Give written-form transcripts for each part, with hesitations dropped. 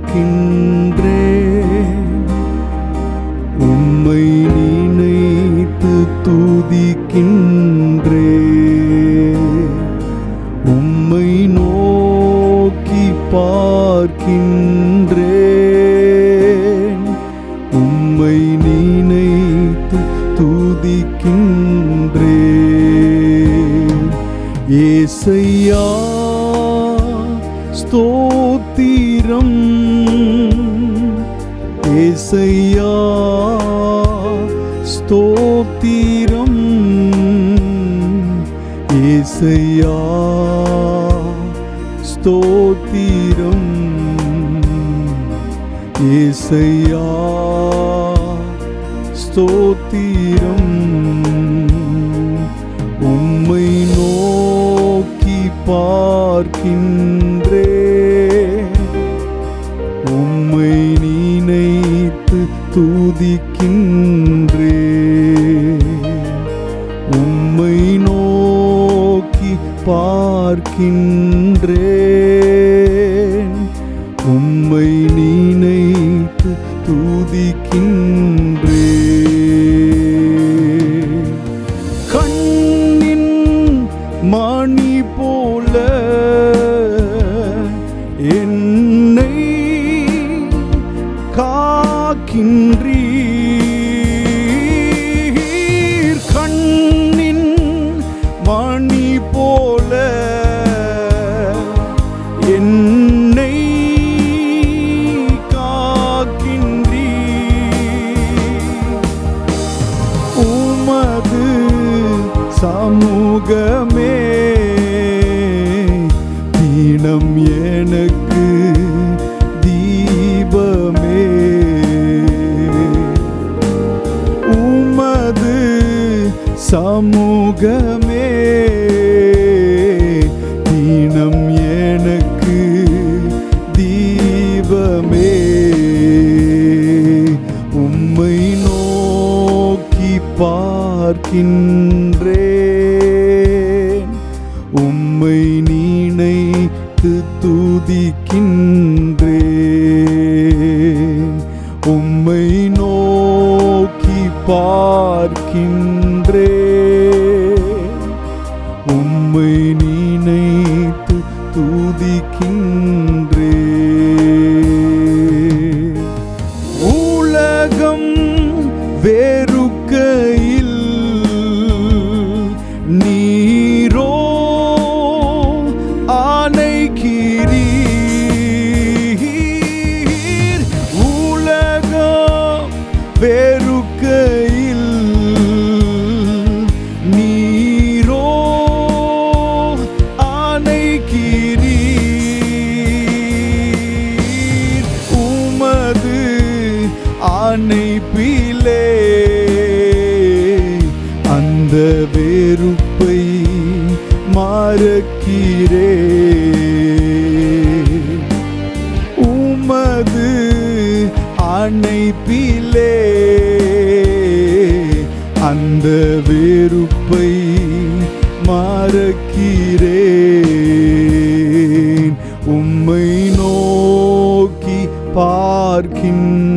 பார்க்கின்றேன். உம்மை நினைத்து துதிக்கின்றேன். உம்மை நோக்கி பார்க்கின்றேன். உம்மை நினைத்து துதிக்கின்றேன். ஏசையா ஸ்தோத்திரம். ஏசையா ஸ்தோத்திரம். ஏசையா ஸ்தோத்திரம். ஏசையா ஸ்தோத்திரம். உம்மை நோக்கி பார்க்கின்றேன். உம்மை நினைத்து துதிக்கின்றேன். உம்மை நோக்கி பார்க்கின்றேன். உம்மை நினைத்து துதிக்கின்றேன். கண்ணின் மணி போல என்னை காக்கின்றீர். கண்ணின் மணி போல என்னை காக்கின்றீர். உமது சமூகமே தினம் எனக்கு தீபமே. உமது சமூகமே தினம் எனக்கு தீபமே. உம்மை நோக்கி பார்க்கின்றேன். உம்மை நினைத்து துதிக்கின்றேன். உம்மை நோக்கி பார்க்கின்றேன். உம்மை நினைத்து துதிக்கின்றேன். உலகம் வெறுக்கையில் நீரோ ஆணைக்கிறீர். உலகம் வெறுக்கையில் நீரோ ஆணைக்கிறீர். உமது அணைப்பிலே அந்த வெறுப்பை மறக்கிறேன். உமது அணைப்பிலே அந்த வெறுப்பை மறக்கிறேன். உம்மை நோக்கி பார்க்கின்றேன்.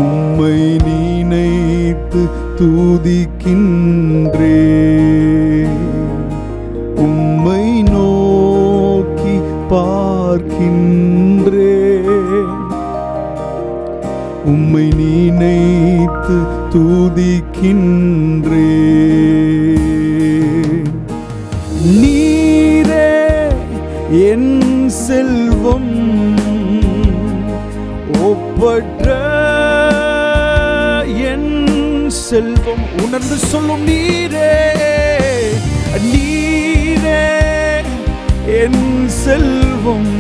உம்மை நினைத்து துதிக்கின்றேன். உம்மை நோக்கி பார்க்கின்றேன். உம்மை நினைத்து துதிக்கின்றேன். நீரே என் செல்வம் ஒப்பற்ற என் செல்வம். உணர்ந்து சொல்லும் நீரே நீரே என் செல்வம்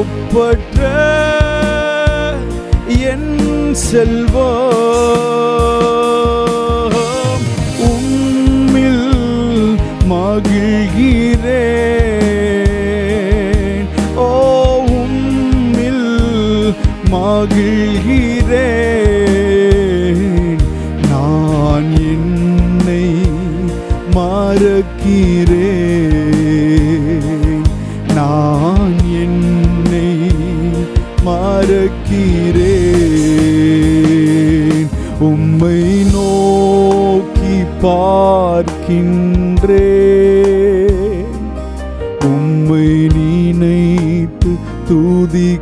ஒப்பற்ற என் செல்வம். உம்மில் மகிழ்கிறேன். ஓ உம்மில் மகிழ்கிறேன். நான் என்னை மறக்கிறேன். நடக்கிறேன். உம்மை நோக்கி பார்க்கின்றேன். உம்மை நினைத்து துதிக்கின்றேன்.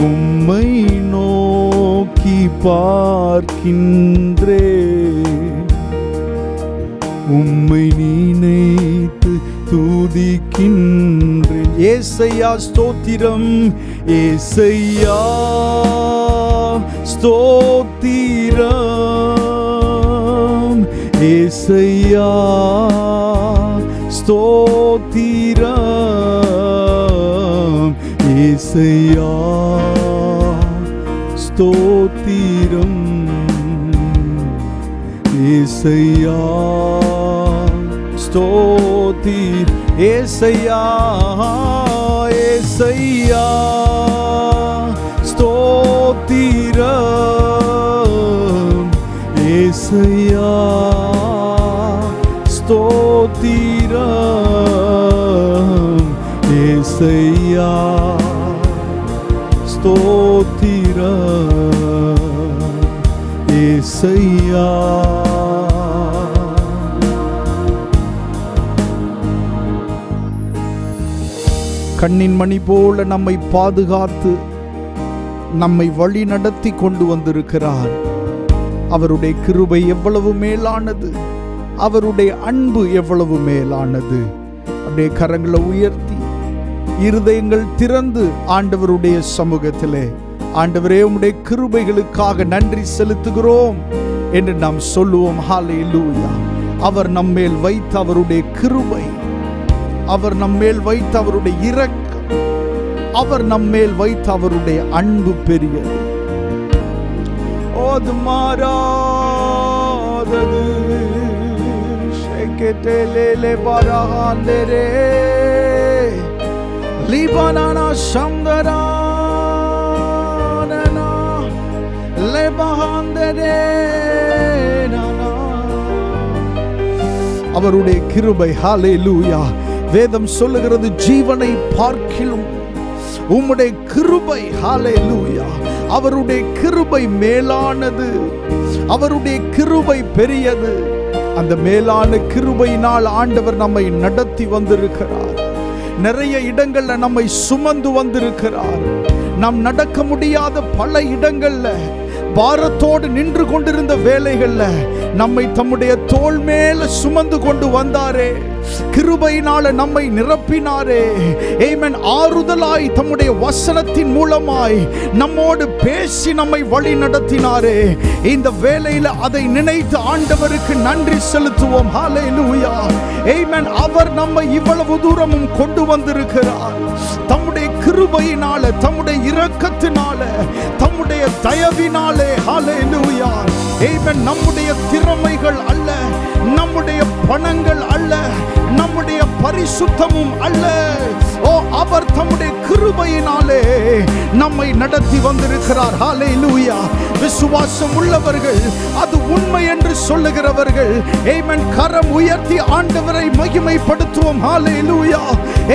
உம்மை நோக்கி பார்க்கின்றேன். உம்மை நினைத்து துதிக்கின்றேன். ஏசையா ஸ்தோத்திரம், ஏசையா ஸ்தோத்திரம், ஏசையா ஸ்தோத்திரம், ஏசையா ஸ்தோத்திரம், ஏசையா ஸ்தோத்திரம், ஏசையா ஏசையா ஸ்தோத்திரம், ஏசையா ஸ்தோத்திரம், ஏசையா ஸ்தோத்திரம், ஏசையா. கண்ணின் மணி போல நம்மை பாதுகாத்து நம்மை வழி நடத்தி கொண்டு வந்திருக்கிறார். அவருடைய கிருபை எவ்வளவு மேலானது, அவருடைய அன்பு எவ்வளவு மேலானது. அப்படியே கரங்களை உயர்த்தி இருதயங்கள் திறந்து ஆண்டவருடைய சமூகத்திலே, ஆண்டவரே உம்முடைய கிருபைகளுக்காக நன்றி செலுத்துகிறோம் என்று நாம் சொல்லுவோம். ஹல்லேலூயா. அவர் நம்மேல் வைத்த அவருடைய கிருபை, அவர் நம்மேல் வைத்த அவருடைய இரக்கம், அவர் நம்மேல் வைத்த அவருடைய அன்பு பெரியது. ஓது மாறாதது ஷெகெடெலேலே பரஹாந்தரே லிபனானா சந்தரானா லெபஹாந்தரே நானா. அவருடைய கிருபை, ஹல்லேலூயா. வேதம் சொல்லுகிறது, ஜீவனை பார்க்கிலும் உம்முடைய கிருபை, ஹல்லேலூயா, அவருடைய கிருபை மேலானது, அவருடைய கிருபை பெரியது. அந்த மேலான கிருபையினால் ஆண்டவர் நம்மை நடத்தி வந்திருக்கிறார். நிறைய இடங்கள்ல நம்மை சுமந்து வந்திருக்கிறார். நாம் நடக்க முடியாத பல இடங்கள்ல பாரத்தோடு நின்று கொண்டிருந்த வேளைகள்ல நம்மை தம்முடைய தோள் மேல சுமந்து கொண்டு வந்தாரே. கிருபையினால நம்மை நிரப்பினாரே. ஆமென். ஆறுதலாய் தம்முடைய வசனத்தின் மூலமாய் நம்மோடு பேசி நம்மை வழி நடத்தினாரே. இந்த வேளையில அதை நினைத்து ஆண்டவருக்கு நன்றி செலுத்துவோம். ஹல்லேலூயா. ஆமென். அவர் நம்மை இவ்வளவு தூரமும் கொண்டு வந்திருக்கிறார். தம்முடைய கிருபையினால, தம்முடைய இரக்கத்தினால, தம்முடைய தயவினாலே. ஹல்லேலூயா. ஆமென். நம்முடைய திறமைகள் அல்ல, நம்முடைய பணங்கள் அல்ல, நம்முடைய பரிசுத்தமும் அல்ல. ஓ, அவர் தம்முடைய கிருபையினாலே நம்மை நடத்தி வந்திருக்கிறார். ஹல்லேலூயா. விசுவாசம் உள்ளவர்கள், அது உண்மை என்று சொல்லுகிறவர்கள், ஆமென், கரம் உயர்த்தி ஆண்டவரை மகிமைப்படுத்துவோம். ஹல்லேலூயா.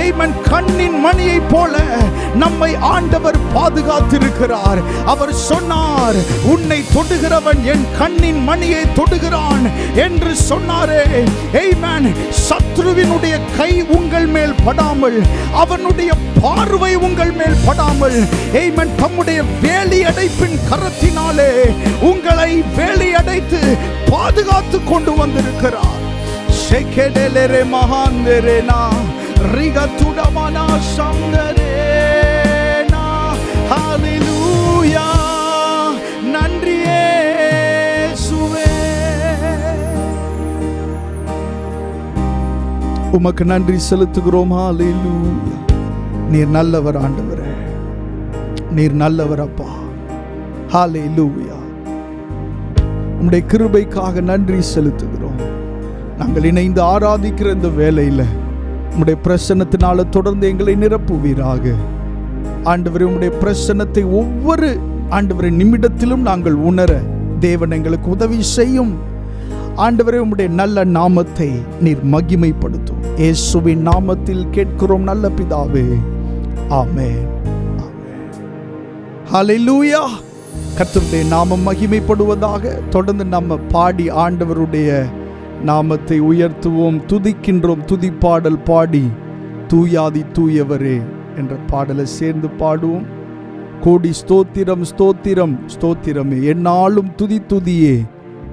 ஆமென். கண்ணின் மணியை போல நம்மை ஆண்டவர் பாதுகாத்திருக்கிறார். அவர் சொன்னார், உன்னை தொடுகிறவன் என் கண்ணின் மணியை தொடுகிறான் என்று சொன்னாரே. ஆமென். சத்ருவினுடைய கை உங்கள் மேல் படாமல், அவனுடைய பார்வை உங்கள் மேல் படாமல், ஆமென், தம்முடைய வேலி அடைப்பின் கரத்தினாலே உங்களை வேலி அடைத்து பாதுகாத்து கொண்டு வந்திருக்கிறார். ஷெகெடெலேரே மகாந்தரேனா ரிகதுடமனா சந்தரேனா. ஹல்லேலூயா. நன்றி இயேசுவே. உமக்கு நன்றி செலுத்துகிறோம். ஹல்லேலூயா. நீர் நல்லவர் ஆண்டவரே, நீர் நல்லவர் அப்பா. ஹல்லேலூயா. உம்முடைய கிருபைக்காக நன்றி செலுத்துகிறோம். நாங்கள் இணைந்து ஆராதிக்கிற இந்த வேளையில உம்முடைய பிரசன்னத்தினால தொடர்ந்து எங்களை நிரப்புவீராக. ஆண்டவரே, உம்முடைய பிரசன்னத்தை ஒவ்வொரு ஆண்டவரே நிமிடத்திலும் நாங்கள் உணர தேவன் எங்களுக்கு உதவி செய்யும். ஆண்டவரே, உம்முடைய நல்ல நாமத்தை நீர் மகிமைப்படுத்தும். இயேசுவின் நாமத்தில் கேட்கிறோம் நல்ல பிதாவே. ஆமென். ஹல்லேலூயா. கர்த்தருடைய நாமம் மகிமைப்படுவதாக. தொடர்ந்து நம்ம பாடி ஆண்டவருடைய நாமத்தை உயர்த்துவோம், துதிக்கின்றோம். துதிப்பாடல் பாடி தூயாதி தூயவரே என்ற பாடலை சேர்ந்து பாடுவோம். கோடி ஸ்தோத்திரம் ஸ்தோத்திரம் ஸ்தோத்திரமே, என்னாலும் துதி துதியே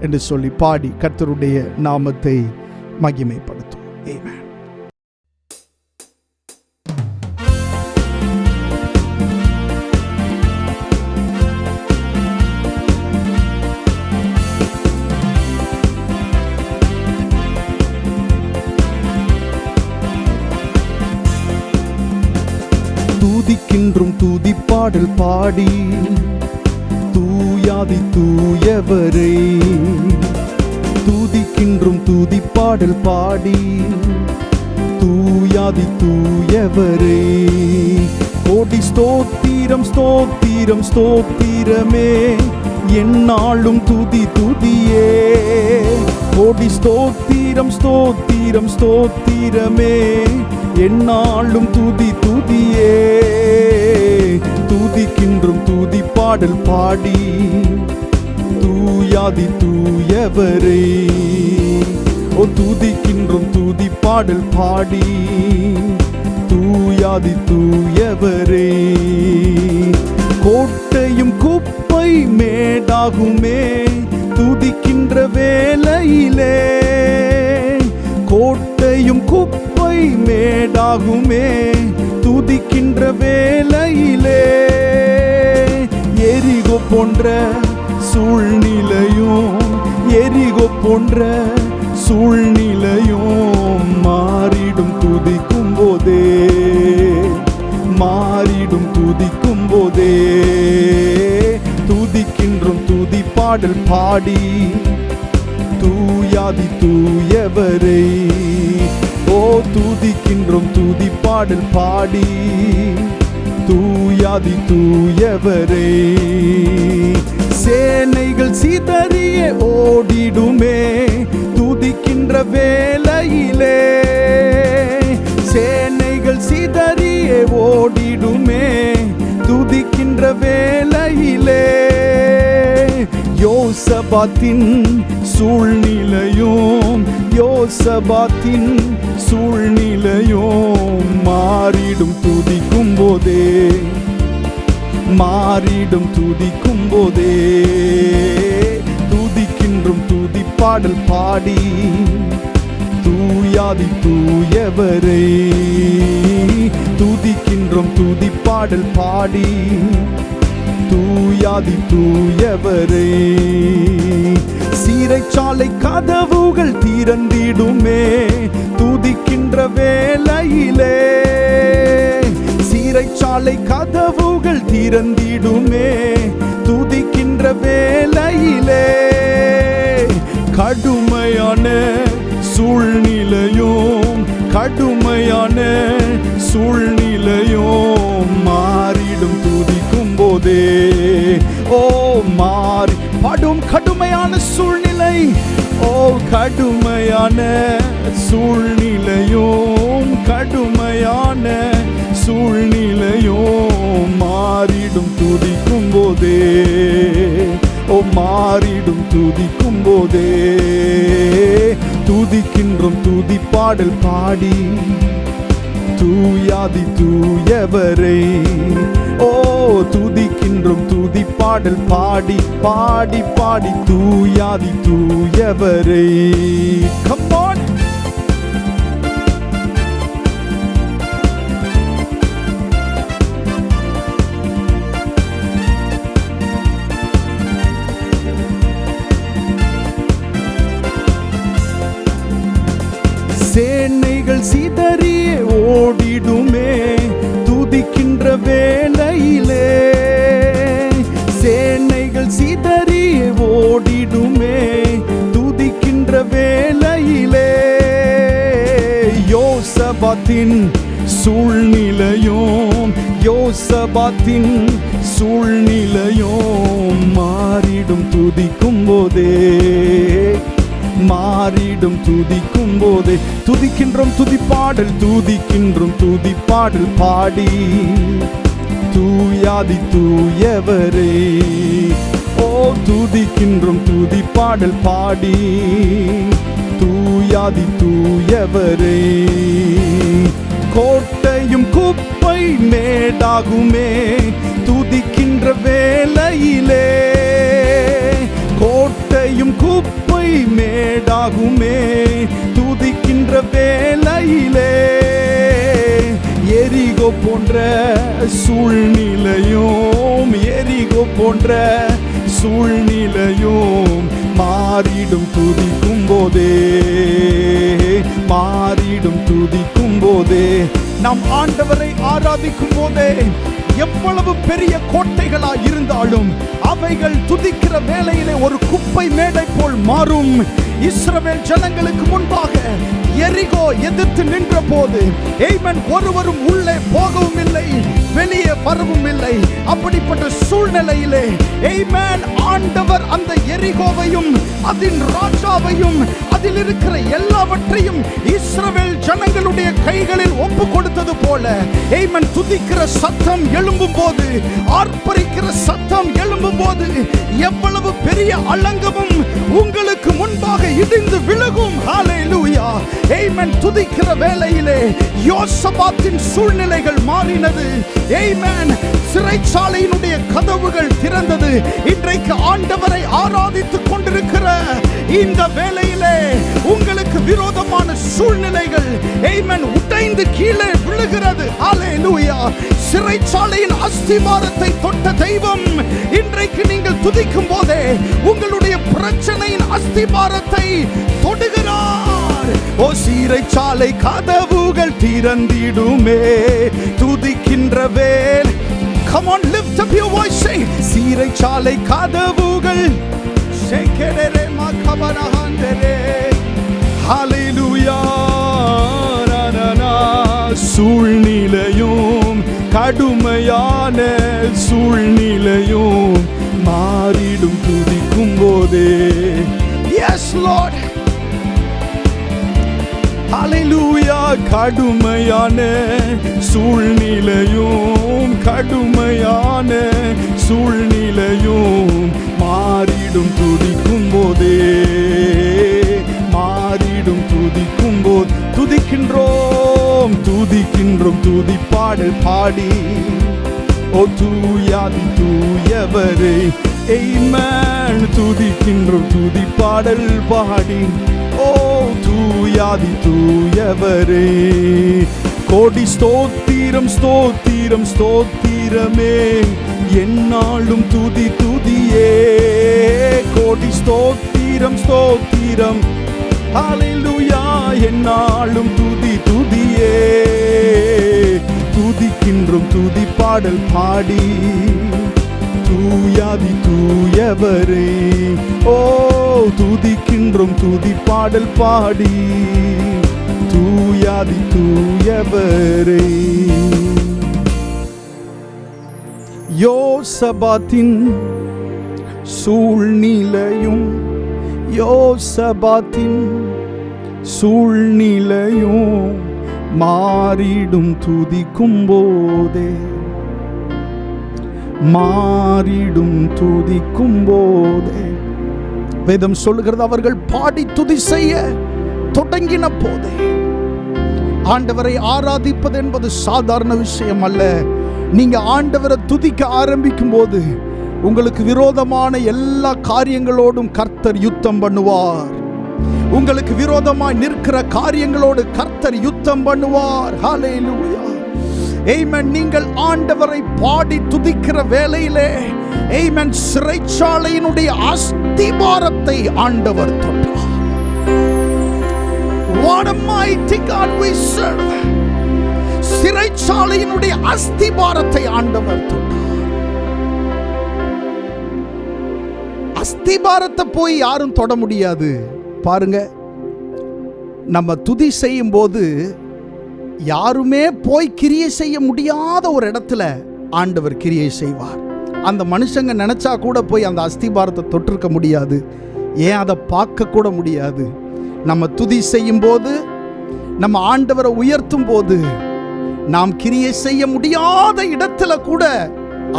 என்று சொல்லி பாடி கர்த்தருடைய நாமத்தை மகிமைப்படுத்தும். ஆமென். துதிக்கின்றும் துதிப்பாடல் பாடி தூயாதி தூயவரே, துதிக்கின்றும் துதிப்பாடல் பாடி தூயாதி தூயவரே, கோடி ஸ்தோத்திரம் ஸ்தோத்திரம் ஸ்தோத்திரமே, என்னாலும் துதி துதியே, கோடி ஸ்தோத்திரம் ஸ்தோத்திரம் ஸ்தோத்திரமே, என்னாலும் துதி துதியே, துதிக்கின்றும் துதிப்பாடல் பாடி தூயாதி தூயவரே, ஓ துதிக்கின்றும் துதிப்பாடல் பாடி தூயாதி தூயவரே, கோட்டையும் குப்பை மேடாகுமே துதிக்கின்ற வேளையிலே, கோட்டையும் குப்பை மேடாகுமே துதிக்கின்ற வேளையிலே, எரிகோ போன்ற சூழ்நிலையும் எரிகோ போன்ற சூழ்நிலையும் மாறிடும் துதிக்கும் போதே, மாறிடும் துதிக்கும் போதே, துதிக்கின்றும் துதிப்பாடல் பாடி தூயாதி தூயவரே, ஓ துதிக்கின்றும் துதிப்பாடல் பாடி தூயாதி தூயவரே, சேனைகள் சிதறிய ஓடிடுமே துதிக்கின்ற வேளையிலே, சேனைகள் சிதறிய ஓடிடுமே துதிக்கின்ற வேளையிலே, யோசபாத்தின் சூழ்நிலையும் யோசபாத்தின் சூழ்நிலையும் மாறிடும் துதிக்கும் போதே, மாறிடும் துதிக்கும் போதே, துதிக்கின்றும் துதிப்பாடல் பாடி தூயாதி தூயவரே, துதிக்கின்றும் துதிப்பாடல் பாடி தூயாதி தூயவரே, சிறைச்சாலை கதவுகள் திறந்திடுமே துதிக்கின்ற வேளையிலே, சிறைச்சாலை கதவுகள் திறந்திடுமே துதிக்கின்ற வேளையிலே, கடுமையான சூழ்நிலையும் கடுமையான சூழ்நிலையும் மாறிடும் துதிக்கும் போதே, ஓ மாறி படும் கடுமையான சூழ்நிலை, ஓ கடுமையான சூழ்நிலையும் கடுமையான சூழ்நிலையும் மாறிடும் துதிக்கும் போதே, ஓ மாறிடும் துதிக்கும் போதே, துதிக்கின்றும் துதிப்பாடல் பாடி தூயாதி தூயவரே, ஓ துதிக்கின்றும் துதிப்பாடல் பாடி பாடி பாடி தூயாதி தூயவரே. Come on. சேனைகள் சிதறிய ஓடிடுமே துதிக்கின்ற வேளையிலே, சேனைகள் சிதறிய ஓடிடுமே துதிக்கின்ற வேளையிலே, யோசபாத்தின் சூழ்நிலையும் யோசபாத்தின் சூழ்நிலையும் மாறிடும் துதிக்கும் போதே, மாறிடும் துதிக்கும் போதே. துதிக்கின்றோம் துதிப்பாடல், துதிக்கின்றோம் துதிப்பாடல் பாடி தூயாதி தூயவரே. ஓ துதிக்கின்றோம் துதிப்பாடல் பாடி தூயாதி தூயவரே. கோட்டையும் குப்பை மேடாகுமே துதிக்கின்ற வேளையிலே. கோட்டையும் குப்பை மேடாகுமே துதிக்கின்ற வேளையிலே. எரிகோ போன்ற சூழ்நிலையும், எரிகோ போன்ற சூழ்நிலையும் மாறிடும் துதிக்கும் போதே, மாறிடும் துதிக்கும் போதே. நாம் ஆண்டவரை ஆராதிக்கும் போதே எவ்வளவு பெரிய கோட்டைகளா இருந்தாலும் அவைகள் துதிக்கிற வேளையிலே ஒரு குப்பை மேடை போல் மாறும். இஸ்ரவேல் ஜனங்களுக்கு முன்பாக எரிகோ எதிர்த்து நின்ற போது ஆமென், ஒருவரும் உள்ளே போகவும் இல்லை, வெளியே வரவும் இல்லை. அப்படிப்பட்ட சூழ்நிலையிலே ஆமென், ஆண்டவர் அந்த எரிகோவையும் அதன் ராஜாவையும் அதில் இருக்கிற எல்லாவற்றையும் இஸ்ரவேல் ஜனங்களுடைய கைகளில் ஒப்பு கொடுத்தது போல ஆமென், துதிக்கிற சத்தம் எழும்பும் போது, ஆர்ப்பரிக்கிற சத்தம் எழும்பும் போது எவ்வளவு பெரிய அலங்கமும் உங்களுக்கு முன்பாக இடிந்து விழுகும். ஹல்லேலூயா ஆமென். துதிக்கிற வேளையிலே யோசபாத்தின் சூழ்நிலைகள் மாறினது. ஆமென். சிறைச்சாலையினுடைய கதவுகள் திறந்தது. இன்றைக்கு ஆண்டவரை ஆராதித்துக் கொண்டிருக்கிற இந்த வேளையிலே உங்களுக்கு விரோதமான சூழ்நிலைகள் ஆமென் உடைந்து கீழே விழுகிறது. ஹல்லேலூயா. சிறைச்சாலையின் அஸ்திவாரத்தை தொட்ட தெய்வம் இன்றைக்கு நீங்கள் துதிக்கும் போதே உங்களுடைய பிரச்சனையின் அஸ்திவாரத்தை தொடுகிறார். ஓ சிறைச்சாலை கதவுகள் திறந்திடுமே துதிக்கின்ற வேளை. Come on, lift up your voice, say சிறைச்சாலை கதவுகள் ஷேகெரே மகபனஹந்தரே. ஹல்லேலூயா. சூழ்நிலையும் கடுமையான சூழ்நிலையும் மாறிடும் துதிக்கும் போதே. Yes Lord. ஹல்லேலூயா. கடுமையான சூழ்நிலையும் கடுமையான சூழ்நிலையும் மாறிடும் துதிக்கும் போதே, மாறிடும் துதிக்கும் போது. துதிக்கின்றோம் துதிக்கின்றோம் துதிப்பாடல் பாடி ஓ தூயாதி தூயவரே. ஆமென். துதிக்கின்றோம் துதிப்பாடல் பாடி ஓ தூயாதி தூயவரே. கோடி ஸ்தோத்திரம் ஸ்தோத்திரம் ஸ்தோத்திரமே என்னாலும் துதி துதியே. கோடி ஸ்தோத்திரம் ஸ்தோத்திரம் ஹல்லேலூயா என்னாலும் துதி துதியே. துதிக்கின்றோம் துதிப்பாடல் பாடி தூயாதி தூயவரே. ஓ துதிக்கின்றோம் துதிப்பாடல் பாடி தூயாதி தூயவரே. யோசபாத்தின் சூழ்நிலையும் யோசபாத்தின் சூழ்நிலையும் மாறிடும் துதிக்கும் போதே, மாறிடும் துதிக்கும் போதே. வேதம் சொல்லுகிறது, அவர்கள் பாடி துதி செய்ய தொடங்கின போதே. ஆண்டவரை ஆராதிப்பது என்பது சாதாரண விஷயம் அல்ல. நீங்க ஆண்டவரை துதிக்க ஆரம்பிக்கும் போது உங்களுக்கு விரோதமான எல்லா காரியங்களோடும் கர்த்தர் யுத்தம் பண்ணுவார். உங்களுக்கு விரோதமாய் நிற்கிற காரியங்களோடு கர்த்தர் யுத்தம் பண்ணுவார். ஹல்லேலூயா. ஆமென். நீங்கள் ஆண்டவரை பாடி துதிக்கிற வேளையிலே ஆமென், சிறைச்சாலையினுடைய அஸ்திபாரத்தை ஆண்டவர் தொட்டார். What a mighty God we serve. சிறைச்சாலையினுடைய அஸ்திபாரத்தை ஆண்டவர் தொட்டார். அஸ்திபாரத்தை போய் யாரும் தொட முடியாது. பாருங்க, நம்ம துதி செய்யும் போது யாருமே போய் கிரியை செய்ய முடியாத ஒரு இடத்துல ஆண்டவர் கிரியை செய்வார். அந்த மனுஷங்க நினைச்சா கூட போய் அந்த அஸ்திபாரத்தை தொட்டிருக்க முடியாது. ஏன் அதை பார்க்க கூட முடியாது? நம்ம துதி செய்யும் போது, நம்ம ஆண்டவரை உயர்த்தும் போது, நாம் கிரியை செய்ய முடியாத இடத்துல கூட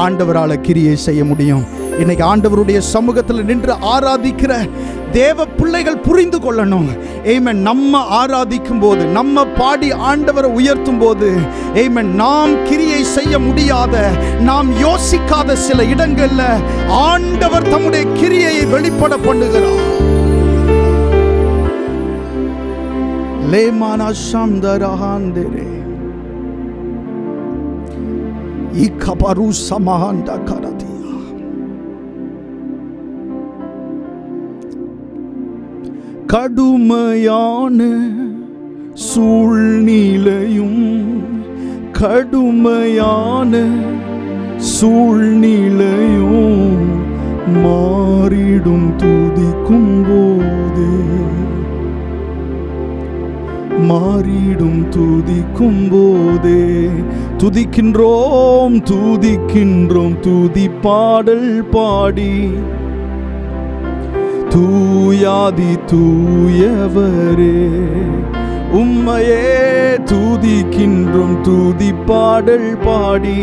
ஆண்டவரால கிரியை செய்ய முடியும். இன்னைக்கு ஆண்டவருடைய சமூகத்தில் நின்று ஆராதிக்கிற தேவ பிள்ளைகள் புரிந்து கொள்ளணும். ஆமென். நம்ம ஆராதிக்கும் போது, நம்ம பாடி ஆண்டவரை உயர்த்தும் போது, ஆமென், நாம் கிரியை செய்ய முடியாத, நாம் யோசிக்காத சில இடங்கள்ல ஆண்டவர் தம்முடைய கிரியை வெளிப்பட பண்ணுகிறார். லேமானா சந்தரஹாந்தரே இகபரு சமஹாந்த கரதியா. கடுமையான சூழ்நிலையும் கடுமையான சூழ்நிலையும் மாறிடும் துதிக்கும் போது, மாறிடும் துதிக்கும் போதே. துதிக்கின்றோம் துதிக்கின்றோம் துதி பாடல் பாடி, தூயாதி தூயவரே உம்மையே துதிக்கின்றோம் துதி பாடல் பாடி,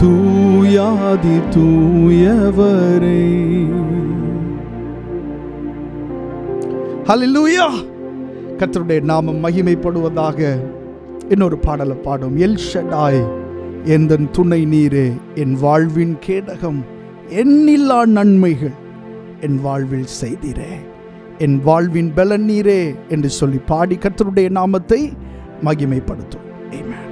தூயாதி தூயவரே. ஹல்லேலூயா. கர்த்தருடைய நாமம் மகிமைப்படுவதாக. இன்னொரு பாடலை பாடும். எல் ஷடாய் எந்தன் துணை நீரே, என் வாழ்வின் கேடகம், எண்ணில்லா நன்மைகள் என் வாழ்வில் செய்தீரே, என் வாழ்வின் பலன் நீரே என்று சொல்லி பாடி கர்த்தருடைய நாமத்தை மகிமைப்படுத்தும். ஆமென்.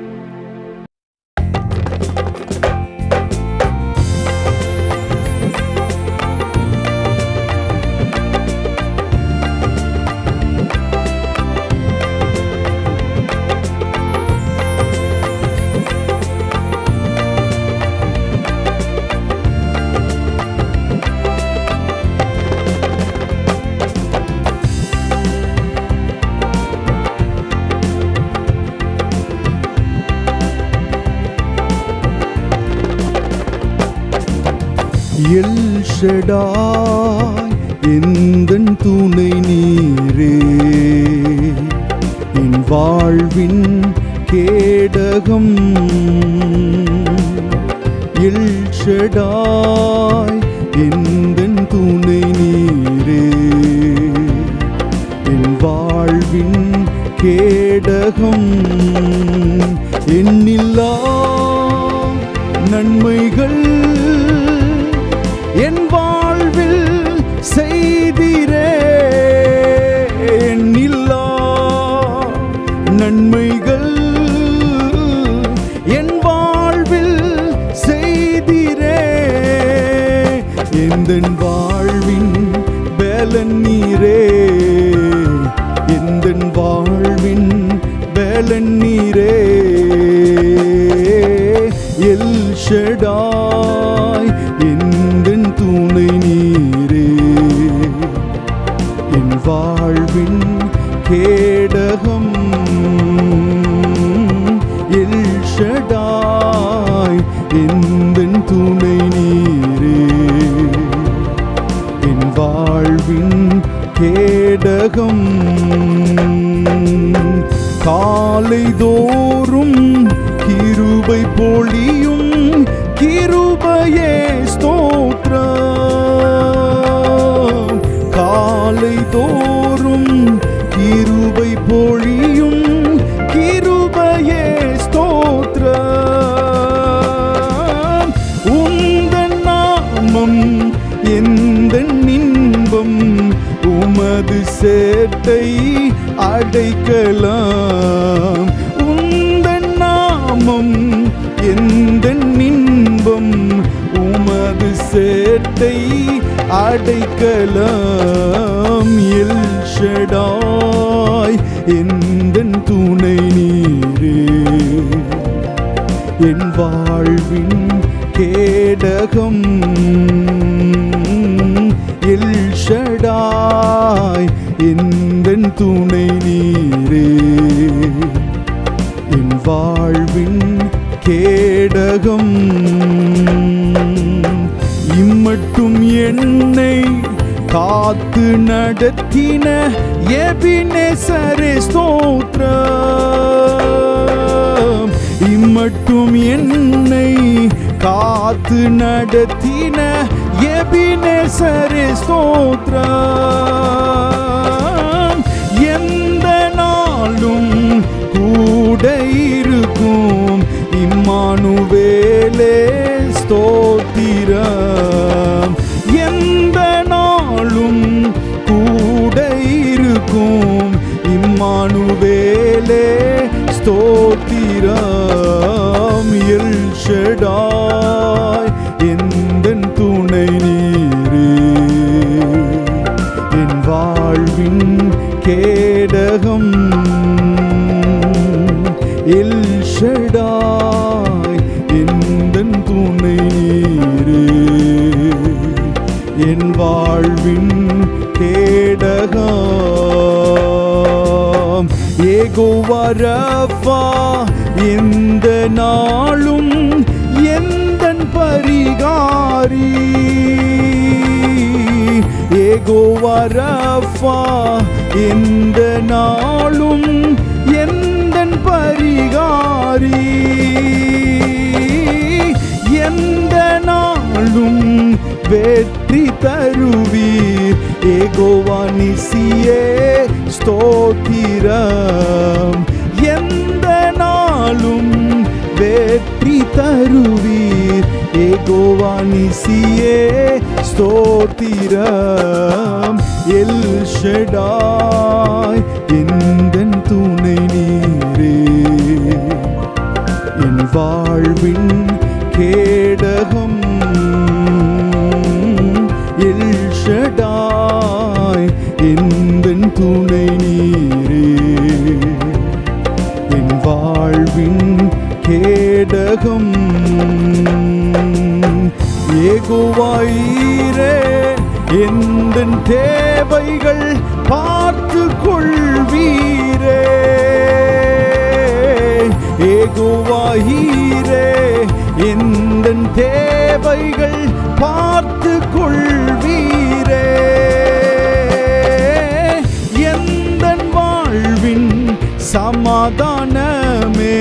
எல் ஷடாய் எந்தன் துணை நீரே, என் வாழ்வின் கேடகம். எல் ஷடாய் எந்தன் துணை நீரே, என் வாழ்வின் கேடகம். எண்ணில்லா நன்மைகள் என் வாழ்வில் செய்தீரே, எண்ணில்லா நன்மைகள் என் வாழ்வில் செய்தீரே. எந்தன் வாழ்வின் பலன் நீரே, எந்தன் வாழ்வின் பலன் நீரே. எல் ஷடாய் எந்தன் துணை நீரே, என் வாழ்வின் கேடகம். எல் ஷடாய் எந்தன் துணை நீரே, என் வாழ்வின் கேடகம். காலைதோறும் கிருபை பொழியும் கிருபையே ஸ்தோத்திரம். காலைதோறும் கிருபை பொழியும் கிருபையே ஸ்தோத்திரம். உந்தன் நாமம் எந்தன் இன்பம், உமது சேட்டை அடைக்கலாம். உந்தன் நாமம் எந்தன் இன்பம், உமது சேட்டை அடைக்கலாம். எல் ஷடாய் எந்தன் துணை நீரே, என் வாழ்வின் கேடகம். எல் ஷடாய் எந்தன் துணை நீரே, என் வாழ்வின் கேடகம். இம்மட்டும் என்னை காத்து நடத்தின எபினேசரே ஸ்தோத்திரம். இம்மட்டும் என்னை காத்து நடத்தின எபினேசரே ஸ்தோத்திரம். எந்த நாளும் கூட இருக்கும் இம்மானுவேலே ஸ்தோத்திரம். எந்த நாளும் கூட இருக்கும் இம்மானுவேலே ஸ்தோத்திரம். எல் ஷடாய் எந்தன் துணை நீரே, என் வாழ்வின் கேடகம். எல் ஷடாய் எந்தன் துணை நீரே, என் வாழ்வின் கேடகம். யெகோவா ரஃபா எந்த நாளும் எந்தன் பரிகாரி. யெகோவா ரஃபா எந்த நாளும் எந்தன் பரிகாரி. எந்த நாளும் வெற்றி தருவீர் யெகோவா நிசியே ஸ்தோத்திரம். எந்த நாளும் வெற்றி தருவீர் யெகோவா நிசியே ஸ்தோத்திரம். எல் ஷடாய் எந்தன் துணை நீரே, என் வாழ்வின் கேடகம். எல் ஷடாய் எந்தன் துணை நீரே, என் வாழ்வின் கேடகம். யெகோவா ஈரே எந்தன் தேவைகள் பார்த்து கொள்வீரே. யெகோவா ஈரே எந்தன் தேவைகள் பார்த்து கொள்வீரே. எந்தன் வாழ்வின் சமாதானமே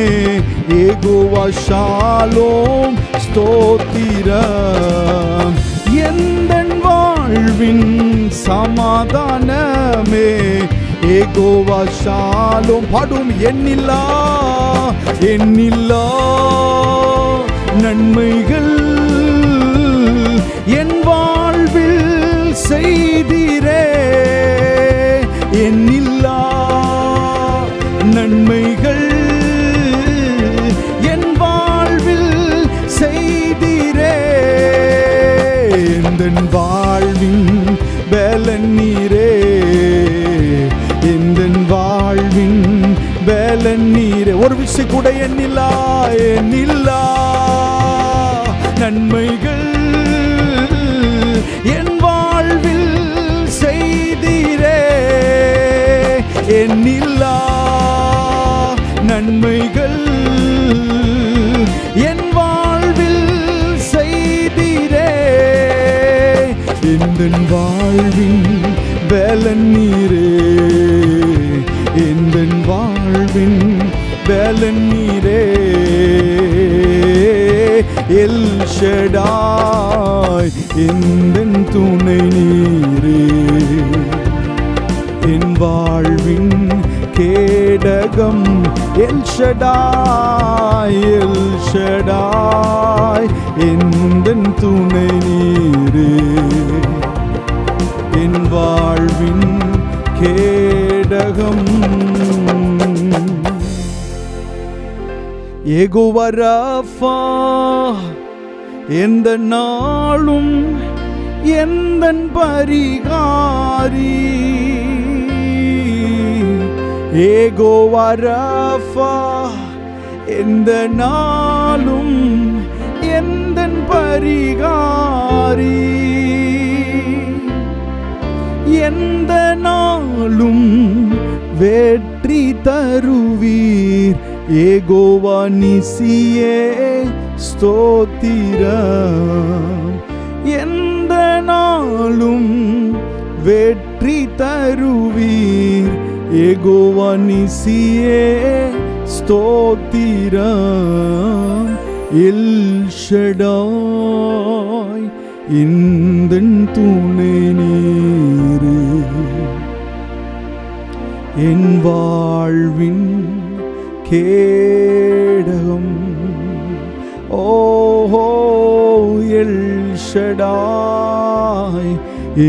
யெகோவா ஷாலோம் ஸ்தோத்திரம். எந்தன் வாழ்வின் சமாதானமே யெகோவா ஷாலோம். பாடும் எண்ணில்லா எண்ணில்லா நன்மைகள் என் வாழ்வில் செய்தீரே. எண்ணில்லா நன்மைகள் என் வாழ்வில் செய்தீரே. எந்தன் வாழ்வின் பலன் நீரே, எந்தன் வாழ்வின் பலன் நீரே. ஒரு விஷயம் கூட எண்ணில்லா எண்ணில்லா நன்மைகள் என் வாழ்வில் செய்தீரே. எண்ணில்லா நன்மைகள் என் வாழ்வில் செய்தீரே. எந்தன் வாழ்வின் பலன் நீரே, எந்தன் வாழ்வின் பலன் நீரே. எல் ஷடாய் எந்தன் துணை நீரே, என் வாழ்வின் கேடகம். எல் ஷடாய் எல் ஷடாய் எந்தன் துணை நீரே, என் வாழ்வின் கேடகம். யெகோவா ரஃபா எந்த நாளும் எந்தன் பரிகாரி. யெகோவா ரஃபா எந்த நாளும் எந்தன் பரிகாரி. எந்த நாளும் வெற்றி தருவீர் யெகோவா நிசியே ஸ்தோத்திரம். எந்த நாளும் வெற்றி தருவீர். யெகோவா நிசியே ஸ்தோத்திரம். எல் ஷடாய் இந்தன் துணை நீரே. என் வாழ்வின் கேடகம். ஓஹோ எல் ஷடாய்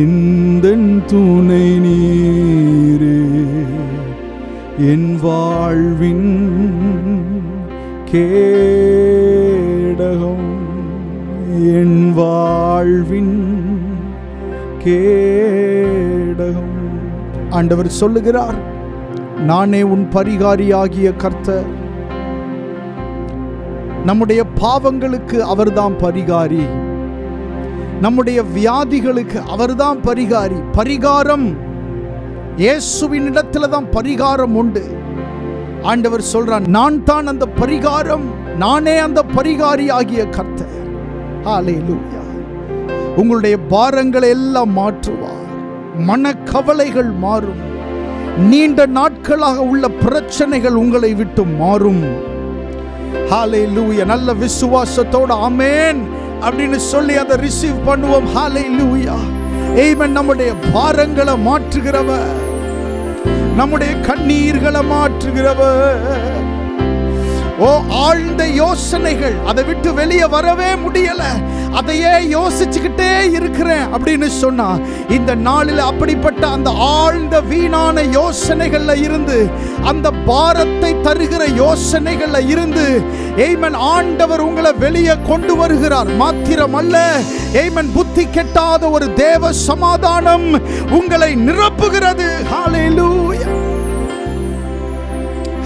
இந்தன் துணை நீரே. என் வாழ்வின் கேடகம். என் வாழ்வின் கேடகம். ஆண்டவர் சொல்லுகிறார், நானே உன் பரிகாரியாகிய கர்த்தர். நம்முடைய பாவங்களுக்கு அவர்தான் பரிகாரி, நம்முடைய வியாதிகளுக்கு அவர்தான் பரிகாரி. பரிகாரம் இயேசுவின் இடத்துல தான் பரிகாரம் உண்டு. ஆண்டவர் சொல்றான், நான் தான் அந்த பரிகாரம், நானே அந்த பரிகாரி ஆகிய கர்த்தர். ஹல்லேலூயா. உங்களுடைய பாரங்களை எல்லாம் மாற்றுவார். மனக்கவலைகள் மாறும். நீண்ட நாட்களாக உள்ள பிரச்சனைகள் உங்களை விட்டு மாறும். ஹல்லேலூயா. நல்ல விசுவாசத்தோட ஆமென் அப்படின்னு சொல்லி அதை ரிசீவ் பண்ணுவோம். ஹல்லேலூயா. ஆமென். நம்முடைய பாரங்களை மாற்றுகிறவர், நம்முடைய கண்ணீர்களை மாற்றுகிறவர். ஓ ஆழ்ந்த யோசனைகள், அதை விட்டு வெளியே வரவே முடியல, அதையே யோசிச்சுக்கிட்டே இருக்கிறேன் அப்படின்னு சொன்னா, இந்த நாளில் அப்படிப்பட்ட அந்த ஆழ்ந்த வீணான யோசனைகள்ல இருந்து, அந்த பாரத்தை தருகிற யோசனைகள்ல இருந்து ஆமென் ஆண்டவர் உங்களை வெளியே கொண்டு வருகிறார். மாத்திரமல்ல, ஆமென் புத்தி கெட்டாத ஒரு தேவ சமாதானம் உங்களை நிரப்புகிறது. ஹல்லேலூயா.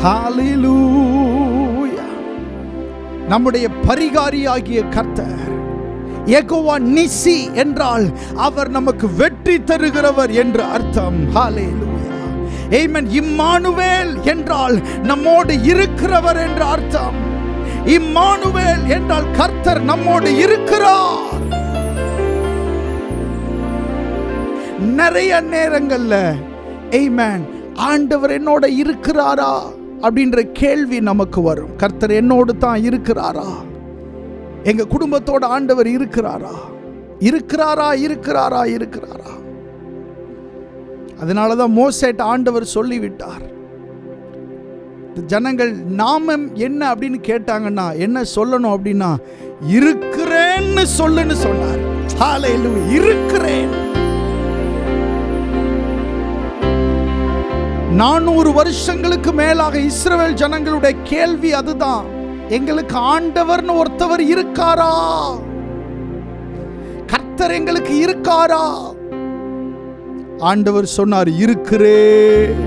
ஹல்லேலூயா. நம்முடைய பரிகாரியாகிய கர்த்தர் யெகோவா நிசி என்றால் அவர் நமக்கு வெற்றி தருகிறவர் என்று அர்த்தம். ஹல்லேலூயா. ஆமென். இம்மானுவேல் என்றால் நம்மோடு இருக்கிறவர் என்று அர்த்தம். இம்மானுவேல் என்றால் கர்த்தர் நம்மோடு இருக்கிறார். நிறைய நேரங்கள்ல ஆமென் ஆண்டவர் என்னோட இருக்கிறாரா அப்படின்ற கேள்வி நமக்கு வரும். கர்த்தர் என்னோடு தான் இருக்கிறாரா? எங்க குடும்பத்தோட ஆண்டவர் இருக்கிறாரா? இருக்கிறாரா? இருக்கிறாரா? இருக்கிறாரா? அதனாலதான் மோசேட்ட ஆண்டவர் சொல்லிவிட்டார். ஜனங்கள் நாமம் என்ன அப்படின்னு கேட்டாங்கன்னா என்ன சொல்லணும் அப்படின்னா, இருக்கிறேன்னு சொல்லுன்னு சொன்னார். ஹல்லேலூயா. இருக்கிறேன். 400 வருஷங்களுக்கு மேலாக இஸ்ரவேல் ஜனங்களுடைய கேள்வி அதுதான், எங்களுக்கு ஆண்டவர்னு ஒருத்தவர் இருக்காரா? கர்த்தர் எங்களுக்கு இருக்காரா? ஆண்டவர் சொன்னார், இருக்கிறேன்.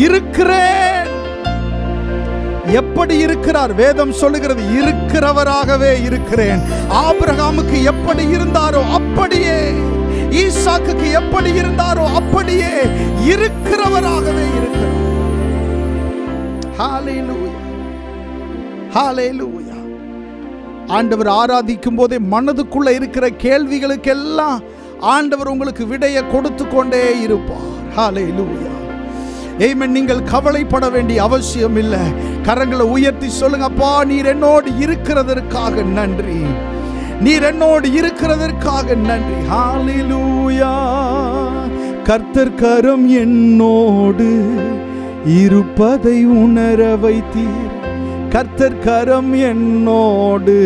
இருக்கிறேன். எப்படி இருக்கிறார்? வேதம் சொல்லுகிறது, இருக்கிறவராகவே இருக்கிறேன். ஆபிரகாமுக்கு எப்படி இருந்தாரோ அப்படியே, ஈசாக்குக்கு எப்படி இருந்தாரோ அப்படியே இருக்கிறவராகவே இருக்கிறார். ஹல்லேலூயா. ஹல்லேலூயா. ஆண்டவர் ஆராதிக்கும் போதே மனதுக்குள்ள இருக்கிற கேள்விகளுக்கு எல்லாம் ஆண்டவர் உங்களுக்கு விடையை கொடுத்து கொண்டே இருப்பார். ஹல்லேலூயா. ஆமென். நீங்கள் கவலைப்பட வேண்டிய அவசியம் இல்லை. கரங்களை உயர்த்தி சொல்லுங்க, அப்பா நீர் என்னோடு இருக்கிறதற்காக நன்றி, நீர் என்னோடு இருக்கிறதற்காக நன்றி. ஹல்லேலூயா. கர்த்தர் கரம் என்னோடு இருப்பதை உணர வைத்தீர். கர்த்தர் கரம் என்னோடு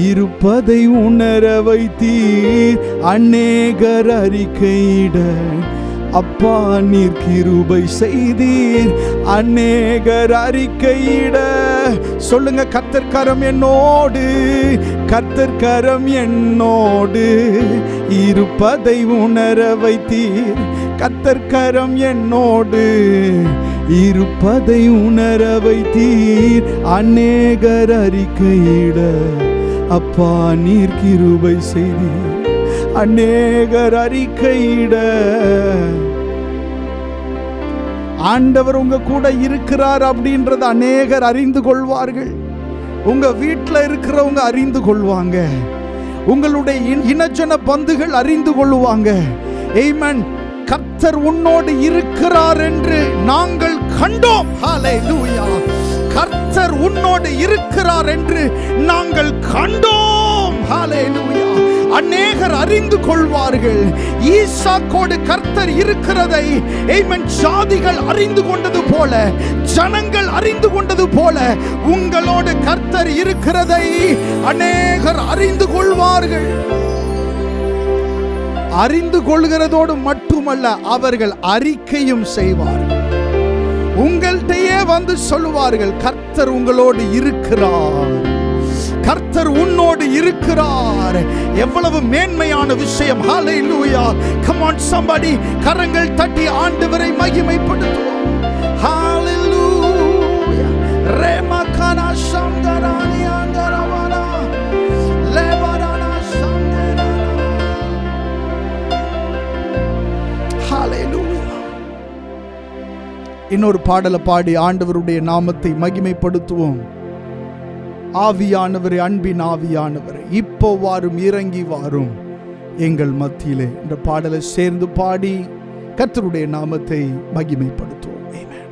இருப்பதை உணர வைத்தீர். அநேகர் அறிக்கையிட அப்பா நீர் கிருபை செய்தீர். அநேகர் அறிக்கையிட சொல்லுங்க, கர்த்தர் கரம் என்னோடு, கர்த்தர் கரம் என்னோடு இருப்பதை உணர வைத்தீர். கர்த்தர் கரம் என்னோடு இருப்பதை உணர வைத்தீர். அநேகர் அறிக்கையிட அப்பா நீர் கிருபை செய்தீர். அநேகர் அறிக்கையிட ஆண்டவர் உங்க கூட இருக்கிறார் அப்படின்றத அநேகர் அறிந்து கொள்வார்கள். உங்க வீட்டில் இருக்கிறவங்க அறிந்து கொள்வாங்க. உங்களுடைய இனஜன பந்துகள் அறிந்து கொள்ளுவாங்க. ஆமென். கர்த்தர் உன்னோடு இருக்கிறார் என்று நாங்கள் கண்டோம். ஹல்லேலூயா. கர்த்தர் உன்னோடு இருக்கிறார் என்று நாங்கள் கண்டோம். ஹல்லேலூயா. அநேகர் அறிந்து கொள்வார்கள். ஈசாக்கோடு கர்த்தர் இருக்கிறதை ஆமென் ஜாதிகள் அறிந்து கொண்டது போல, ஜனங்கள் அறிந்து கொண்டது போல உங்களோடு கர்த்தர் இருக்கிறதை அநேகர் அறிந்து கொள்வார்கள். அறிந்து கொள்கிறதோடு மட்டுமல்ல, அவர்கள் அறிக்கையும் செய்வார்கள். உங்கள்கிட்டயே வந்து சொல்லுவார்கள், கர்த்தர் உங்களோடு இருக்கிறார், கர்த்தர் உன்னோடு இருக்கிறார். எவ்வளவு மேன்மையான விஷயம். ஹல்லேலூயா. come on somebody, கரங்கள் தட்டி ஆண்டவரை மகிமைப்படுத்துவோம். ஹல்லேலூயா. ரேமகானா சந்தரானி அந்தரவானா லேபரானா சந்தரானா. ஹல்லேலூயா. இன்னொரு பாடலை பாடி ஆண்டவருடைய நாமத்தை மகிமைப்படுத்துவோம். ஆவியானவரே, அன்பின் ஆவியானவரே, இப்போ வாரும், இறங்கி வாரும் எங்கள் மத்தியிலே என்ற பாடலை சேர்ந்து பாடி கர்த்தருடைய நாமத்தை மகிமைப்படுத்துவோம். ஆமென்.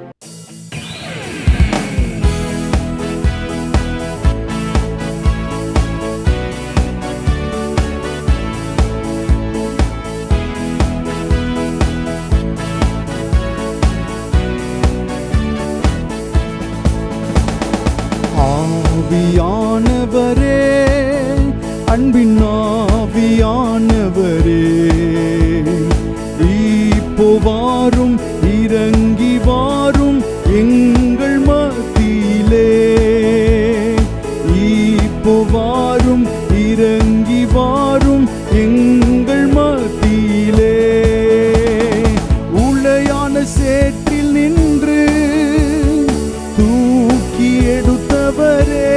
ஆவியானவரே, அன்பின் ஆவியானவரே, இப்போ வாரும், இறங்கி வாரும் எங்கள் மத்தியிலே. இப்போ வாரும், இறங்கி வாரும் எங்கள் மத்தியிலே. உளையான சேற்றில் நின்று தூக்கி எடுத்தவரே,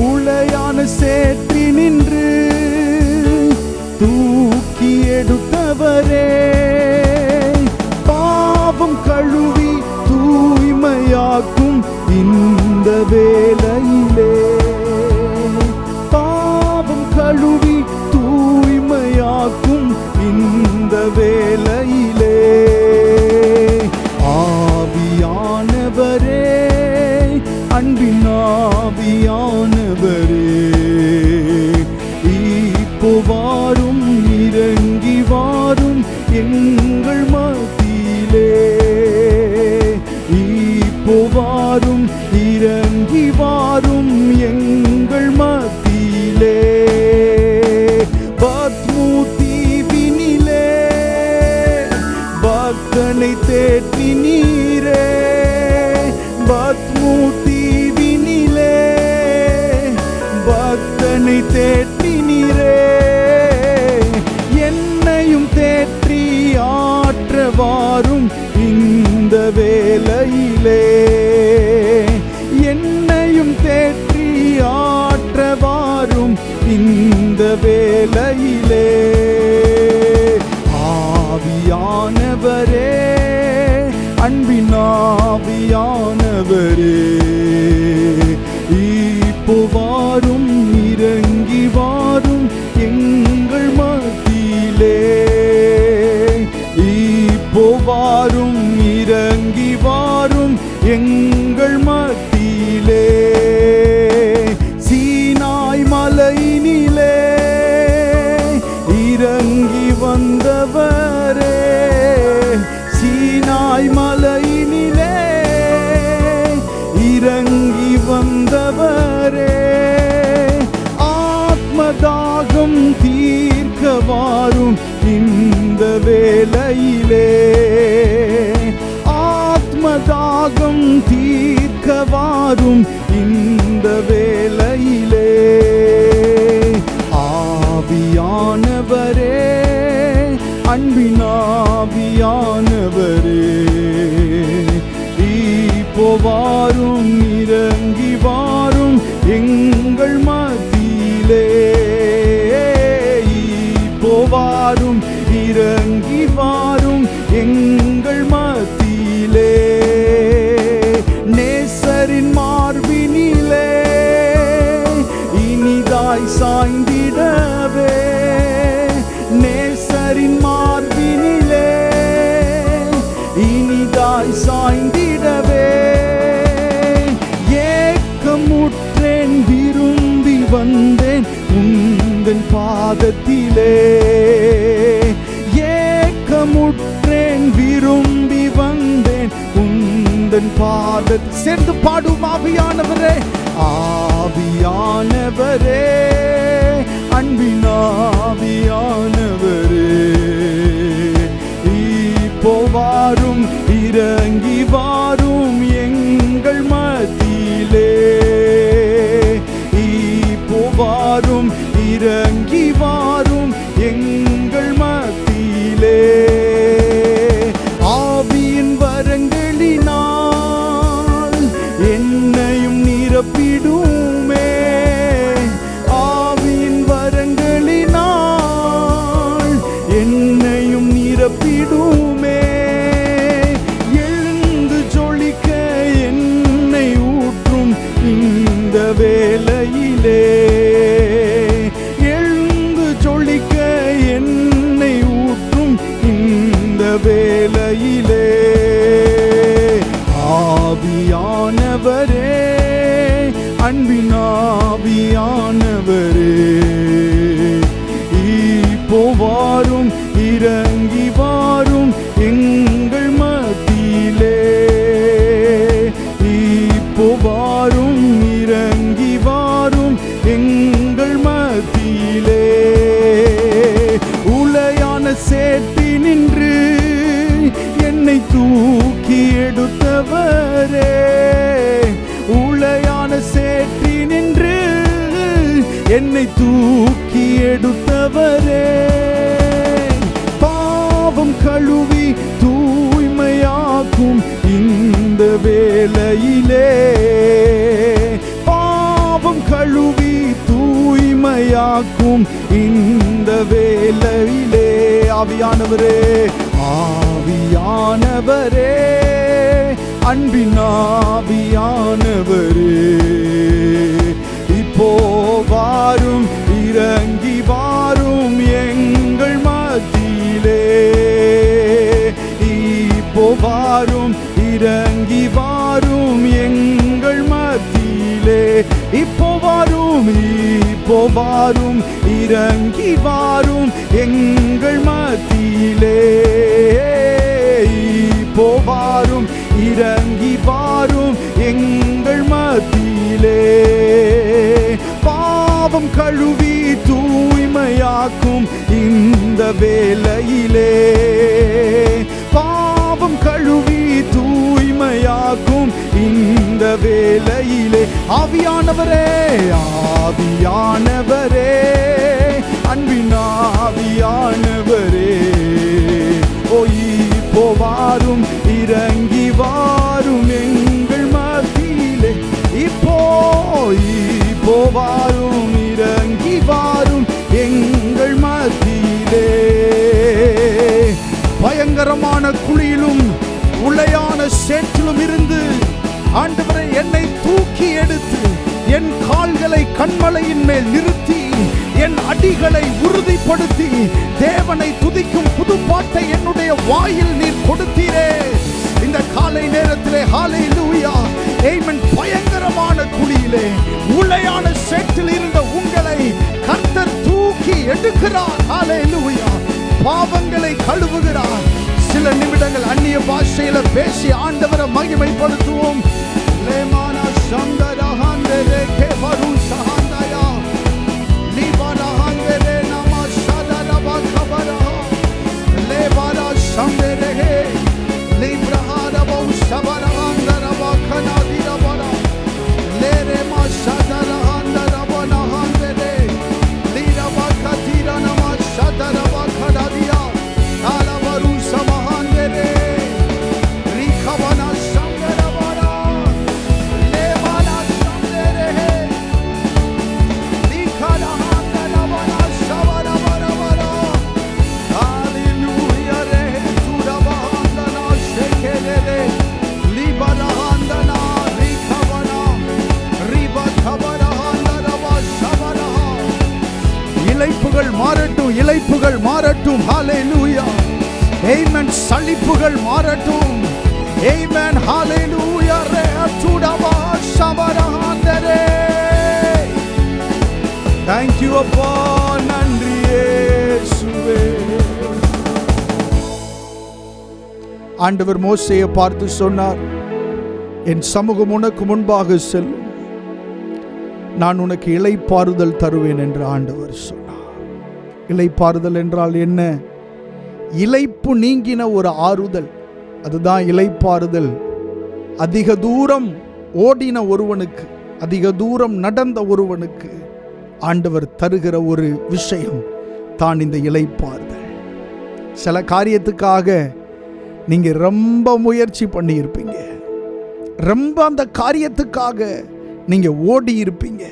உளையான சேற்றி நின்று தூக்கி எடுத்தவரே, பாவம் கழுவி தூய்மையாக்கும் இந்த வேளையிலே, பாவம் கழுவி தூய்மையாக்கும் இந்த வேளையிலே. ஆவியானவரே, அன்பின் ஆவியானவரே, இப்போ வாரும், இறங்கி வாரும் எங்கள் மத்தியிலே. இப்போ வாரும், இறங்கி வாரும் எங்கள் மத்தியிலே. பத்மு தீவினிலே பக்தனை தேற்றினீரே, பத்மு தீவினிலே பக்தனை தேற்றினீரே. என்னையும் தேற்றி ஆற்றவாரும் இந்த வேளையிலே, என்னையும் தேற்றி ஆற்றவாரும் இந்த வேளையிலே. ஆவியானவரே, அன்பின் ஆவியானவரே, இப்போ வாரும், இறங்கி வாரும் எங்கள் மத்தியிலே. இப்போ வாரும், இறங்கி வாரும் எங்கள் மத்தியிலே. சீனாய் மலையினிலே இறங்கி வந்தவரே, சீனாய் மலையினிலே இறங்கி வந்தவரே, ஆத்மதாகம் தீர்க்க வாரும் இந்த வேளையிலே, ஆத்மதாகம் தீர்க்க வாரும் இந்த வேளையிலே. ஆவியானவரே, அன்பின் ஆவியானவரே, இப்போ வாரும், இறங்கி வாரும் எங்கள் மத்தியிலே. இப்போ வாரும், இறங்கி வாரும் எங்கள் பாதத்தில் சேர்ந்து பாடும் ஆவியானவரே, ஆவியானவரே, அன்பின் ஆவியானவரே, இப்போ வாரும், இறங்கி வாரும் எங்கள் மத்தியிலே, இப்போ வாரும், இறங்கி வாரும் எங்கள் மத்தியிலே, ஆவியின் வரங்களினால் என்னையும் நிரப்பிடுமே, ஆவியின் வரங்களினால் என்னையும் நிரப்பிடுமே, எழுந்து ஜொலிக்க என்னை ஊற்றும் இந்த வேளையிலே, எழுந்து ஜொலிக்க என்னை ஊற்றும் இந்த வேளையிலே, ஆவியானவரே, அன்பின் ஆவியானவரே, இப்போ வாரும், இறங்கி வாரும் எங்கள் மத்தியிலே, இப்போ வாரும், இறங்கி வாரும் எங்கள் மத்தியிலே, உளையான சேட்டி நின்று என்னை தூக்கி எடுத்தவரே, உளையான சேட்டி நின்று என்னை தூக்கி எடுத்தவரே, பாவம் கழுவி தூய்மையாக்கும் இந்த வேளையிலே, பாவம் கழுவி தூய்மையாக்கும் இந்த வேளையிலே, ஆவியானவரே, ஆவியானவரே, அன்பின் ஆவியானவரே, இப்போ வாரும், இறங்கி வாரும் எங்கள் மத்தியிலே, இப்போ வாரும், இறங்கி வாரும் எங்கள் மத்தியிலே, இப்போ வாரும், இப்போ வாரும், இறங்கி வாரும் எங்கள் மத்தியிலே, இப்போ வாரும், இறங்கி வாரும் எங்கள் மத்தியிலே, பாவம் கழுவி தூய்மையாக்கும் இந்த வேளையிலே, பாவம் கழுவி தூய்மையாக்கும் இந்த வேளையிலே, ஆவியானவரே, ஆவியானவரே, அன்பின் ஆவியானவரே, இப்போ வாரும், இறங்கி வாரும் எங்கள் மத்தியிலே, இப்போ வாரும், இறங்கி வாரும் எங்கள் மத்தியிலே, பயங்கரமான குழியிலும் உளையான சேற்றிலும் இருந்து ஆண்டவரை என்னை தூக்கி எடுத்து என் கால்களை கண்மலையின் மேல் நிறுத்தி என் அடிகளை உறுதிப்படுத்தி தேவனை துதிக்கும் புதுப்பாட்டை என்னுடைய வாயில் நீர் கொடுத்தீரே. இந்த காலை நேரத்திலே ஹல்லேலூயா, ஆமென். பயங்கரமான குழியிலே உளையான சேற்றில் இருந்த உங்களை கர்த்தர் தூக்கி எடுக்கிறார். ஹல்லேலூயா. பாவங்களை கழுவுகிறார். சில நிமிடங்கள் அந்நிய பாஷையில பேசி ஆண்டவரை மகிமைப்படுத்துவோம். லேமானா சந்தரா ஹந்தரே கேவரு சஹந்தயா லிபாரா ஹந்தரே நம சதரா பகவரா லேபாரா சந்தரே லிப்ரஹாரா பௌ சபரா ஹந்தரா பகனாதிரா பரா லேரே மா சதரா ஹந்தரா பனா ஹந்தரே லிரா பகதிரா நம சதரா பகடாதியா ஆலவரு சமஹந்தரே ரிகவனா சந்தரா பரா லேபாரா சந்தரே லிகரா ஹந்தரா பனா சபரா பரா பரா ஹalleluya ரே சுரபா ஹந்தனா ஷேகேரே லிபரா ஹந்தனா ரிகவனா ரிபா கபரா ஹந்தரா பா சபரா. இளைப்புகள் மாறட்டும், இளைப்புகள் மாறட்டும். ஹalleluya, ஆமென். சலிப்புகள் மாறட்டும். ஆமென். ஹalleluya ரே சுடபா சபரா ஹந்தரே. Thank you அப்பா, நன்றி இயேசுவே. ஆண்டவர் மோசேயை பார்த்து சொன்னார், என் சமூகம் உனக்கு முன்பாக செல்லும், நான் உனக்கு இளைப்பாறுதல் தருவேன் என்று ஆண்டவர் சொன்னார். இளைப்பாறுதல் என்றால் என்ன? இளைப்பு நீங்கின ஒரு ஆறுதல், அதுதான் இளைப்பாறுதல். அதிக தூரம் ஓடின ஒருவனுக்கு, அதிக தூரம் நடந்த ஒருவனுக்கு ஆண்டவர் தருகிற ஒரு விஷயம் தான் இந்த இளைப்பாறுதல். சில காரியத்துக்காக நீங்க ரொம்ப முயற்சி பண்ணி இருப்பீங்க, ரொம்ப அந்த காரியத்துக்காக நீங்க ஓடி இருப்பீங்க.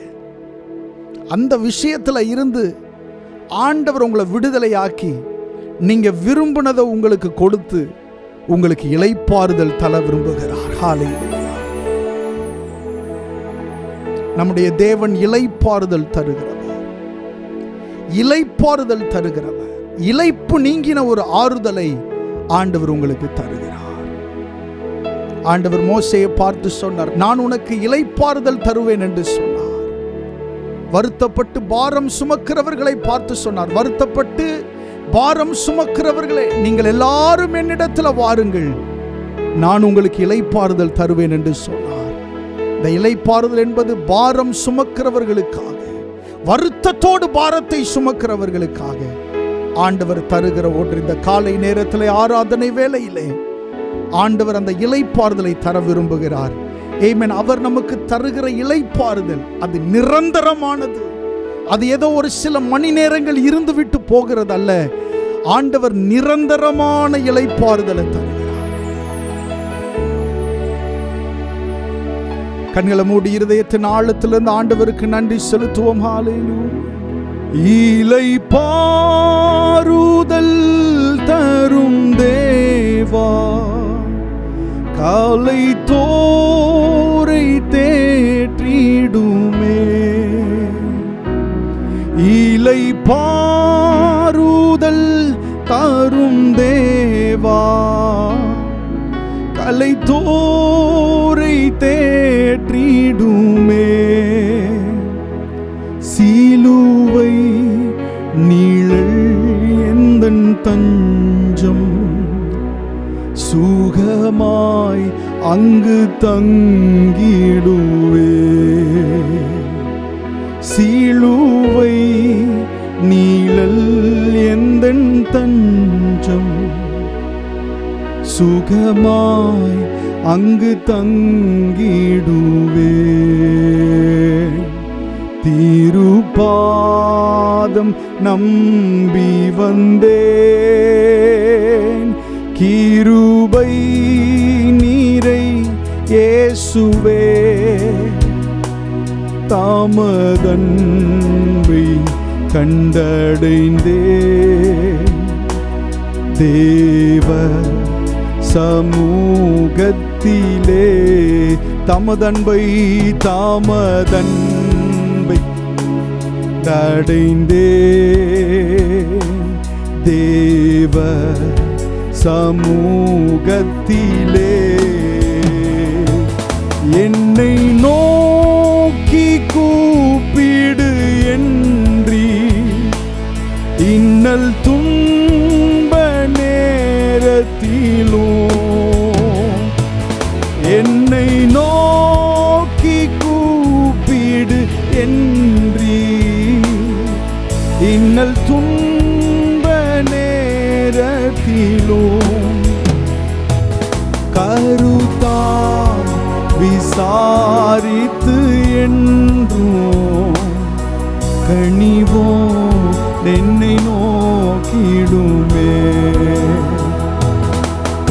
அந்த விஷயத்துல இருந்து ஆண்டவர் உங்களை விடுதலையாக்கி நீங்க விரும்பினதை உங்களுக்கு கொடுத்து உங்களுக்கு இளைப்பாறுதல் தர விரும்புகிறார். ஹல்லேலூயா. நம்முடைய தேவன் இளைப்பாறுதல் தருகிறவர், இளைப்பாறுதல் தருகிறவர். இளைப்பு நீங்கின ஒரு ஆறுதலை ஆண்டவர் உங்களுக்கு தருகிறார். ஆண்டவர் மோசேயை பார்த்து சொன்னார், நான் உனக்கு இளைப்பாறுதல் தருவேன் என்று சொன்னார். வருத்தப்பட்டு பாரம் சுமக்கிறவர்களை பார்த்து சொன்னார், வருத்தப்பட்டு பாரம் சுமக்கிறவர்களே, நீங்கள் எல்லாரும் என்னிடத்தில் வாருங்கள், நான் உங்களுக்கு இளைப்பாறுதல் தருவேன் என்று சொன்னார். இந்த இளைப்பாறுதல் என்பது பாரம் சுமக்கிறவர்களுக்காக, வருத்தத்தோடு பாரத்தை சுமக்கிறவர்களுக்காக ஆண்டவர் தருகிற ஒன்று. இந்த காலை நேரத்தில் ஆராதனை வேளையிலே ஆண்டவர் அந்த இளைப்பாறுதலை தர விரும்புகிறார். ஆமென். அவர் நமக்கு தருகிற இளைப்பாறுதல் அது நிரந்தரமானது. அது ஏதோ ஒரு சில மணி நேரங்கள் இருந்து விட்டு போகிறது அல்ல. ஆண்டவர் நிரந்தரமான இளைப்பாறுதலை தருகிறார். கண்களை மூடி இருதயத்தின் ஆழத்திலிருந்து ஆண்டவருக்கு நன்றி செலுத்துவோம். ஹல்லேலூயா. இளைப்பாறுதல் தரும் தேவா, காலை தோரை தேற்றிடுமே. இளைப்பாறுதல் தரும் தேவா, காலை தோரை தேற்றிடுமே. சிலுவை நிழல் எந்தன் தஞ்சம், சுகமாய் அங்கு தங்கிடுவே. சிலுவை நிழல் எந்தன் தஞ்சம், சுகமாய் அங்கு தங்கிடுவே. திருப்பாதம் நம்பி வந்தேன், கிருபை நீரை இயேசுவே, தாமதன்பை கண்டடைந்தேன். தேவ சமூகத்திலே தாமதன்பை அடைந்தேன். தேவ சமூகத்திலே என்னை நோக்கி கூப்பிடு என்றி, இன்னல் துன்ப நேரத்திலும் என்னை நோக்கி கூப்பிடு என்றி, இன்னல் துன்ப நேரத்திலும் கருத்தாய் விசாரித்து என்றும் கனிவோ என்னை நோக்கிடுமே.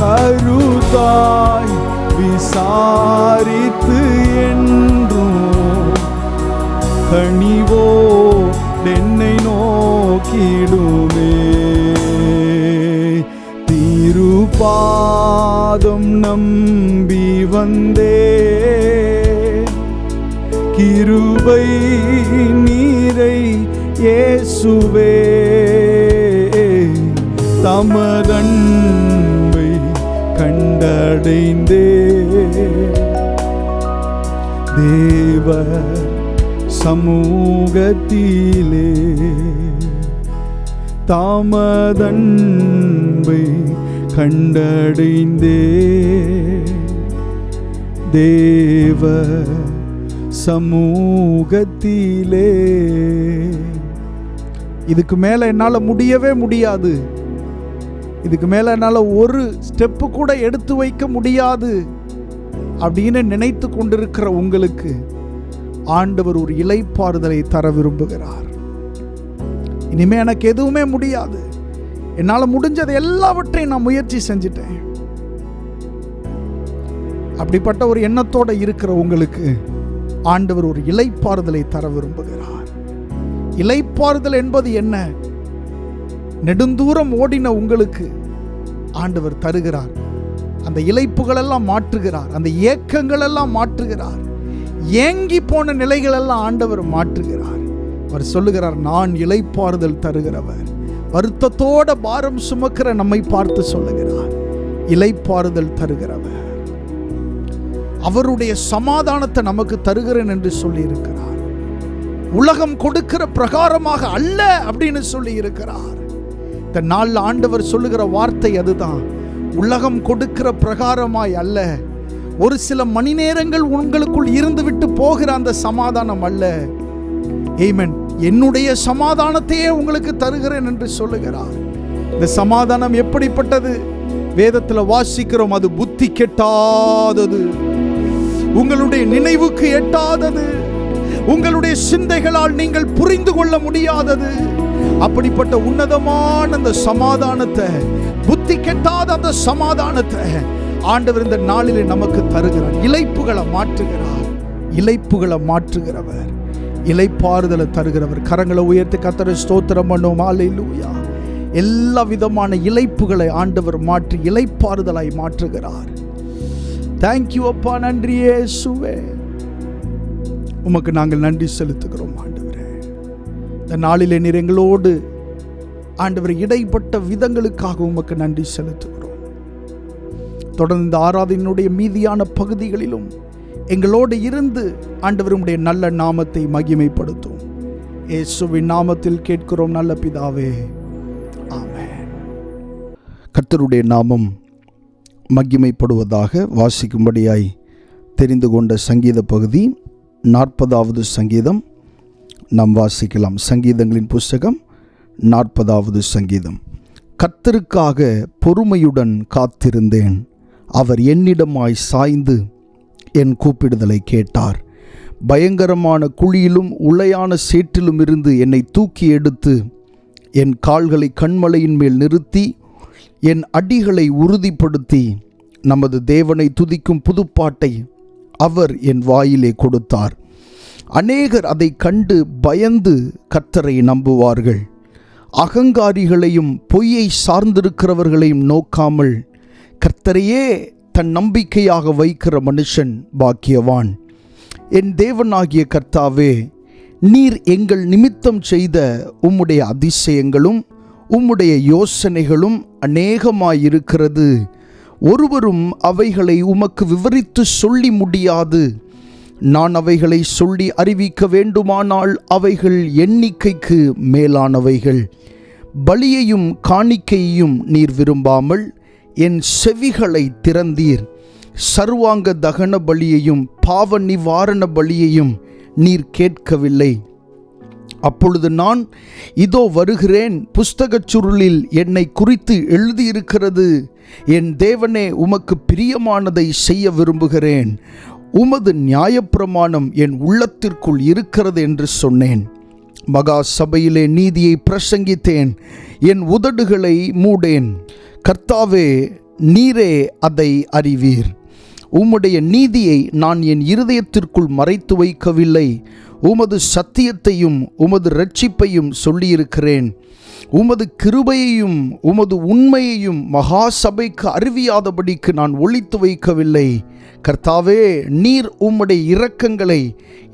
கருத்தாய் விசாரித்து என்றும் கனிவோ என்னை நோக்கிடுமே. திருப்பாதம் நம்பி வந்தேன், கிருபை நீரை இயேசுவே, தமதன்பை கண்டடைந்தேன். தேவ சமூகத்திலே தாமதன்பை கண்டடைந்தேன். தேவ சமூகத்திலே. இதுக்கு மேல என்னால முடியவே முடியாது, இதுக்கு மேல என்னால ஒரு ஸ்டெப்பு கூட எடுத்து வைக்க முடியாது அப்படின்னு நினைத்து கொண்டிருக்கிற உங்களுக்கு ஆண்டவர் ஒரு இளைப்பாறுதலை தர விரும்புகிறார். இனிமே எனக்கு எதுவுமே முடியாது, என்னால முடிஞ்சது எல்லாவற்றையும் நான் முயற்சி செஞ்சிட்டேன், அப்படிப்பட்ட ஒரு எண்ணத்தோட இருக்கிற உங்களுக்கு ஆண்டவர் ஒரு இளைப்பாறுதலை தர விரும்புகிறார். இளைப்பாறுதல் என்பது என்ன? நெடுந்தூரம் ஓடின உங்களுக்கு ஆண்டவர் தருகிறார். அந்த இளைப்புகள் எல்லாம் மாற்றுகிறார், அந்த ஏக்கங்கள் எல்லாம் மாற்றுகிறார், ஏங்கி போன நிலைகள் எல்லாம் ஆண்டவர் மாற்றுகிறார். அவர் சொல்லுகிறார், நான் இளைப்பாறுதல் தருகிறவர். வருத்தத்தோட பாரம் சுமக்கிற நம்மை பார்த்து சொல்லுகிறார், இளைப்பாறுதல் தருகிறவர். அவருடைய சமாதானத்தை நமக்கு தருகிறேன் என்று சொல்லி இருக்கிறார். உலகம் கொடுக்கிற பிரகாரமாக அல்ல அப்படின்னு சொல்லி இருக்கிறார். இந்த நாள் ஆண்டவர் சொல்லுகிற வார்த்தை அதுதான். உலகம் கொடுக்கிற பிரகாரமாய் அல்ல, ஒரு சில மணி நேரங்கள் உங்களுக்குள் இருந்து விட்டு போகிற அந்த சமாதானம் அல்ல. ஆமென். என்னுடைய சமாதானத்தையே உங்களுக்கு தருகிறேன் என்று சொல்லுகிறார். இந்த சமாதானம் எப்படிப்பட்டது? வேதத்தில் வாசிக்கிறோம், அது புத்தி கெட்டாதது, உங்களுடைய நினைவுக்கு எட்டாதது, உங்களுடைய சிந்தைகளால் நீங்கள் புரிந்து கொள்ள முடியாதது. அப்படிப்பட்ட உன்னதமான அந்த சமாதானத்தை, புத்தி கெட்டாத அந்த சமாதானத்தை ஆண்டவர் இந்த நாளிலே நமக்கு தருகிறார். இளைப்புகளை மாற்றுகிறார், இளைப்புகளை மாற்றுகிறவர், இளைப்பாறுதலை தருகிறவர். கரங்களை உயர்த்தி கர்த்தரை ஸ்தோத்திரம் பண்ணுவோம். அல்லேலூயா. எல்லா விதமான இளைப்புகளை ஆண்டவர் மாற்றி இளைப்பாறுதலாய் மாற்றுகிறார். தேங்க்யூ அப்பா, நன்றி இயேசுவே. உமக்கு நாங்கள் நன்றி செலுத்துகிறோம் ஆண்டவரே. இந்த நாளிலே நீர் எங்களோடு ஆண்டவர் இடைப்பட்ட விதங்களுக்காக உமக்கு நன்றி செலுத்துகிறோம். தொடர்ந்து இந்த ஆராதனையினுடைய மீதியான பகுதிகளிலும் எங்களோடு இருந்து ஆண்டவர் உம்முடைய நல்ல நாமத்தை மகிமைப்படுத்தும். இயேசுவின் நாமத்தில் கேட்கிறோம் நல்ல பிதாவே, ஆமென். கர்த்தருடைய நாமம் மகிமைப்படுவதாக. வாசிக்கும்படியாய் தெரிந்து கொண்ட சங்கீத பகுதி 40வது சங்கீதம் நாம் வாசிக்கலாம். சங்கீதங்களின் புஸ்தகம் 40வது சங்கீதம். கர்த்தருக்காக பொறுமையுடன் காத்திருந்தேன், அவர் என்னிடமாய் சாய்ந்து என் கூப்பிடுதலை கேட்டார். பயங்கரமான குழியிலும் உளையான சேற்றிலும் இருந்து என்னை தூக்கி எடுத்து என் கால்களை கண்மலையின் மேல் நிறுத்தி என் அடிகளை உறுதிப்படுத்தி நமது தேவனை துதிக்கும் புதுப்பாட்டை அவர் என் வாயிலே கொடுத்தார். அநேகர் அதை கண்டு பயந்து கர்த்தரை நம்புவார்கள். அகங்காரிகளையும் பொய்யை சார்ந்திருக்கிறவர்களையும் நோக்காமல் கர்த்தரையே தன் நம்பிக்கையாக வைக்கிற மனுஷன் பாக்கியவான். என் தேவனாகிய கர்த்தாவே, நீர் எங்கள் நிமித்தம் செய்த உம்முடைய அதிசயங்களும் உம்முடைய யோசனைகளும் அநேகமாயிருக்கிறது. ஒருவரும் அவைகளை உமக்கு விவரித்து சொல்லி முடியாது. நான் அவைகளை சொல்லி அறிவிக்க வேண்டுமானால் அவைகள் எண்ணிக்கைக்கு மேலானவைகள். பலியையும் காணிக்கையையும் நீர் விரும்பாமல் என் செவிகளை திறந்தீர். சர்வாங்க தகன பலியையும் பாவ நிவாரண பலியையும் நீர் கேட்கவில்லை. அப்பொழுது நான், இதோ வருகிறேன், புஸ்தகச் சுருளில் என்னை குறித்து எழுதியிருக்கிறது. என் தேவனே, உமக்கு பிரியமானதை செய்ய விரும்புகிறேன். உமது நியாயப்பிரமாணம் என் உள்ளத்திற்குள் இருக்கிறது என்று சொன்னேன். மகா சபையிலே நீதியை பிரசங்கித்தேன், என் உதடுகளை மூடேன். கர்த்தாவே, நீரே அதை அறிவீர். உம்முடைய நீதியை நான் என் இருதயத்திற்குள் மறைத்து வைக்கவில்லை. உமது சத்தியத்தையும் உமது இரட்சிப்பையும் சொல்லியிருக்கிறேன். உமது கிருபையையும் உமது உண்மையையும் மகா சபைக்கு அறிவியாதபடிக்கு நான் ஒளித்து வைக்கவில்லை. கர்த்தாவே, நீர் உம்முடைய இரக்கங்களை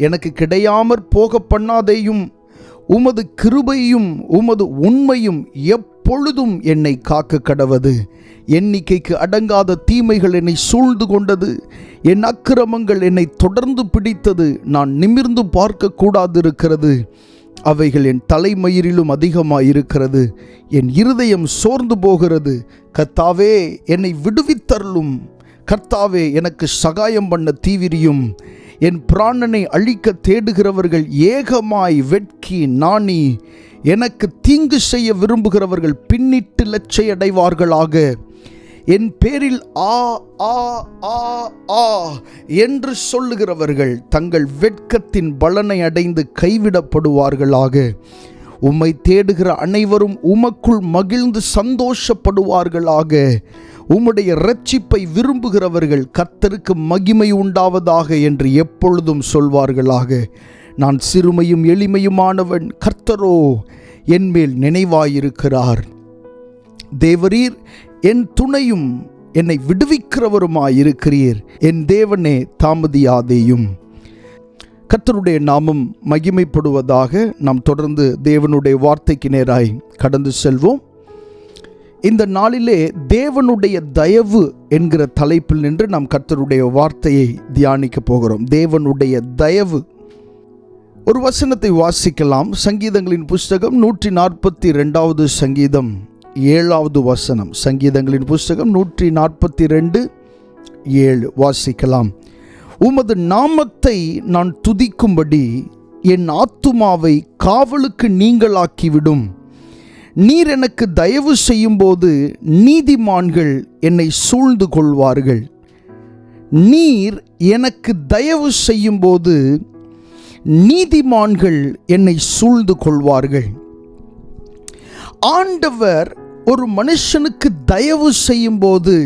எனக்கு கிடையாமற் போக பண்ணாதேயும். உமது கிருபையும் உமது உண்மையும் எப்பொழுதும் என்னை காக்க கடவது. எண்ணிக்கைக்கு அடங்காத தீமைகள் என்னை சூழ்ந்து கொண்டது. என் அக்கிரமங்கள் என்னை தொடர்ந்து பிடித்தது. நான் நிமிர்ந்து பார்க்க கூடாதிருக்கிறது. அவைகள் என் தலைமயிரிலும் அதிகமாயிருக்கிறது. என் இருதயம் சோர்ந்து போகிறது. கர்த்தாவே, என்னை விடுவித்தருளும். கர்த்தாவே, எனக்கு சகாயம் பண்ண தீவிரியும். என் பிராணனை அழிக்க தேடுகிறவர்கள் ஏகமாய் வெட்கி நாணி எனக்கு தீங்கு செய்ய விரும்புகிறவர்கள் பின்னிட்டு லட்சையடைவார்களாக. என் பேரில் ஆ ஆ ஆ ஆ என்று சொல்லுகிறவர்கள் தங்கள் வெட்கத்தின் பலனை அடைந்து கைவிடப்படுவார்களாக. உம்மை தேடுகிற அனைவரும் உமக்குள் மகிழ்ந்து சந்தோஷப்படுவார்களாக. உம்முடைய இரட்சிப்பை விரும்புகிறவர்கள் கர்த்தருக்கு மகிமை உண்டாவதாக என்று எப்பொழுதும் சொல்வார்களாக. நான் சிறுமையும் எளிமையுமானவன், கர்த்தரோ என்மேல் நினைவாயிருக்கிறார். தேவரீர் என் துணையும் என்னை விடுவிக்கிறவருமாயிருக்கிறீர். என் தேவனே, தாமதியாதேயும். கர்த்தருடைய நாமம் மகிமைப்படுவதாக. நாம் தொடர்ந்து தேவனுடைய வார்த்தைக்கு நேராய் கடந்து செல்வோம். இந்த நாளிலே தேவனுடைய தயவு என்கிற தலைப்பில் நின்று நாம் கர்த்தருடைய வார்த்தையை தியானிக்க போகிறோம். தேவனுடைய தயவு. ஒரு வசனத்தை வாசிக்கலாம். சங்கீதங்களின் புஸ்தகம் 142 சங்கீதம் 7வது வசனம். சங்கீதங்களின் புஸ்தகம் 142:7 வாசிக்கலாம். உமது நாமத்தை நான் துதிக்கும்படி என் ஆத்துமாவை காவலுக்கு நீங்களாக்கிவிடும். நீர் எனக்கு தயவு செய்யும்போது நீதிமான்கள் என்னை சூழ்ந்து கொள்வார்கள். நீர் எனக்கு தயவு செய்யும்போது நீதிமான்கள் என்னை சூழ்ந்து கொள்வார்கள். ஆண்டவர் ஒரு மனுஷனுக்கு தயவு செய்யும்போது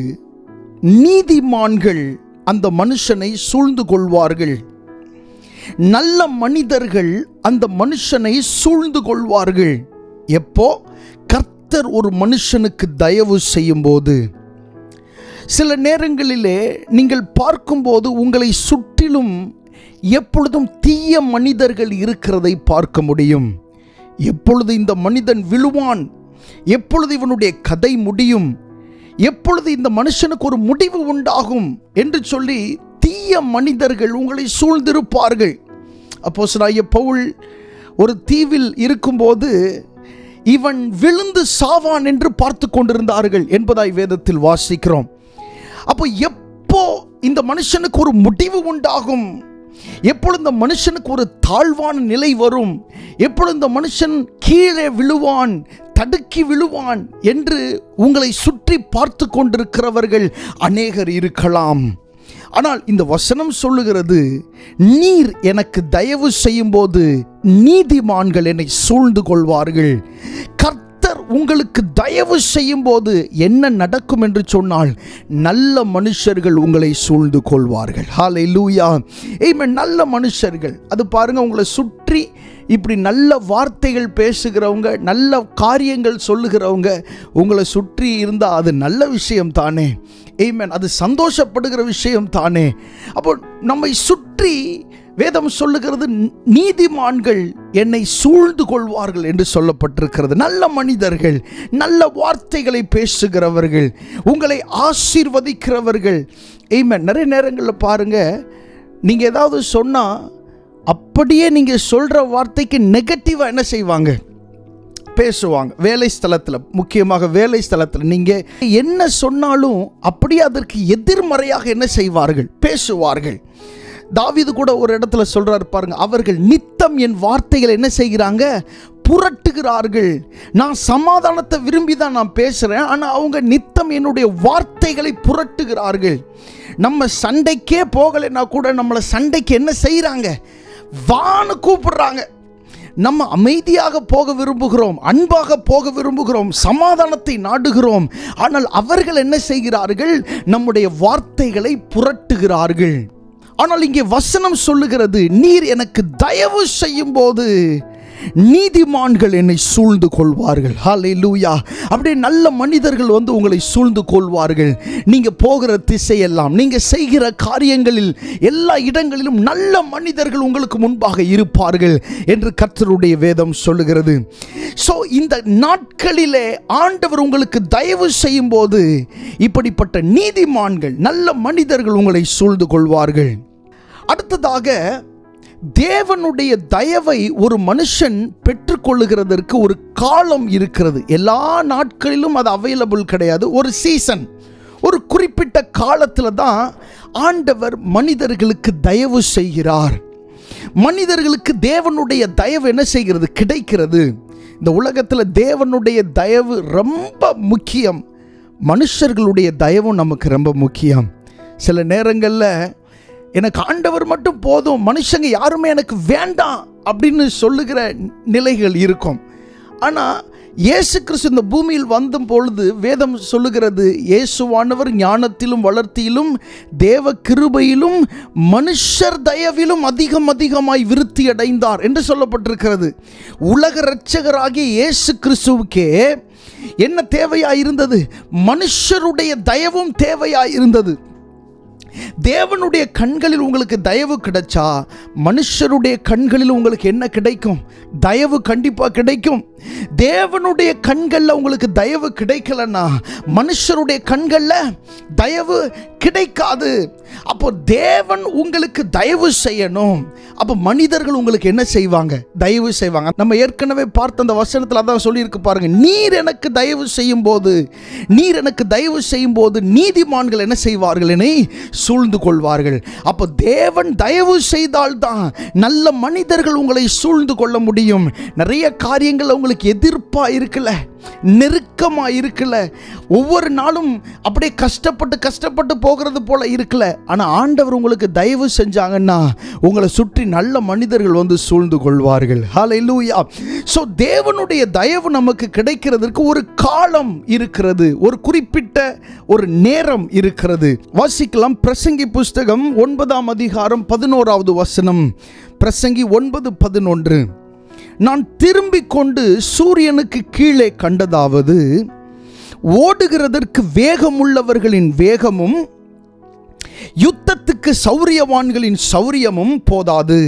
நீதிமான்கள் அந்த மனுஷனை சூழ்ந்து கொள்வார்கள். நல்ல மனிதர்கள் அந்த மனுஷனை சூழ்ந்து கொள்வார்கள். எப்போ? கர்த்தர் ஒரு மனுஷனுக்கு தயவு செய்யும்போது. சில நேரங்களிலே நீங்கள் பார்க்கும்போது உங்களை சுற்றிலும் எப்பொழுதும் தீய மனிதர்கள் இருக்கிறதை பார்க்க முடியும். எப்பொழுது இந்த மனிதன் விழுவான், எப்பொழுது இவனுடைய கதை முடியும், எப்பொழுது இந்த மனுஷனுக்கு ஒரு முடிவு உண்டாகும் என்று சொல்லி தீய மனிதர்கள் உங்களை சூழ்ந்திருப்பார்கள். அப்போஸ்தலனாகிய பவுல் ஒரு தீவில் இருக்கும்போது இவன் விழுந்து சாவான் என்று பார்த்து கொண்டிருந்தார்கள் என்பதாய் வேதத்தில் வாசிக்கிறோம். அப்போ எப்போ இந்த மனுஷனுக்கு ஒரு முடிவு உண்டாகும், எப்பொழுது இந்த மனுஷனுக்கு ஒரு தாழ்வான நிலை வரும், எப்பொழுது இந்த மனுஷன் கீழே விழுவான், தடுக்கி விழுவான் என்று உங்களை சுற்றி பார்த்து கொண்டிருக்கிறவர்கள் அநேகர் இருக்கலாம். ஆனால் இந்த வசனம் சொல்லுகிறது, நீர் எனக்கு தயவு செய்யும்போது நீதிமான்கள் என்னை சூழ்ந்து கொள்வார்கள். கர்த்தர் உங்களுக்கு தயவு செய்யும்போது என்ன நடக்கும் என்று சொன்னால், நல்ல மனுஷர்கள் உங்களை சூழ்ந்து கொள்வார்கள். ஹல்லேலூயா. ஆமென். நல்ல மனுஷர்கள். அது பாருங்க, உங்களை சுற்றி இப்படி நல்ல வார்த்தைகள் பேசுகிறவங்க, நல்ல காரியங்கள் சொல்லுகிறவங்க உங்களை சுற்றி இருந்தால் அது நல்ல விஷயம் தானே. ஆமென். அது சந்தோஷப்படுகிற விஷயம் தானே. அப்போ நம்மை சுற்றி வேதம் சொல்லுகிறது, நீதிமான்கள் என்னை சூழ்ந்து கொள்வார்கள் என்று சொல்லப்பட்டிருக்கிறது. நல்ல மனிதர்கள், நல்ல வார்த்தைகளை பேசுகிறவர்கள், உங்களை ஆசீர்வதிக்கிறவர்கள். ஆமென். நிறைய நேரங்களில் பாருங்க, நீங்கள் ஏதாவது சொன்னால் அப்படியே நீங்கள் சொல்கிற வார்த்தைக்கு நெகட்டிவாக என்ன செய்வாங்க? பேசுவாங்க. வேலை ஸ்தலத்தில், முக்கியமாக வேலை ஸ்தலத்தில் நீங்கள் என்ன சொன்னாலும் அப்படியே அதற்கு எதிர்மறையாக என்ன செய்வார்கள்? பேசுவார்கள். தாவீது கூட ஒரு இடத்துல சொல்றாரு பாருங்க, அவர்கள் நித்தம் என் வார்த்தைகளை என்ன செய்கிறாங்க? புரட்டுகிறார்கள். நான் சமாதானத்தை விரும்பி தான் நான் பேசுகிறேன், ஆனால் அவங்க நித்தம் என்னுடைய வார்த்தைகளை புரட்டுகிறார்கள். நம்ம சண்டைக்கே போகலைன்னா கூட நம்மளை சண்டைக்கு என்ன செய்கிறாங்க? வான்னு கூப்பிடுறாங்க. நம்ம அமைதியாக போக விரும்புகிறோம், அன்பாக போக விரும்புகிறோம், சமாதானத்தை நாடுகிறோம். ஆனால் அவர்கள் என்ன செய்கிறார்கள்? நம்முடைய வார்த்தைகளை புரட்டுகிறார்கள். ஆனால் இங்கே வசனம் சொல்லுகிறது, நீர் எனக்கு தயவு செய்யும் போது நீதிமான்கள் என்னை சூழ்ந்து கொள்வார்கள். ஹல்லேலூயா. அப்படியே நல்ல மனிதர்கள் வந்து உங்களை சூழ்ந்து கொள்வார்கள். நீங்க போகிற திசையெல்லாம், நீங்க செய்கிற காரியங்களில், எல்லா இடங்களிலும் நல்ல மனிதர்கள் உங்களுக்கு முன்பாக இருப்பார்கள் என்று கர்த்தருடைய வேதம் சொல்லுகிறது. சோ இந்த நாட்களிலே ஆண்டவர் உங்களுக்கு தயவு செய்யும் போது இப்படிப்பட்ட நீதிமான்கள், நல்ல மனிதர்கள் உங்களை சூழ்ந்து கொள்வார்கள். அடுத்ததாக, தேவனுடைய தயவை ஒரு மனுஷன் பெற்றுக்கொள்ளுகிறதற்கு ஒரு காலம் இருக்கிறது. எல்லா நாட்களிலும் அது அவைலபிள் கிடையாது. ஒரு சீசன், ஒரு குறிப்பிட்ட காலத்தில் தான் ஆண்டவர் மனிதர்களுக்கு தயவு செய்கிறார். மனிதர்களுக்கு தேவனுடைய தயவு என்ன செய்கிறது? கிடைக்கிறது. இந்த உலகத்தில் தேவனுடைய தயவு ரொம்ப முக்கியம், மனுஷர்களுடைய தயவும் நமக்கு ரொம்ப முக்கியம். சில நேரங்களில் எனக்கு ஆண்டவர் மட்டும் போதும், மனுஷங்க யாருமே எனக்கு வேண்டாம் அப்படின்னு சொல்லுகிற நிலைகள் இருக்கும். ஆனால் இயேசு கிறிஸ்து இந்த பூமியில் வந்த பொழுது வேதம் சொல்லுகிறது, இயேசுவானவர் ஞானத்திலும் வளர்த்தியிலும் தேவ கிருபையிலும் மனுஷர் தயவிலும் அதிகமாய் விருத்தி அடைந்தார் என்று சொல்லப்பட்டிருக்கிறது. உலக இரட்சகராகிய இயேசு கிறிஸ்துவுக்கே என்ன தேவையாயிருந்தது? மனுஷருடைய தயவும் தேவையாயிருந்தது. தேவனுடைய கண்களில் உங்களுக்கு தயவு கிடைச்சா மனுஷருடைய கண்களில் உங்களுக்கு என்ன கிடைக்கும்? தயவு கண்டிப்பாக கிடைக்கும். தேவனுடைய கண்களில் உங்களுக்கு தயவு கிடைக்கலன்னா மனுஷருடைய கண்களில் தயவு கிடைக்காது. அப்போ தேவன் உங்களுக்கு தயவு செய்யணும். அப்போ மனிதர்கள் உங்களுக்கு என்ன செய்வாங்க? தயவு செய்வாங்க. நம்ம ஏற்கனவே பார்த்த அந்த வசனத்தில் அதான் சொல்லியிருக்கு பாருங்க, நீர் எனக்கு தயவு செய்யும் போது நீதிமான்கள் என்ன செய்வார்கள்? என்னை சூழ்ந்து கொள்வார்கள். அப்போ தேவன் தயவு செய்தால்தான் நல்ல மனிதர்கள் உங்களை சூழ்ந்து கொள்ள முடியும். நிறைய காரியங்கள் உங்களுக்கு எதிர்ப்பா இருக்கல, நெருக்கமா இருக்கல, ஒவ்வொரு நாளும் அப்படியே கஷ்டப்பட்டு போகிறது போல இருக்கல. ஆனால் ஆண்டவர் உங்களுக்கு தயவு செஞ்சாங்கன்னா உங்களை சுற்றி நல்ல மனிதர்கள் வந்து சூழ்ந்து கொள்வார்கள். ஹல்லேலூயா. ஸோ தேவனுடைய தயவு நமக்கு கிடைக்கிறதுக்கு ஒரு காலம் இருக்கிறது, ஒரு குறிப்பிட்ட ஒரு நேரம் இருக்கிறது. வாசிக்கலாம். பிரசங்கி புஸ்தகம் 9ஆம் அதிகாரம் 11வது வசனம். பிரசங்கி 9:11. நான் திரும்பிக் கொண்டு சூரியனுக்கு கீழே கண்டதாவது, ஓடுகிறதற்கு வேகமுள்ளவர்களின் வேகமும் யுத்தத்துக்கு சௌரியவான்களின் சௌரியமும் போதாது,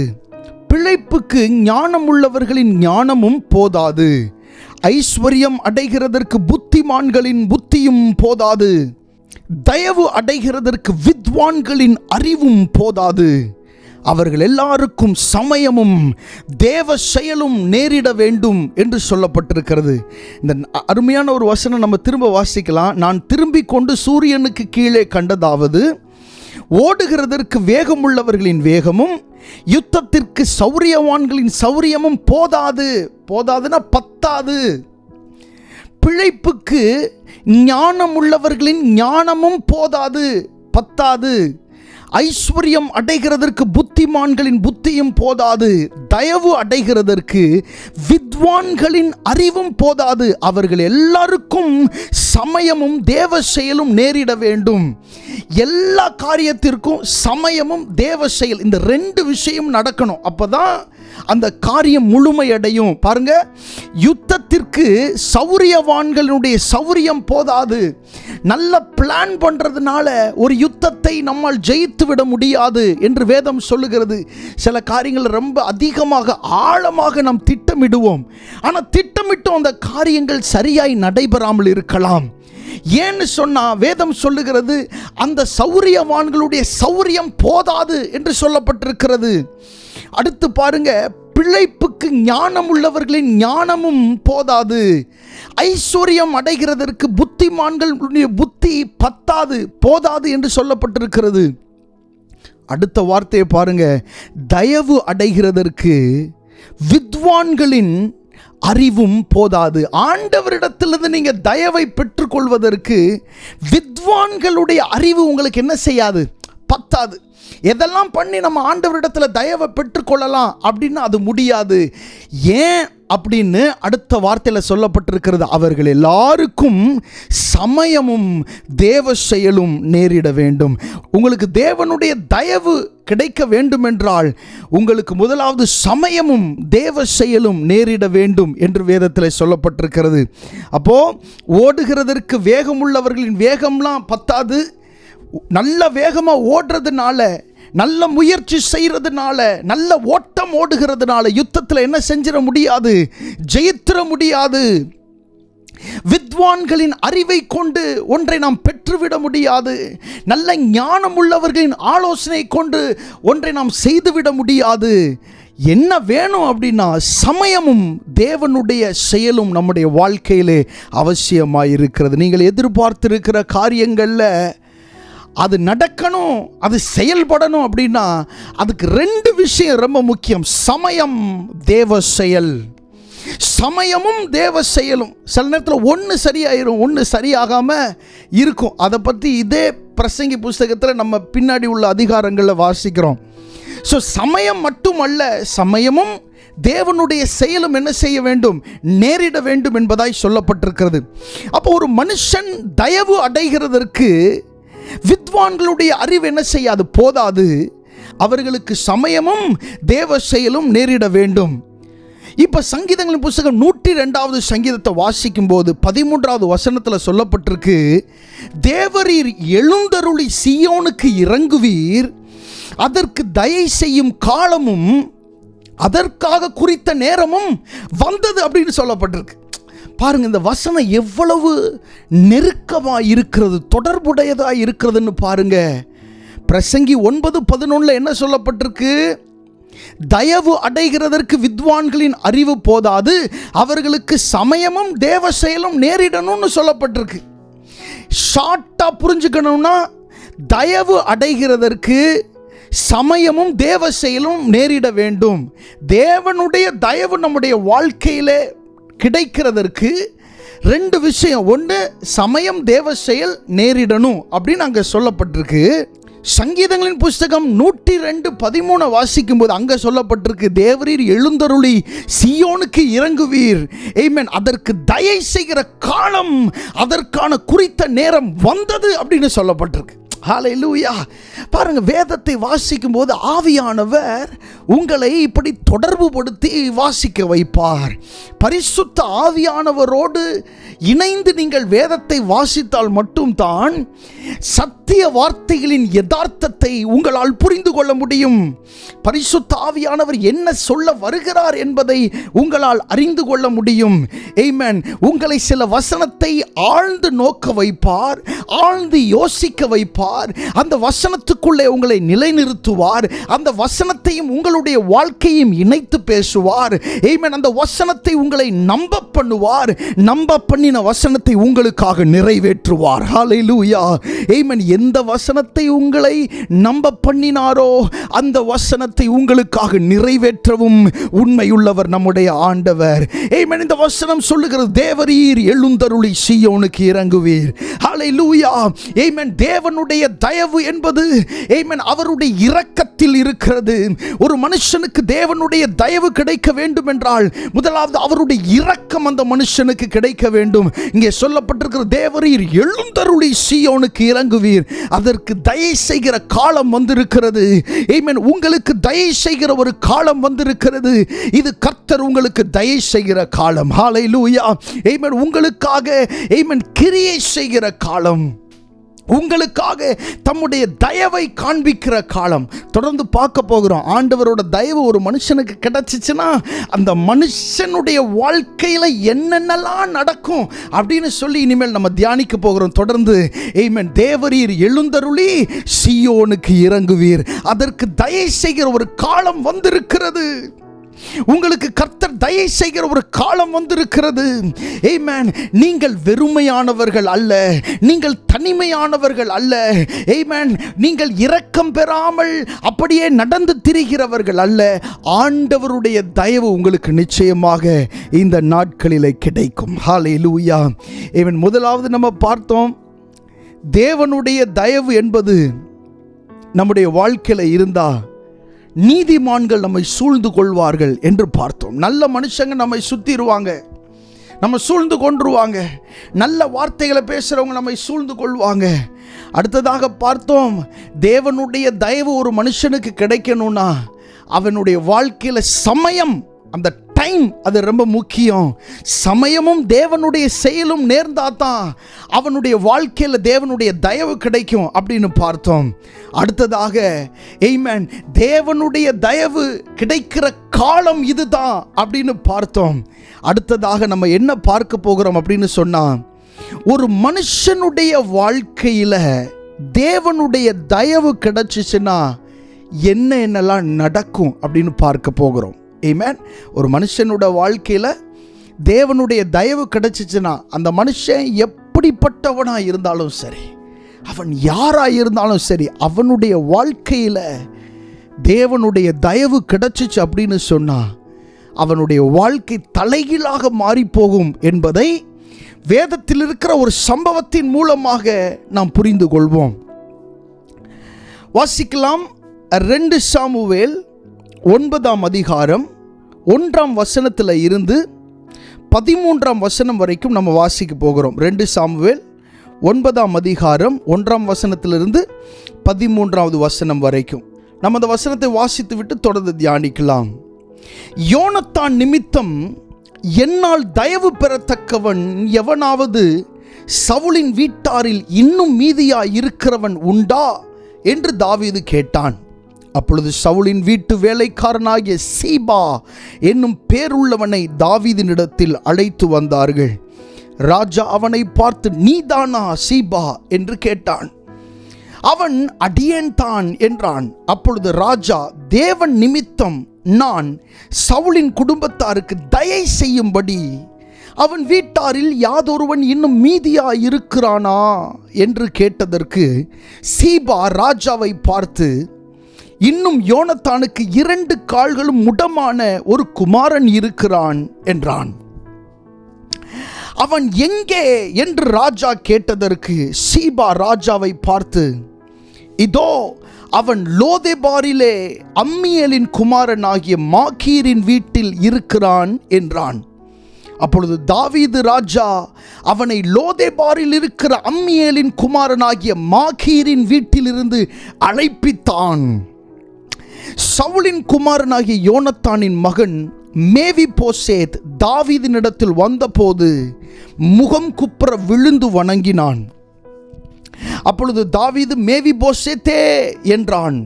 பிழைப்புக்கு ஞானமுள்ளவர்களின் ஞானமும் போதாது, ஐஸ்வர்யம் அடைகிறதற்கு புத்திமான்களின் புத்தியும் போதாது, தயவு அடைகிறதற்கு வித்வான்களின் அறிவும் போதாது, அவர்கள் எல்லாருக்கும் சமயமும் தேவ செயலும் நேரிட வேண்டும் என்று சொல்லப்பட்டிருக்கிறது. இந்த அருமையான ஒரு வசனம் நம்ம திரும்ப வாசிக்கலாம். நான் திரும்பிக் கொண்டு சூரியனுக்கு கீழே கண்டதாவது, ஓடுகிறதற்கு வேகமுள்ளவர்களின் வேகமும் யுத்தத்திற்கு சௌரியவான்களின் சௌரியமும் போதாதுன்னா பத்தாது, பிழைப்புக்கு ஞானமுள்ளவர்களின் ஞானமும் பத்தாது, ஐஸ்வர்யம் அடைகிறதற்கு புத்திமான்களின் புத்தியும் போதாது, தயவு அடைகிறதற்கு வித்வான்களின் அறிவும் போதாது, அவர்கள் எல்லாருக்கும் சமயமும் தேவ செயலும் நேரிட வேண்டும். எல்லா காரியத்திற்கும் சமயமும் தேவ செயல், இந்த ரெண்டு விஷயம் நடக்கணும். அப்பதான் அந்த காரியம் முழுமையடையும். பாருங்க, யுத்தத்திற்கு சௌரியவான்களுடைய சௌரியம் போதாது. நல்ல பிளான் பண்றதுனால ஒரு யுத்தத்தை நம்மால் ஜெயித்து விட முடியாது என்று வேதம் சொல்லுகிறது. சில காரியங்கள் ரொம்ப அதிகமாக ஆழமாக நாம் திட்டமிடுவோம். ஆனால் திட்டமிட்டும் அந்த காரியங்கள் சரியாய் நடைபெறாமல் இருக்கலாம். ஏன்னு சொன்னா வேதம் சொல்லுகிறது, அந்த சௌரியவான்களுடைய சௌரியம் போதாது என்று சொல்லப்பட்டிருக்கிறது. அடுத்து பாருங்க, பிழைப்புக்கு ஞானம் உள்ளவர்களின் ஞானமும் போதாது, ஐஸ்வர்யம் அடைகிறதற்கு புத்திமான்களுடைய புத்தி போதாது என்று சொல்லப்பட்டிருக்கிறது. அடுத்த வார்த்தையை பாருங்க, தயவு அடைகிறதற்கு வித்வான்களின் அறிவும் போதாது. ஆண்டவரிடத்திலிருந்து நீங்க தயவை பெற்றுக்கொள்வதற்கு வித்வான்களுடைய அறிவு உங்களுக்கு என்ன செய்யாது? பத்தாது. எதெல்லாம் பண்ணி நம்ம ஆண்டவரிடத்தில் தயவை பெற்றுக்கொள்ளலாம் அப்படின்னா அது முடியாது. ஏன் அப்படின்னு அடுத்த வார்த்தையில் சொல்லப்பட்டிருக்கிறது, அவர்கள் எல்லாருக்கும் சமயமும் தேவ செயலும் நேரிட வேண்டும். உங்களுக்கு தேவனுடைய தயவு கிடைக்க வேண்டும் என்றால் உங்களுக்கு முதலாவது சமயமும் தேவ செயலும் நேரிட வேண்டும் என்று வேதத்தில் சொல்லப்பட்டிருக்கிறது. அப்போ ஓடுகிறதற்கு வேகமுள்ளவர்களின் வேகம்லாம் பத்தாது. நல்ல வேகமாக ஓடுறதுனால, நல்ல முயற்சி செய்கிறதுனால, நல்ல ஓட்டம் ஓடுகிறதுனால யுத்தத்தில் என்ன செஞ்சிட முடியாது? ஜெயித்திட முடியாது. வித்வான்களின் அறிவை கொண்டு ஒன்றை நாம் பெற்றுவிட முடியாது. நல்ல ஞானம் உள்ளவர்களின் ஆலோசனை கொண்டு ஒன்றை நாம் செய்துவிட முடியாது. என்ன வேணும் அப்படின்னா சமயமும் தேவனுடைய செயலும் நம்முடைய வாழ்க்கையிலே அவசியமாக இருக்கிறது. நீங்கள் எதிர்பார்த்திருக்கிற காரியங்களில் அது நடக்கணும், அது செயல்படணும் அப்படின்னா அதுக்கு 2 விஷயம் ரொம்ப முக்கியம். சமயம், தேவ செயல். சமயமும் தேவ செயலும். சில நேரத்தில் ஒன்று சரியாயிரும், ஒன்று சரியாகாமல் இருக்கும். அதை பற்றி இதே பிரசங்கி புஸ்தகத்தில் நம்ம பின்னாடி உள்ள அதிகாரங்களில் வாசிக்கிறோம். ஸோ சமயம் மட்டுமல்ல, சமயமும் தேவனுடைய செயலும் என்ன செய்ய வேண்டும்? நேரிட வேண்டும் என்பதாய் சொல்லப்பட்டிருக்கிறது. அப்போ ஒரு மனுஷன் தயவு அடைகிறதற்கு வித்வான்களுடைய அறிவு என்ன செய்யாது? போதாது. அவர்களுக்கு சமயமும் தேவ செயலும் நேரிட வேண்டும். இப்போ சங்கீதங்களின் புஸ்தகம் 102வது சங்கீதத்தை வாசிக்கும் போது 13வது வசனத்தில் சொல்லப்பட்டிருக்கு, தேவரீர் எழுந்தருளி சீயோனுக்கு இறங்குவீர், அதற்கு தயை செய்யும் காலமும் அதற்காக குறித்த நேரமும் வந்தது அப்படின்னு சொல்லப்பட்டிருக்கு. பாருங்க, இந்த வசனம் எவ்வளவு நெருக்கமாக இருக்கிறது, தொடர்புடையதாக இருக்கிறதுன்னு பாருங்க. பிரசங்கி 9:11 என்ன சொல்லப்பட்டிருக்கு? தயவு அடைகிறதற்கு வித்வான்களின் அறிவு போதாது, அவர்களுக்கு சமயமும் தேவ செயலும் நேரிடணும்னு சொல்லப்பட்டிருக்கு. ஷார்ட்டாக புரிஞ்சுக்கணும்னா, தயவு அடைகிறதற்கு சமயமும் தேவ செயலும் நேரிட வேண்டும். தேவனுடைய தயவு நம்முடைய வாழ்க்கையிலே கிடைக்கிறதற்கு 2 விஷயம். ஒன்று, சமயம் தேவ செயல் நேரிடணும் அப்படின்னு அங்கே சொல்லப்பட்டிருக்கு. சங்கீதங்களின் புஸ்தகம் 102:13 வாசிக்கும் போது அங்கே சொல்லப்பட்டிருக்கு, தேவரீர் எழுந்தருளி சீயோனுக்கு இறங்குவீர், ஆமென், அதற்கு தயை செய்கிற காலம், அதற்கான குறித்த நேரம் வந்தது அப்படின்னு சொல்லப்பட்டிருக்கு. ஹல்லேலூயா. பாருங்க, வேதத்தை வாசிக்கும் போது ஆவியானவர் உங்களை இப்படி தொடர்பு படுத்தி வாசிக்க வைப்பார். பரிசுத்த ஆவியானவரோடு இணைந்து நீங்கள் வேதத்தை வாசித்தால் மட்டும்தான் சத்திய வார்த்தைகளின் யதார்த்தத்தை உங்களால் புரிந்து கொள்ள முடியும். பரிசுத்த ஆவியானவர் என்ன சொல்ல வருகிறார் என்பதை உங்களால் அறிந்து கொள்ள முடியும். ஆமென். உங்களை சில வசனத்தை ஆழ்ந்து நோக்க வைப்பார், ஆழ்ந்து யோசிக்க வைப்பார், அந்த வசனத்துக்குள்ளே உங்களை நிலைநிறுத்துவார், அந்த வசனத்தையும் உங்களுடைய வாழ்க்கையும் இணைத்து பேசுவார். ஆமென். அந்த வசனத்தை உங்களை நம்ப பண்ணுவார், நம்ப பண்ணின வசனத்தை உங்களுக்காக நிறைவேற்றுவார். ஹல்லேலூயா. ஆமென். எந்த வசனத்தை உங்களை நம்ப பண்ணினாரோ அந்த வசனத்தை உங்களுக்காக நிறைவேற்றவும் உண்மையுள்ளவர் நம்முடைய ஆண்டவர். ஆமென். இந்த வசனம் சொல்லுகிறது, தேவரீர் எழுந்தருளி சீயோனுக்கு இறங்குவீர். ஹல்லேலூயா. ஆமென். தேவனுடைய தயவு என்பது, ஆமென், அவருடைய இரக்கத்தில் இருக்கிறது. ஒரு மனுஷனுக்கு தேவனுடைய தயவு கிடைக்க வேண்டும் என்றால் முதலாவது அவருடைய இரக்கம் அந்த மனுஷனுக்கு கிடைக்க வேண்டும். இங்கே சொல்லப்பட்டிருக்கிற, தேவரீர் எழுந்தருளி சீயோனுக்கு இறங்குவீர், அதற்கு தயை செய்கிற காலம் வந்திருக்கிறது. ஆமென். உங்களுக்கு தயை செய்கிற ஒரு காலம் வந்திருக்கிறது. இது கர்த்தர் உங்களுக்கு தயை செய்கிற காலம். ஹல்லேலூயா. ஆமென். உங்களுக்காக, ஆமென், கிரியை செய்கிற காலம், உங்களுக்காக தம்முடைய தயவை காண்பிக்கிற காலம். தொடர்ந்து பார்க்க போகிறோம். ஆண்டவரோட தயவு ஒரு மனுஷனுக்கு கிடைச்சிச்சுன்னா அந்த மனுஷனுடைய வாழ்க்கையில் என்னென்னலாம் நடக்கும் அப்படின்னு சொல்லி இனிமேல் நம்ம தியானிக்க போகிறோம். தொடர்ந்து, ஆமென், தேவரீர் எழுந்தருளி சீயோனுக்கு இறங்குவீர், அதற்கு தயை செய்கிற ஒரு காலம் வந்திருக்கிறது. உங்களுக்கு கர்த்தர் தயை செய்கிற ஒரு காலம் வந்திருக்கிறது. ஆமென். நீங்கள் வெறுமையானவர்கள் அல்ல, நீங்கள் தனிமையானவர்கள் அல்ல. ஆமென். நீங்கள் இரக்கம் பெறாமல் அப்படியே நடந்து திரிகிறவர்கள் அல்ல. ஆண்டவருடைய தயவு உங்களுக்கு நிச்சயமாக இந்த நாட்களிலே கிடைக்கும். ஹல்லேலூயா. ஆமென். முதலாவது நம்ம பார்த்தோம், தேவனுடைய தயவு என்பது நம்முடைய வாழ்க்கையில் இருந்தா நீதிமான்கள் நம்மை சூழ்ந்து கொள்வார்கள் என்று பார்த்தோம். நல்ல மனுஷங்க நம்மை சுத்திடுவாங்க, நம்ம சூழ்ந்து கொண்டுருவாங்க. நல்ல வார்த்தைகளை பேசுகிறவங்க நம்மை சூழ்ந்து கொள்வாங்க. அடுத்ததாக பார்த்தோம், தேவனுடைய தயவு ஒரு மனுஷனுக்கு கிடைக்கணும்னா அவனுடைய வாழ்க்கையில் சமயம், அந்த டைம், அது ரொம்ப முக்கியம். சமயமும் தேவனுடைய செயலும் நேர்ந்தாதான் அவனுடைய வாழ்க்கையில் தேவனுடைய தயவு கிடைக்கும் அப்படின்னு பார்த்தோம். அடுத்ததாக, ஆமென், தேவனுடைய தயவு கிடைக்கிற காலம் இதுதான் அப்படின்னு பார்த்தோம். அடுத்ததாக நம்ம என்ன பார்க்க போகிறோம் அப்படின்னு சொன்னா, ஒரு மனுஷனுடைய வாழ்க்கையில் தேவனுடைய தயவு கிடைச்சிச்சுன்னா என்னென்னலாம் நடக்கும் அப்படின்னு பார்க்க போகிறோம். ஆமென். ஒரு மனுஷனோட வாழ்க்கையில் தேவனுடைய தயவு கிடைச்சிச்சுன்னா அந்த மனுஷன் எப்படிப்பட்டவனாக இருந்தாலும் சரி, அவன் யாராக இருந்தாலும் சரி, அவனுடைய வாழ்க்கையில் தேவனுடைய தயவு கிடைச்சிச்சு அப்படின்னு சொன்னால் அவனுடைய வாழ்க்கை தலைகீழாக மாறிப்போகும் என்பதை வேதத்தில் இருக்கிற ஒரு சம்பவத்தின் மூலமாக நாம் புரிந்து கொள்வோம். வாசிக்கலாம். 2 சாமுவேல் 9ஆம் அதிகாரம் 1ஆம் வசனத்தில் இருந்து 13ஆம் வசனம் வரைக்கும் நம்ம வாசிக்க போகிறோம். 2 சாமுவேல் 9ஆம் அதிகாரம் 1ஆம் வசனத்திலிருந்து 13ஆவது வசனம் வரைக்கும் நம்ம அந்த வசனத்தை வாசித்து விட்டு தொடர்ந்து தியானிக்கலாம். யோனத்தான் நிமித்தம் என்னால் தயவு பெறத்தக்கவன் எவனாவது சவுலின் வீட்டாரில் இன்னும் மீதியாய் இருக்கிறவன் உண்டா என்று தாவீது கேட்டான். அப்பொழுது சவுலின் வீட்டு வேலைக்காரனாகிய சீபா என்னும் பேருள்ளவனை தாவீதினிடத்தில் அழைத்து வந்தார்கள். ராஜா அவனை பார்த்து, நீதானா சீபா என்று கேட்டான். அவன் அடியேன் தான் என்றான். அப்பொழுது ராஜா, தேவன் நிமித்தம் நான் சவுலின் குடும்பத்தாருக்கு தயை செய்யும்படி அவன் வீட்டாரில் யாதொருவன் இன்னும் மீதியா இருக்கிறானா என்று கேட்டதற்கு சீபா ராஜாவை பார்த்து, இன்னும் யோனத்தானுக்கு 2 கால்களும் முடமான ஒரு குமாரன் இருக்கிறான் என்றான். அவன் எங்கே என்று ராஜா கேட்டதற்கு சீபா ராஜாவை பார்த்து, இதோ அவன் லோதேபாரிலே அம்மியேலின் குமாரன் ஆகிய மாகீரின் வீட்டில் இருக்கிறான் என்றான். அப்பொழுது தாவீது ராஜா அவனை லோதேபாரில் இருக்கிற அம்மியேலின் குமாரன் ஆகிய மாகீரின் வீட்டிலிருந்து அழைப்பித்தான். சவுலின் குமாரனாகிய யோனத்தானின் மகன் மேவிபோசேத் தாவீதினிடத்தில் வந்தபோது முகம் குப்புற விழுந்து வணங்கினான். அப்பொழுது தாவீது, மேவிபோசேத்தே என்றான்.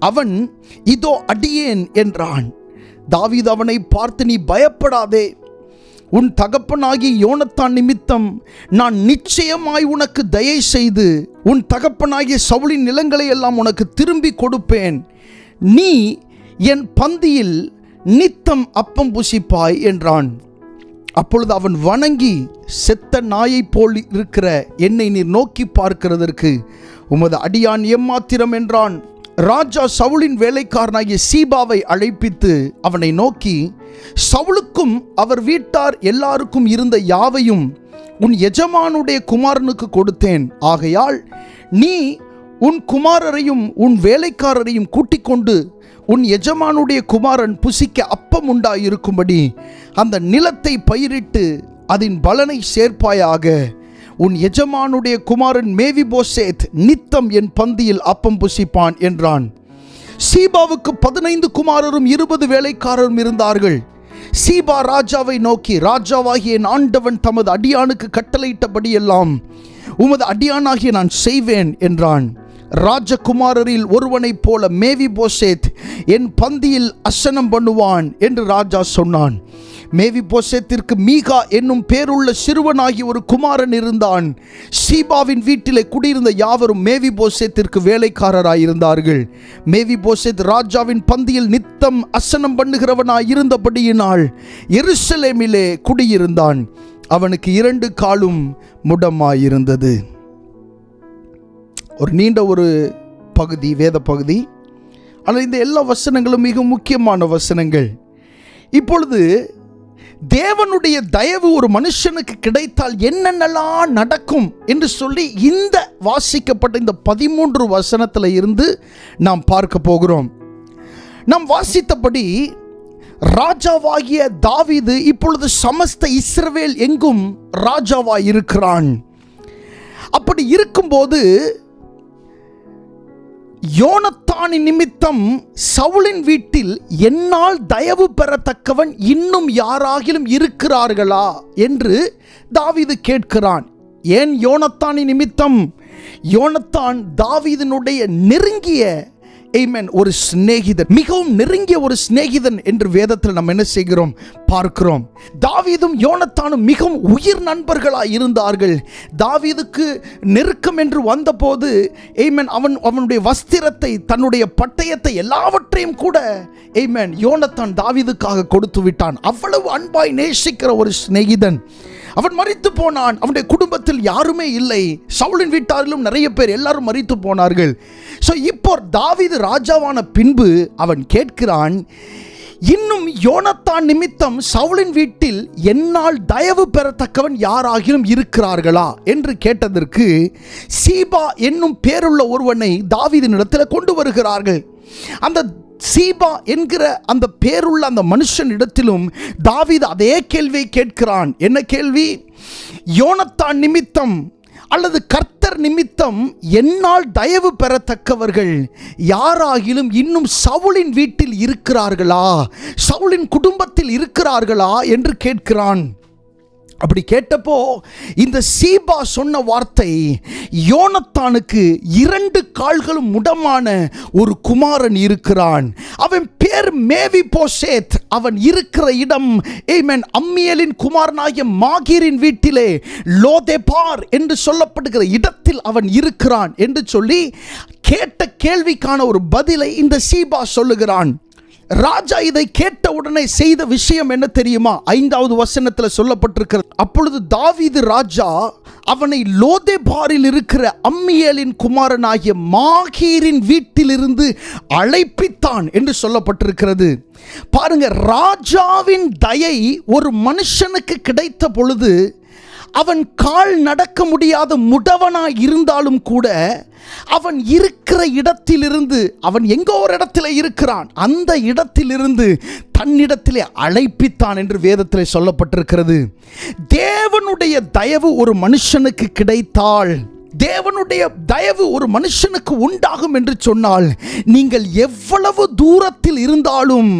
அவன், இதோ அடியேன் என்றான். தாவீது அவனை பார்த்து, நீ பயப்படாதே, உன் தகப்பனாகிய யோனத்தான் நிமித்தம் நான் நிச்சயமாய் உனக்கு தயை செய்து உன் தகப்பனாகிய சவுலின் நிலங்களை எல்லாம் உனக்கு திரும்பி கொடுப்பேன். நீ என் பந்தியில் நித்தம் அப்பம் புசிப்பாய் என்றான். அப்பொழுது அவன் வணங்கி, செத்த நாயை போல் இருக்கிற என்னை நீர் நோக்கி பார்க்கிறதற்கு உமது அடியான் எம்மாத்திரம் என்றான். ராஜா சவுலின் வேலைக்காரனாகிய சீபாவை அழைப்பித்து அவனை நோக்கி, சவுலுக்கும் அவர் வீட்டார் எல்லாருக்கும் இருந்த யாவையும் உன் எஜமானுடைய குமாரனுக்கு கொடுத்தேன். ஆகையால் நீ உன் குமாரரையும் உன் வேலைக்காரரையும் கூட்டிக் கொண்டு உன் எஜமானுடைய குமாரன் புசிக்க அப்பம் உண்டாயிருக்கும்படி அந்த நிலத்தை பயிரிட்டு அதன் பலனை சேர்ப்பாயாக. உன் எஜமானுடைய குமாரன் மேவிபோசேத் நித்தம் என் பந்தியில் அப்பம் புசிப்பான் என்றான். சீபாவுக்கு 15 குமாரரும் 20 வேலைக்காரரும் இருந்தார்கள். சீபா ராஜாவை நோக்கி, ராஜாவாகிய என் ஆண்டவன் தமது அடியானுக்கு கட்டளையிட்டபடியெல்லாம் உமது அடியானாகிய நான் செய்வேன் என்றான். ராஜகுமாரரில் ஒருவனைப் போல மேவிபோசேத் என் பந்தியில் அசனம் பண்ணுவான் என்று ராஜா சொன்னான். மேவிபோசேத்திற்கு மீகா என்னும் பேருள்ள சிறுவனாகி ஒரு குமாரன் இருந்தான். சீபாவின் வீட்டிலே குடியிருந்த யாவரும் மேவிபோசேத்திற்கு வேலைக்காரராயிருந்தார்கள். மேவிபோசேத் ராஜாவின் பந்தியில் நித்தம் அசனம் பண்ணுகிறவனாய் இருந்தபடியினால் எருசலேமிலே குடியிருந்தான். அவனுக்கு 2 காலும் முடமாயிருந்தது. ஒரு நீண்ட ஒரு பகுதி, வேத பகுதி. ஆனால் இந்த எல்லா வசனங்களும் மிக முக்கியமான வசனங்கள். இப்பொழுது தேவனுடைய தயவு ஒரு மனுஷனுக்கு கிடைத்தால் என்னென்னலாம் நடக்கும் என்று சொல்லி இந்த வாசிக்கப்பட்ட இந்த 13 வசனத்தில் இருந்து நாம் பார்க்க போகிறோம். நாம் வாசித்தபடி ராஜாவாகிய தாவீது இப்பொழுது சமஸ்த இஸ்ரவேல் எங்கும் ராஜாவாய் இருக்கிறான். அப்படி இருக்கும்போது யோனத்தானின் நிமித்தம் சவுலின் வீட்டில் என்னால் தயவு பெறத்தக்கவன் இன்னும் யாராகிலும் இருக்கிறார்களா என்று தாவீது கேட்கிறான். ஏன் யோனத்தானின் நிமித்தம்? யோனத்தான் தாவீதினுடைய நெருங்கிய ஆமென், ஒரு சிநேகிதன், மிகவும் நெருங்கிய ஒரு சிநேகிதன் என்று வேதத்தில் நம்ம என்ன செய்கிறோம், பார்க்கிறோம். தாவீதும் யோனத்தானும் மிகவும் உயிர் நண்பர்களாய் இருந்தார்கள். தாவீதுக்கு நெருக்கம் என்று வந்தபோது ஆமென், அவனுடைய வஸ்திரத்தை, தன்னுடைய பட்டயத்தை, எல்லாவற்றையும் கூட ஆமென் யோனத்தான் தாவீதுக்காக கொடுத்து விட்டான். அவ்வளவு அன்பாய் நேசிக்கிற ஒரு சிநேகிதன். அவன் மரித்து போனான். அவனுடைய குடும்பத்தில் யாருமே இல்லை. சவுலின் வீட்டாரிலும் நிறைய பேர், எல்லாரும் மரித்து போனார்கள். ஸோ இப்போ தாவீது ராஜாவான பின்பு அவன் கேட்கிறான், இன்னும் யோனத்தான் நிமித்தம் சவுலின் வீட்டில் என்னால் தயவு பெறத்தக்கவன் யாராகிலும் இருக்கிறார்களா என்று கேட்டதற்கு சீபா என்னும் பேருள்ள ஒருவனை தாவீதினிடத்தில் கொண்டு வருகிறார்கள். அந்த சீபா என்கிற அந்த பேருள்ள அந்த மனுஷன் இடத்திலும் தாவீது அதே கேள்வியை கேட்கிறான். என்ன கேள்வி? யோனத்தான் நிமித்தம் அல்லது கர்த்தர் நிமித்தம் என்னால் தயவு பெறத்தக்கவர்கள் யாராகிலும் இன்னும் சவுலின் வீட்டில் இருக்கிறார்களா, சவுலின் குடும்பத்தில் இருக்கிறார்களா என்று கேட்கிறான். அப்படி கேட்டப்போ இந்த சீபா சொன்ன வார்த்தை, யோனத்தானுக்கு 2 கால்களும் முடமான ஒரு குமாரன் இருக்கிறான். அவன் பேர் மேவிபோசேத். அவன் இருக்கிற இடம் ஆமென் அம்மியேலின் குமாரனாகிய மாகீரின் வீட்டிலே லோதேபார் என்று சொல்லப்படுகிற இடத்தில் அவன் இருக்கிறான் என்று சொல்லி கேட்ட கேள்விக்கான ஒரு பதிலை இந்த சீபா சொல்லுகிறான். ராஜா இதை கேட்ட உடனே செய்த விஷயம் என்ன தெரியுமா? 5வது வசனத்தில் சொல்லப்பட்டிருக்கிறது, அப்பொழுது தாவீது ராஜா அவனை லோதேபாரில் இருக்கிற அம்மியேலின் குமாரனாகிய மாகீரின் வீட்டிலிருந்து அழைப்பித்தான் என்று சொல்லப்பட்டிருக்கிறது. பாருங்க, ராஜாவின் தயை ஒரு மனுஷனுக்கு கிடைத்த பொழுது அவன் கால் நடக்க முடியாத முடவனாய் இருந்தாலும் கூட அவன் இருக்கிற இடத்திலிருந்து, அவன் எங்கோ ஒரு இடத்துல இருக்கிறான், அந்த இடத்திலிருந்து தன்னிடத்திலே அழைப்பித்தான் என்று வேதத்திலே சொல்லப்பட்டிருக்கிறது. தேவனுடைய தயவு ஒரு மனுஷனுக்கு கிடைத்தால், தேவனுடைய தயவு ஒரு மனுஷனுக்கு உண்டாகும் என்று சொன்னால், நீங்கள் எவ்வளவு தூரத்தில் இருந்தாலும்,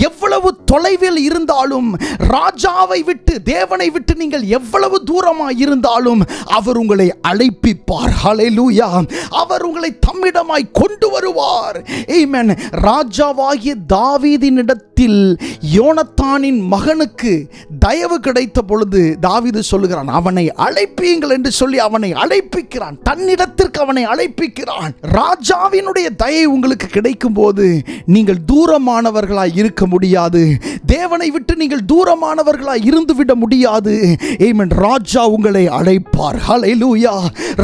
எவ்வளவு தொலைவில் இருந்தாலும், ராஜாவை விட்டு, தேவனை விட்டு நீங்கள் எவ்வளவு தூரமாய் இருந்தாலும் அவர் உங்களை அழைப்பிப்பார். ஹல்லேலூயா. அவர் உங்களை தம்மிடமாய் கொண்டு வருவார். ஆமென். ராஜாவாகிய தாவீதினிடத்தில் யோனத்தானின் மகனுக்கு தயவு கிடைத்த பொழுது தாவீது சொல்லுகிறான், அவனை அழைப்பீங்கள் என்று சொல்லி அவனை அழைப்பிக்க தன்னிடத்திற்கு அவனை அழைப்பிக்கிறான். ராஜாவினுடைய தயை உங்களுக்கு கிடைக்கும் போது நீங்கள் தூரமானவர்களாய் இருக்க முடியாது. தேவனை விட்டு நீங்கள் தூரமானவர்களாய் இருந்துவிட முடியாது. ஆமென். ராஜா உங்களை அழைப்பார். ஹல்லேலூயா.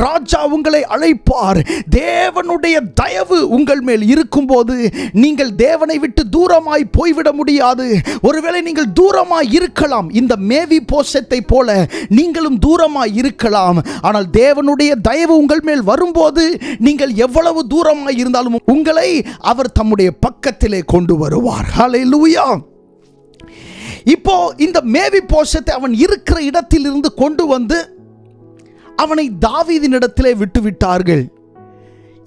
ராஜா உங்களை அழைப்பார். தேவனுடைய தயவு உங்கள் மேல் இருக்கும் போது நீங்கள் தேவனை விட்டு தூரமாய் போய்விட முடியாது. ஒருவேளை நீங்கள் தூரமாய் இருக்கலாம், இந்த மேவிபோசேத்தை போல நீங்களும் தூரமாய் இருக்கலாம். ஆனால் தேவனுடைய தயவு உங்கள் மேல் வரும்போது நீங்கள் எவ்வளவு தூரமாய் இருந்தாலும் உங்களை அவர் தம்முடைய பக்கத்திலே கொண்டு வருவார். ஹல்லேலூயா. இப்போ இந்த மேவிபோசேத்தை அவன் இருக்கிற இடத்தில் இருந்து கொண்டு வந்து அவனை தாவீதின் இடத்திலே விட்டு விட்டார்கள்.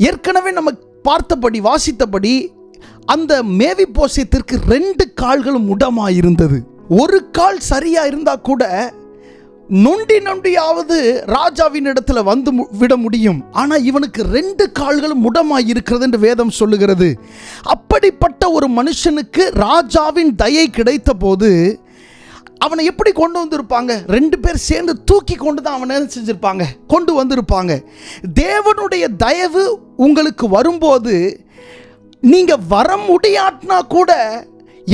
ஏற்கனவே நம்ம பார்த்தபடி, வாசித்தபடி அந்த மேவிபோசேத்திற்கு 2 கால்களும் முடமாயிருந்தது. ஒரு கால் சரியா இருந்தா கூட நொண்டியாவது ராஜாவின் இடத்துல வந்து விட முடியும். ஆனால் இவனுக்கு 2 கால்களும் முடமாய் இருக்கிறது என்று வேதம் சொல்லுகிறது. அப்படிப்பட்ட ஒரு மனுஷனுக்கு ராஜாவின் தயை கிடைத்த போது அவனை எப்படி கொண்டு வந்திருப்பாங்க? 2 பேர் சேர்ந்து தூக்கி கொண்டு தான் அவனை செஞ்சிருப்பாங்க, கொண்டு வந்திருப்பாங்க. தேவனுடைய தயவு உங்களுக்கு வரும்போது நீங்க வர முடியாட்டினா கூட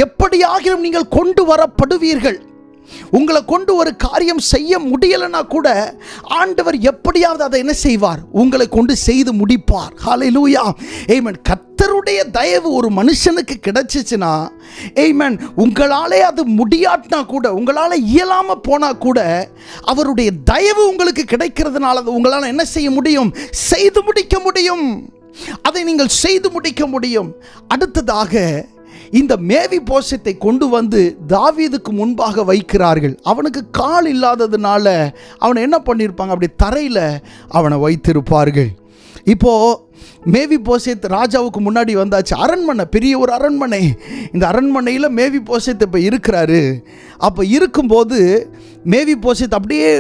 எப்படியாகிலும் நீங்கள் கொண்டு வரப்படுவீர்கள். உங்களை கொண்டு ஒரு காரியம் செய்ய முடியலைன்னா கூட ஆண்டவர் எப்படியாவது அதை என்ன செய்வார்? உங்களை கொண்டு செய்து முடிப்பார். ஹல்லேலூயா. ஆமென். கர்த்தருடைய தயவு ஒரு மனுஷனுக்கு கிடைச்சிச்சுன்னா, ஆமென், உங்களாலே அது முடியாட்டினா கூட, உங்களால் இயலாம போனா கூட அவருடைய தயவு உங்களுக்கு கிடைக்கிறதுனால உங்களால் என்ன செய்ய முடியும்? செய்து முடிக்க முடியும். அதை நீங்கள் செய்து முடிக்க முடியும். அடுத்ததாக இந்த மேவிபோசேத்தை கொண்டு வந்து தாவீதுக்கு முன்பாக வைக்கிறார்கள். அவனுக்கு கால் இல்லாததுனால அவனை என்ன பண்ணியிருப்பாங்க? அப்படி தரையில் அவனை வைத்திருப்பார்கள். இப்போ மேவிபோசேத் ராஜாவுக்கு முன்னாடி வந்தாச்சு. அரண்மனை, பெரிய ஒரு அரண்மனை. இந்த அரண்மனையில் மேவிபோசேத் இப்போ இருக்கிறாரு. அப்போ இருக்கும்போது மேவிபோசேத் அப்படியே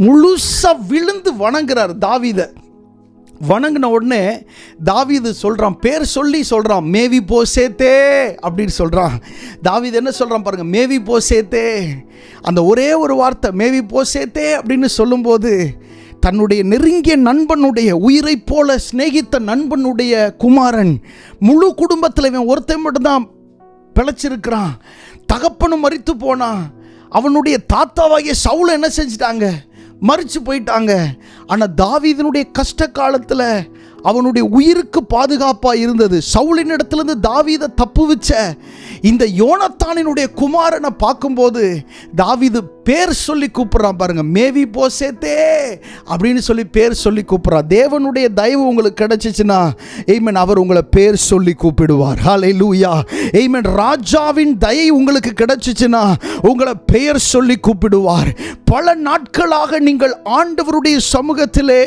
முழுசாக விழுந்து வணங்குறார் தாவீதை. வணங்கின உடனே தாவீது சொல்கிறான், பேர் சொல்லி சொல்கிறான், மேவி போசேத்தே அப்படின்னு சொல்கிறான். தாவீது என்ன சொல்கிறான் பாருங்கள், மேவி போசேத்தே. அந்த ஒரே ஒரு வார்த்தை மேவி போசேத்தே அப்படின்னு சொல்லும்போது தன்னுடைய நெருங்கிய நண்பனுடைய, உயிரை போல சிநேகித்த நண்பனுடைய குமாரன், முழு குடும்பத்தில் இவன் ஒருத்தன் மட்டும்தான் பிழைச்சிருக்கிறான். தகப்பனும் மரித்து போனான். அவனுடைய தாத்தாவாகிய சவுலை என்ன செஞ்சிட்டாங்க, மரிச்சு போயிட்டாங்க. ஆனால் தாவீதினுடைய கஷ்ட காலத்தில் அவனுடைய உயிருக்கு பாதுகாப்பாக இருந்தது. சவுலின் இடத்துலேருந்து தாவீதை தப்பு வச்ச இந்த யோனத்தானினுடைய குமாரனை பார்க்கும்போது தாவீது பேர் சொல்லி கூப்பிட்றான் பாருங்க, மேவி போசேத்தே அப்படின்னு சொல்லி பேர் சொல்லி கூப்பிட்றான். தேவனுடைய தயவு உங்களுக்கு கிடைச்சிச்சுன்னா ஏமேன், அவர் உங்களை பேர் சொல்லி கூப்பிடுவார். ஹல்லேலூயா. ஏமேன். ராஜாவின் தயை உங்களுக்கு கிடைச்சிச்சுன்னா உங்களை பெயர் சொல்லி கூப்பிடுவார். பல நாட்களாக நீங்கள் ஆண்டவருடைய சமூகத்திலே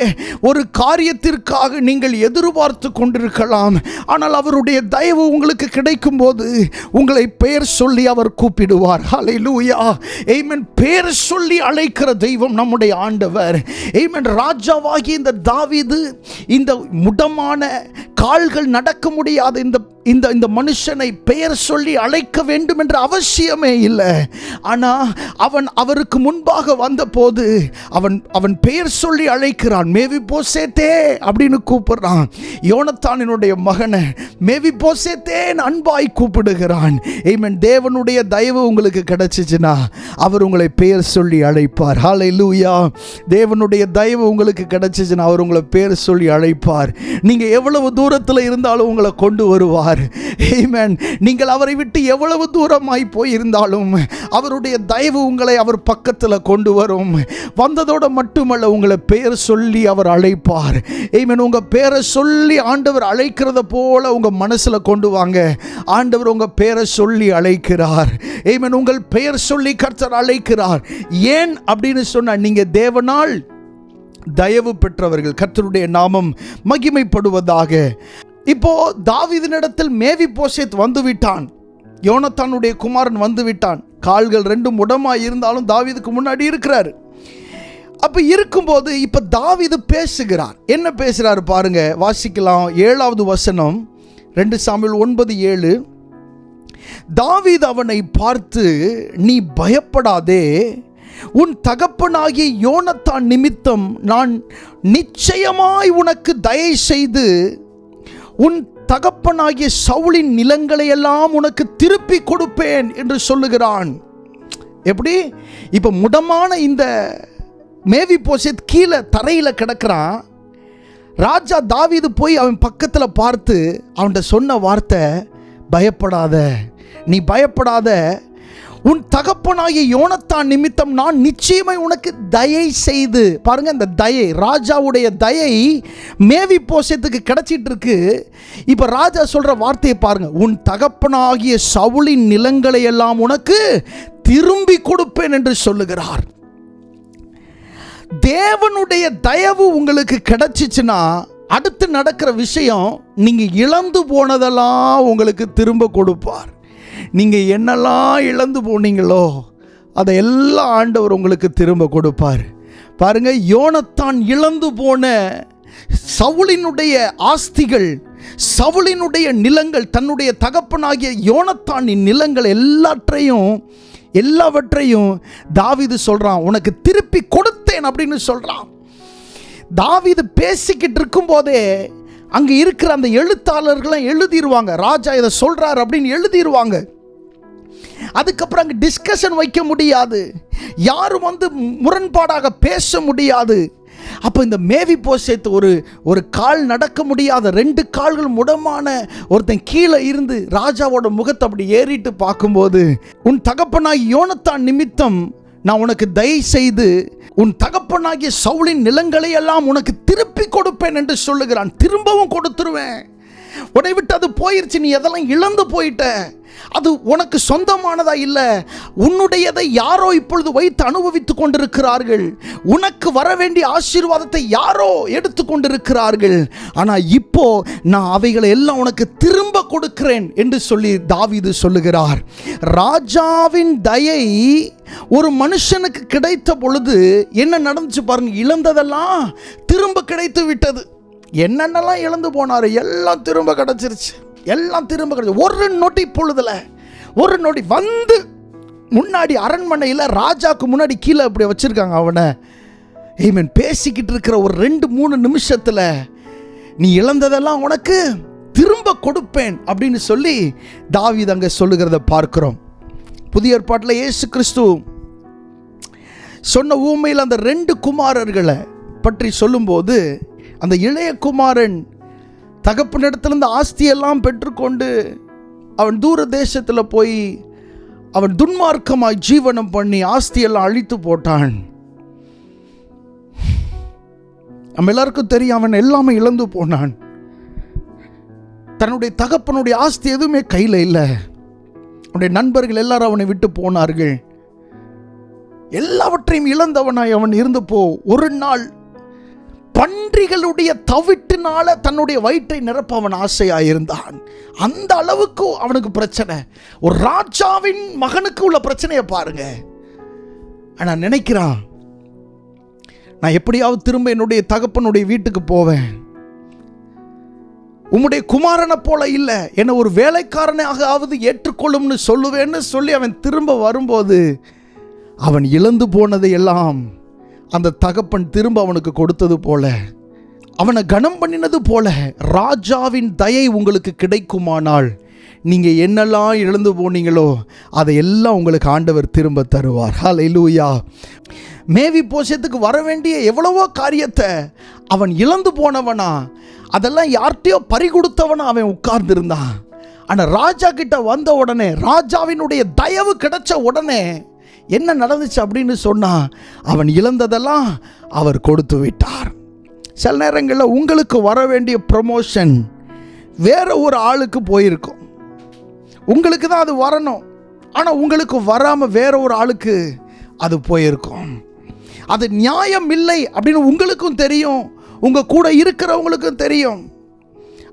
ஒரு காரியத்திற்காக நீங்கள் எதிர்பார்த்து கொண்டிருக்கலாம். ஆனால் அவருடைய தயவு உங்களுக்கு கிடைக்கும் போது உங்களை பெயர் சொல்லி அவர் கூப்பிடுவார். ஹல்லேலூயா. ஆமென். பெயர் சொல்லி அழைக்கிற தெய்வம் நம்முடைய ஆண்டவர். ஆமென். ராஜாவாகி இந்த தாவீது இந்த முடமான கால்கள் நடக்க முடியாத இந்த மனுஷனை பெயர் சொல்லி அழைக்க வேண்டும் என்ற அவசியமே இல்லை. ஆனால் அவருக்கு முன்பாக வந்தபோது அவன் பெயர் சொல்லி அழைக்கிறான். மேவி போசேத்தே அப்படின்னு கூப்பிடுறான். யோனத்தானினுடைய மகனை மேவி போசேத்தேன்னு அன்பாய் கூப்பிடுகிறான். ஆமென். தேவனுடைய தயவு உங்களுக்கு கிடைச்சிச்சுன்னா அவர் உங்களை பெயர் சொல்லி அழைப்பார். ஹல்லேலூயா. தேவனுடைய தயவு உங்களுக்கு கிடைச்சிச்சுன்னா அவர் உங்களை பெயர் சொல்லி அழைப்பார். நீங்க எவ்வளவு தூரத்தில் இருந்தாலும் உங்களை கொண்டு வருவார். ஆமென். நீங்கள் அவரை விட்டு எவ்வளவு தூரமாய் போயிருந்தாலும் அவருடைய தயவு உங்களை அவர் பக்கத்தில் கொண்டு வரும். வந்ததோடு மட்டுமல்ல, உங்களை பெயர் சொல்லி அவர் அழைப்பார். ஆமென். உங்க பெயரை சொல்லி ஆண்டவர் அழைக்கிறத போல உங்க மனசுல கொண்டு வாங்க. ஆண்டவர் உங்க பெயரை சொல்லி அழைக்கிறார். ஆமென். உங்கள் பெயர் சொல்லி கர்த்தர் அழைக்கிறார். ஏன் அப்படின்னு சொன்னா, நீங்க தேவனால் தயவு பெற்றவர்கள். கர்த்தருடைய நாமம் மகிமைப்படுவதாக. இப்போ தாவீதினிடத்தில் மேவி போசேத் வந்து விட்டான். யோனத்தானுடைய குமாரன் வந்து விட்டான். கால்கள் ரெண்டும் முடமாய் இருந்தாலும் தாவீதுக்கு முன்னாடி இருக்கிறார். அப்ப இருக்கும்போது இப்ப தாவீது பேசுகிறார். என்ன பேசுறாரு பாருங்க, வாசிக்கலாம். 7வது வசனம், 2 சாமுவேல் 9:7. தாவீது அவனை பார்த்து, நீ பயப்படாதே, உன் தகப்பனாகிய யோனத்தான் நிமித்தம் நான் நிச்சயமாய் உனக்கு தயை செய்து உன் தகப்பனாகிய சவுலின் நிலங்களை எல்லாம் உனக்கு திருப்பி கொடுப்பேன் என்று சொல்லுகிறான். எப்படி? இப்ப முடமான இந்த மேவி போசேத் கீழே தரையில் கிடக்கிறான். ராஜா தாவீது போய் அவன் பக்கத்தில் பார்த்து அவன்கிட்ட சொன்ன வார்த்தை, பயப்படாத, நீ பயப்படாத, உன் தகப்பனாகிய யோனத்தான் நிமித்தம் நான் நிச்சயமாய் உனக்கு தயை செய்து. பாருங்க, இந்த தயை, ராஜாவுடைய தயை மேவி போசேத்துக்கு கிடைச்சிட்டு இருக்கு. இப்ப ராஜா சொல்ற வார்த்தையை பாருங்க, உன் தகப்பனாகிய சவுலின் நிலங்களை எல்லாம் உனக்கு திரும்பி கொடுப்பேன் என்று சொல்லுகிறார். தேவனுடைய தயவு உங்களுக்கு கிடைச்சிச்சுன்னா அடுத்து நடக்கிற விஷயம், நீங்க இழந்து போனதெல்லாம் உங்களுக்கு திரும்ப கொடுப்பார். நீங்கள் என்னெல்லாம் இழந்து போனீங்களோ அதை எல்லாம் ஆண்டவர் உங்களுக்கு திரும்ப கொடுப்பார். பாருங்க, யோனத்தான் இழந்து போன சவுலினுடைய ஆஸ்திகள், சவுலினுடைய நிலங்கள், தன்னுடைய தகப்பனாகிய யோனத்தானின் நிலங்கள் எல்லாவற்றையும் தாவீது சொல்றான், உனக்கு திருப்பி கொடுத்தேன் அப்படின்னு சொல்றான். தாவீது பேசிக்கிட்டு இருக்கும் போதே அங்கே இருக்கிற அந்த எழுத்தாளர்களும் எழுதிடுவாங்க, ராஜா இதை சொல்றார் அப்படின்னு எழுதிடுவாங்க. அதுக்கப்புறம் அங்கே டிஸ்கஷன் வைக்க முடியாது, யாரும் முரண்பாடாக பேச முடியாது. அப்போ இந்த மேவி போசேத் ஒரு கால் நடக்க முடியாத, 2 கால்கள் முடமான ஒருத்தன் கீழே இருந்து ராஜாவோட முகத்தை அப்படி ஏறிட்டு பார்க்கும்போது, உன் தகப்பனாய் யோனத்தான் நிமித்தம் நான் உனக்கு தயை செய்து உன் தகப்பனாகிய சவுலின் நிலங்களை எல்லாம் உனக்கு திருப்பி கொடுப்பேன் என்று சொல்லுகிறான். திரும்பவும் கொடுத்துருவேன். உன்னை விட்டு அது போயிருச்சு, நீ எதெல்லாம் இழந்து போயிட்ட, அது உனக்கு சொந்தமானதா இல்லை, உன்னுடையதை யாரோ இப்பொழுது வைத்து அனுபவித்துக் கொண்டிருக்கிறார்கள். உனக்கு வர வேண்டிய ஆசீர்வாதத்தை யாரோ எடுத்து கொண்டிருக்கிறார்கள். ஆனால் இப்போ நான் அவைகளை எல்லாம் உனக்கு திரும்ப கொடுக்கிறேன் என்று சொல்லி தாவீது சொல்லுகிறார். ராஜாவின் தயை ஒரு மனுஷனுக்கு கிடைத்த பொழுது என்ன நடந்துச்சு பாருங்க, இழந்ததெல்லாம் திரும்ப கிடைத்து விட்டது. என்னென்னலாம் இழந்து போனார் எல்லாம் திரும்ப கிடச்சிருச்சு. ஒரு நொடி பொழுதுல, ஒரு நொடி வந்து முன்னாடி அரண்மனையில் ராஜாவுக்கு முன்னாடி கீழே அப்படி வச்சிருக்காங்க அவனை. ஆமென். பேசிக்கிட்டு இருக்கிற ஒரு 2-3 நிமிஷத்தில் நீ இழந்ததெல்லாம் உனக்கு திரும்ப கொடுப்பேன் அப்படின்னு சொல்லி தாவீது அங்கே சொல்லுகிறத பார்க்கிறோம். புதிய ஏற்பாட்டில் இயேசு கிறிஸ்து சொன்ன ஊமையில் அந்த 2 குமாரர்களை பற்றி சொல்லும்போது, அந்த இளைய குமாரன் தகப்பனிடத்திலிருந்து ஆஸ்தியெல்லாம் பெற்றுக்கொண்டு அவன் தூர தேசத்தில் போய் அவன் துன்மார்க்கமாய் ஜீவனம் பண்ணி ஆஸ்தியெல்லாம் அழித்து போட்டான். நம்ம எல்லாருக்கும் தெரியும், அவன் எல்லாமே இழந்து போனான். தன்னுடைய தகப்பனுடைய ஆஸ்தி எதுவுமே கையில் இல்லை. அவனுடைய நண்பர்கள் எல்லாரும் அவனை விட்டு போனார்கள். எல்லாவற்றையும் இழந்தவனாய் அவன் இருந்தப்போ ஒரு நாள் பன்றிகளுடைய தவிட்டினால தன்னுடைய வயிற்றை நிரப்ப அவன் ஆசையாயிருந்தான். அந்த அளவுக்கு அவனுக்கு பிரச்சனை. ஒரு ராஜாவின் மகனுக்கு உள்ள பிரச்சனையை பாருங்க. நான் நினைக்கிறான், நான் எப்படியாவது திரும்ப என்னுடைய தகப்பனுடைய வீட்டுக்கு போவேன். உம்முடைய குமாரனை போல இல்லை, என்னை ஒரு வேலைக்காரனாக ஏற்றுக்கொள்ளும்னு சொல்லுவேன்னு சொல்லி அவன் திரும்ப வரும்போது அவன் இழந்து போனதை எல்லாம் அந்த தகப்பன் திரும்ப அவனுக்கு கொடுத்தது போல, அவனை கனம் பண்ணினது போல, ராஜாவின் தயை உங்களுக்கு கிடைக்குமானால் நீங்கள் என்னெல்லாம் இழந்து போனீங்களோ அதையெல்லாம் உங்களுக்கு ஆண்டவர் திரும்ப தருவார். ஹல்லேலூயா. மேவிபோசேத்துக்கு வர வேண்டிய எவ்வளவோ காரியத்தை அவன் இழந்து போனவனா, அதெல்லாம் யார்கிட்டையோ பறி கொடுத்தவனா அவன் உட்கார்ந்துருந்தான். ஆனால் ராஜா கிட்ட வந்த உடனே, ராஜாவினுடைய தயவு கிடைச்ச உடனே என்ன நடந்துச்சு அப்படின்னு சொன்னா, அவன் இழந்ததெல்லாம் அவர் கொடுத்து விட்டார். சில நேரங்களில் உங்களுக்கு வர வேண்டிய ப்ரமோஷன் வேற ஒரு ஆளுக்கு போயிருக்கும். உங்களுக்கு தான் அது வரணும், ஆனால் உங்களுக்கு வராமல் வேற ஒரு ஆளுக்கு அது போயிருக்கும். அது நியாயம் இல்லை அப்படின்னு உங்களுக்கும் தெரியும், உங்கள் கூட இருக்கிறவங்களுக்கும் தெரியும்.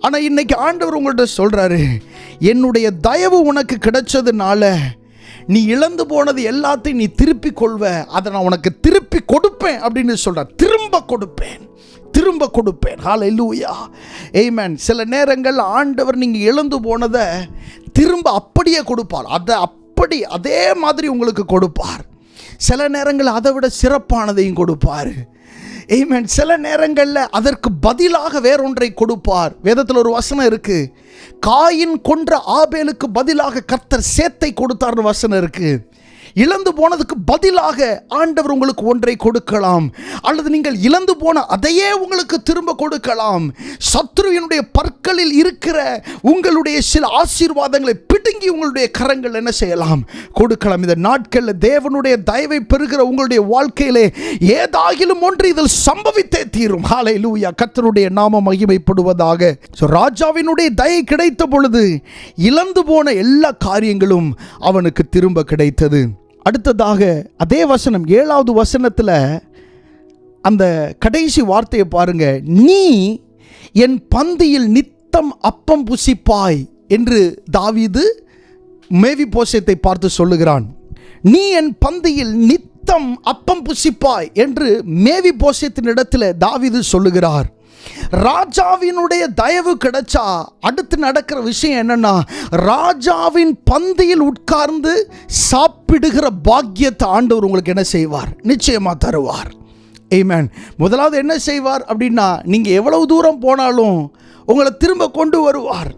ஆனால் இன்னைக்கு ஆண்டவர் உங்கள்கிட்ட சொல்கிறாரு, என்னுடைய தயவு உனக்கு கிடைச்சதுனால நீ இழந்து போனது எல்லாத்தையும் நீ திருப்பி கொள்வ, அதை நான் உனக்கு திருப்பி கொடுப்பேன் அப்படின்னு சொல்கிறார். திரும்ப கொடுப்பேன். ஹல்லேலூயா. ஆமென். சில நேரங்கள் ஆண்டவர் நீங்கள் இழந்து போனதை திரும்ப அப்படியே கொடுப்பார். அதே மாதிரி உங்களுக்கு கொடுப்பார். சில நேரங்கள் அதை விட சிறப்பானதையும் கொடுப்பார். ஆமென். சில நேரங்களில் அதற்கு பதிலாக வேறொன்றை கொடுப்பார். வேதத்தில் ஒரு வசனம் இருக்கு, காயின் கொன்ற ஆபேலுக்கு பதிலாக கர்த்தர் சேத்தை கொடுத்தார்னு வசனம் இருக்கு. இழந்து போனதுக்கு பதிலாக ஆண்டவர் உங்களுக்கு ஒன்றை கொடுக்கலாம், அல்லது நீங்கள் இழந்து போன அதையே உங்களுக்கு திரும்ப கொடுக்கலாம். சத்ருவினுடைய பற்களில் இருக்கிற உங்களுடைய சில ஆசீர்வாதங்களை பிடுங்கி உங்களுடைய கரங்கள் என்ன செய்யலாம், கொடுக்கலாம். இந்த நாட்களில் தேவனுடைய தயவை பெறுகிற உங்களுடைய வாழ்க்கையிலே ஏதாகிலும் ஒன்று இதில் சம்பவித்தே தீரும். ஹல்லேலூயா. கர்த்தருடைய நாமம் மகிமைப்படுவதாக. ராஜாவினுடைய தயை கிடைத்த பொழுது இழந்து போன எல்லா காரியங்களும் அவனுக்கு திரும்ப கிடைத்தது. அடுத்ததாக அதே வசனம் 7வது வசனத்தில் அந்த கடைசி வார்த்தையை பாருங்க, நீ என் பந்தியில் நித்தம் அப்பம் புசிப்பாய் என்று தாவீது மேவிபோசேத்தை பார்த்து சொல்லுகிறான். நீ என் பந்தியில் நித்தம் அப்பம் புசிப்பாய் என்று மேவிபோசேத்தின் இடத்துல தாவீது சொல்லுகிறார். ராஜாவினுடைய தயவு கிடைச்சா அடுத்து நடக்கிற விஷயம் என்னன்னா, ராஜாவின் பந்தியில் உட்கார்ந்து சாப்பிடுகிற பாக்கியத்தை ஆண்டவர் உங்களுக்கு என்ன செய்வார், நிச்சயமா தருவார். ஆமென். முதலாவது என்ன செய்வார் அப்படின்னா, நீங்க எவ்வளவு தூரம் போனாலும் உங்களை திரும்ப கொண்டு வருவார்.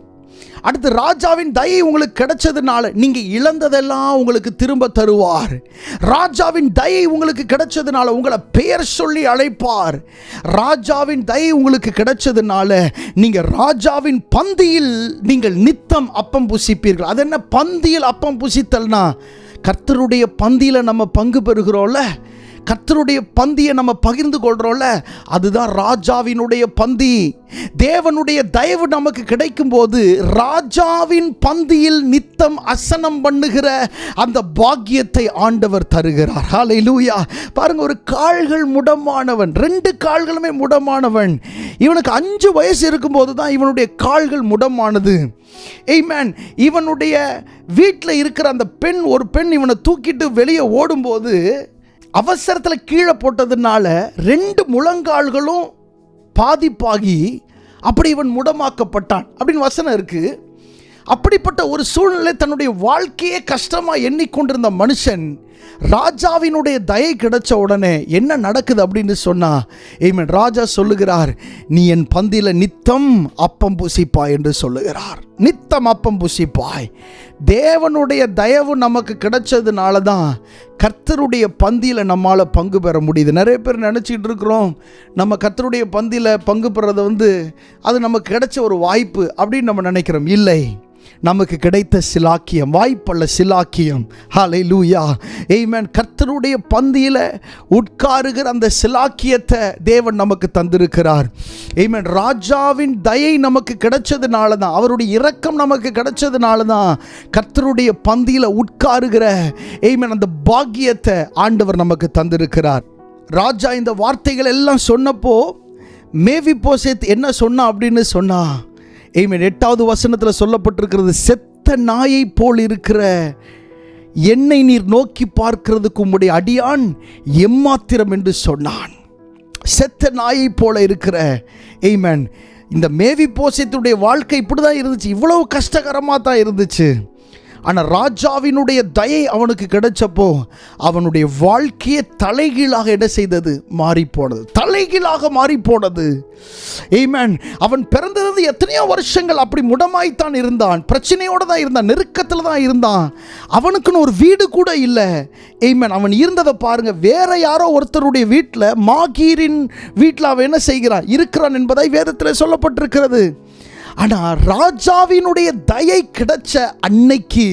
அடுத்து ராஜாவின் தயை உங்களுக்கு கிடைச்சதுனால நீங்க இழந்ததெல்லாம் உங்களுக்கு திரும்ப தருவார். ராஜாவின் தயை உங்களுக்கு கிடைச்சதுனால உங்களை பெயர் சொல்லி அழைப்பார். ராஜாவின் தயை உங்களுக்கு கிடைச்சதுனால நீங்க ராஜாவின் பந்தியில் நீங்கள் நித்தம் அப்பம் புசிப்பீர்கள். அது என்ன பந்தியில் அப்பம் புசித்தல்னா, கர்த்தருடைய பந்தியில் நம்ம பங்கு பெறுகிறோம்ல, கர்த்தருடைய பந்தியை நம்ம பகிர்ந்து கொள்றோம்ல, அதுதான் ராஜாவினுடைய பந்தி. தேவனுடைய தயவு நமக்கு கிடைக்கும் போது ராஜாவின் பந்தியில் நித்தம் அசனம் பண்ணுகிற அந்த பாக்கியத்தை ஆண்டவர் தருகிறார். ஹல்லேலூயா. பாருங்க, ஒரு கால்கள் முடமானவன், 2 கால்களுமே முடமானவன். இவனுக்கு 5 வயசு இருக்கும்போது தான் இவனுடைய கால்கள் முடமானது. ஆமென். இவனுடைய வீட்டில் இருக்கிற அந்த ஒரு பெண் இவனை தூக்கிட்டு வெளியே ஓடும்போது அவசரத்தில் கீழே போட்டதுனால 2 முழங்கால்களும் பாதிப்பாகி அப்படி இவன் முடமாக்கப்பட்டான் அப்படின்னு வசனம் இருக்கு. அப்படிப்பட்ட ஒரு சூழ்நிலை தன்னுடைய வாழ்க்கையே கஷ்டமாக எண்ணிக்கொண்டிருந்த மனுஷன் ராஜாவினுடைய தயை கிடைச்ச உடனே என்ன நடக்குது அப்படின்னு சொன்னா, ஏமேன், ராஜா சொல்லுகிறார், நீ என் பந்தியில் நித்தம் அப்பம் புசிப்பாய் என்று சொல்லுகிறார். நித்தம் அப்பம் புசிப்பாய். தேவனுடைய தயவு நமக்கு கிடைச்சதுனால தான் கர்த்தருடைய பந்தியில் நம்மால் பங்கு பெற முடியுது. நிறைய பேர் நினச்சிக்கிட்டு இருக்கிறோம், நம்ம கர்த்தருடைய பந்தியில் பங்கு பெறது அது நமக்கு கிடைச்ச ஒரு வாய்ப்பு அப்படின்னு நம்ம நினைக்கிறோம். இல்லை, நமக்கு கிடைத்த சிலாக்கியம், வாய்ப்பல்ல, சிலாக்கியம். ஹல்லேலூயா, ஆமென். கர்த்தருடைய பந்தியில் உட்காருகிற அந்த சிலாக்கியத்தை தேவன் நமக்கு தந்திருக்கிறார். ஆமென். ராஜாவின் தயை நமக்கு கிடைச்சதுனால தான், அவருடைய இரக்கம் நமக்கு கிடைச்சதுனால தான் கர்த்தருடைய பந்தியில் உட்காருகிற ஆமென் அந்த பாக்கியத்தை ஆண்டவர் நமக்கு தந்திருக்கிறார். ராஜா இந்த வார்த்தைகள் எல்லாம் சொன்னப்போ மேவிபோசேத் என்ன சொன்னா அப்படின்னு சொன்னா, ஆமென், 8வது வசனத்தில் சொல்லப்பட்டிருக்கிறது, செத்த நாயை போல் இருக்கிற என்னை நீர் நோக்கி பார்க்கிறதுக்கு உம்முடைய அடியான் எம்மாத்திரம் என்று சொன்னான். செத்த நாயை போல இருக்கிற, ஆமென், இந்த மேவிபோசேத்துடைய வாழ்க்கை இப்படி தான் இருந்துச்சு. இவ்வளவு கஷ்டகரமாக தான் இருந்துச்சு. ஆனால் ராஜாவினுடைய தயை அவனுக்கு கிடைச்சப்போ அவனுடைய வாழ்க்கையை தலைகீழாக என்ன செய்தது? மாறி போனது. தலைகீழாக மாறி போனது. ஆமென். அவன் பிறந்தது எத்தனையோ வருஷங்கள் அப்படி முடமாய்த்தான் இருந்தான், பிரச்சனையோடு தான் இருந்தான், நெருக்கத்தில் தான் இருந்தான். அவனுக்குன்னு ஒரு வீடு கூட இல்லை. ஆமென். அவன் இருந்ததை பாருங்க, வேற யாரோ ஒருத்தருடைய வீட்டில், மாகீரின் வீட்டில் அவன் என்ன செய்கிறான்? இருக்கிறான் என்பதை வேதத்தில் சொல்லப்பட்டிருக்கிறது. ஆனால் ராஜாவினுடைய தயை கிடைச்ச அன்னைக்கு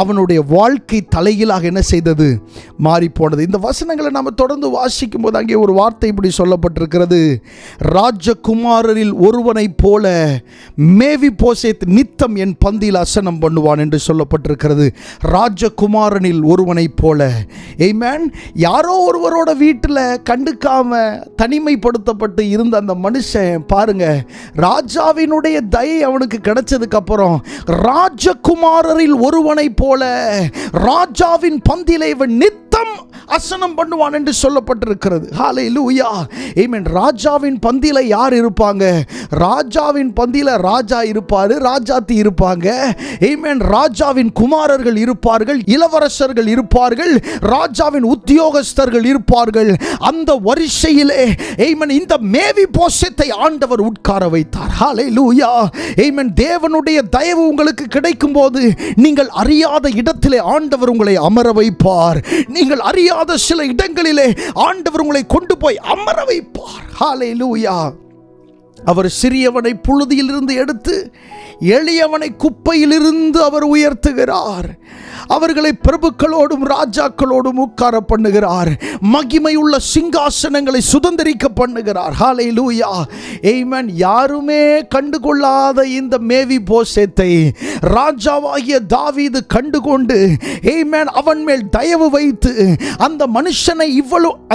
அவனுடைய வாழ்க்கை தலைகீழாக என்ன செய்தது? மாறி போனது. இந்த வசனங்களை நம்ம தொடர்ந்து வாசிக்கும் போது அங்கே ஒரு வார்த்தை இப்படி சொல்லப்பட்டிருக்கிறது, ராஜகுமாரரில் ஒருவனைப் போல மேவிபோசேத் நித்தம் என் பந்தியில் அசனம் பண்ணுவான் என்று சொல்லப்பட்டிருக்கிறது. ராஜகுமாரனில் ஒருவனைப் போல. ஆமென். யாரோ ஒருவரோட வீட்டில் கண்டுக்காம தனிமைப்படுத்தப்பட்டு இருந்த அந்த மனுஷன் பாருங்க, ராஜாவினுடைய தயை அவனுக்கு கிடைச்சதுக்கு அப்புறம் ராஜகுமாரரில் ஒருவனை போல ராஜாவின் பந்தியிலே இவன் நித்தம் அசனம் பண்ணுவான் என்று சொல்லப்பட்டிருக்கிறது. ஹல்லேலூயா, ஆமென். ராஜாவின் பந்தியில யார் இருப்பாங்க? ராஜாவின் பந்தியில ராஜா இருப்பாரு, ராஜாத்தி இருப்பாங்க. ஆமென். ராஜாவின் குமாரர்கள் இருப்பார்கள், இளவரசர்கள் இருப்பார்கள், ராஜாவின் உத்தியோகஸ்தர்கள் இருப்பார்கள். அந்த வரிசையிலே ஆமென் இந்த மேவிபோசேத்தை ஆண்டவர் உட்கார வைத்தார். ஹல்லேலூயா, ஆமென். தேவனுடைய தயவு உங்களுக்கு கிடைக்கும் போது நீங்கள் அறியாத இடத்திலே ஆண்டவர் உங்களை அமர வைப்பார். நீங்கள் அறியாத சில இடங்களிலே ஆண்டவர் உங்களை கொண்டு போய் அமர வைப்பார். ஹல்லேலூயா. அவர் சிறியவனை புழுதியிலிருந்து எடுத்து எளியவனை குப்பையிலிருந்து அவர் உயர்த்துகிறார். அவர்களை பிரபுக்களோடும் ராஜாக்களோடும் உட்கார பண்ணுகிறார். மகிமையுள்ள சிங்காசனங்களை சுதந்திரிக்க பண்ணுகிறார். ஹல்லேலூயா, ஆமென். யாருமே கண்டுகொள்ளாத இந்த மேவிபோசேத்தை ராஜாவாகிய தாவீது கண்டுகொண்டு, ஆமென், அவன் மேல் தயவு வைத்து அந்த மனுஷனை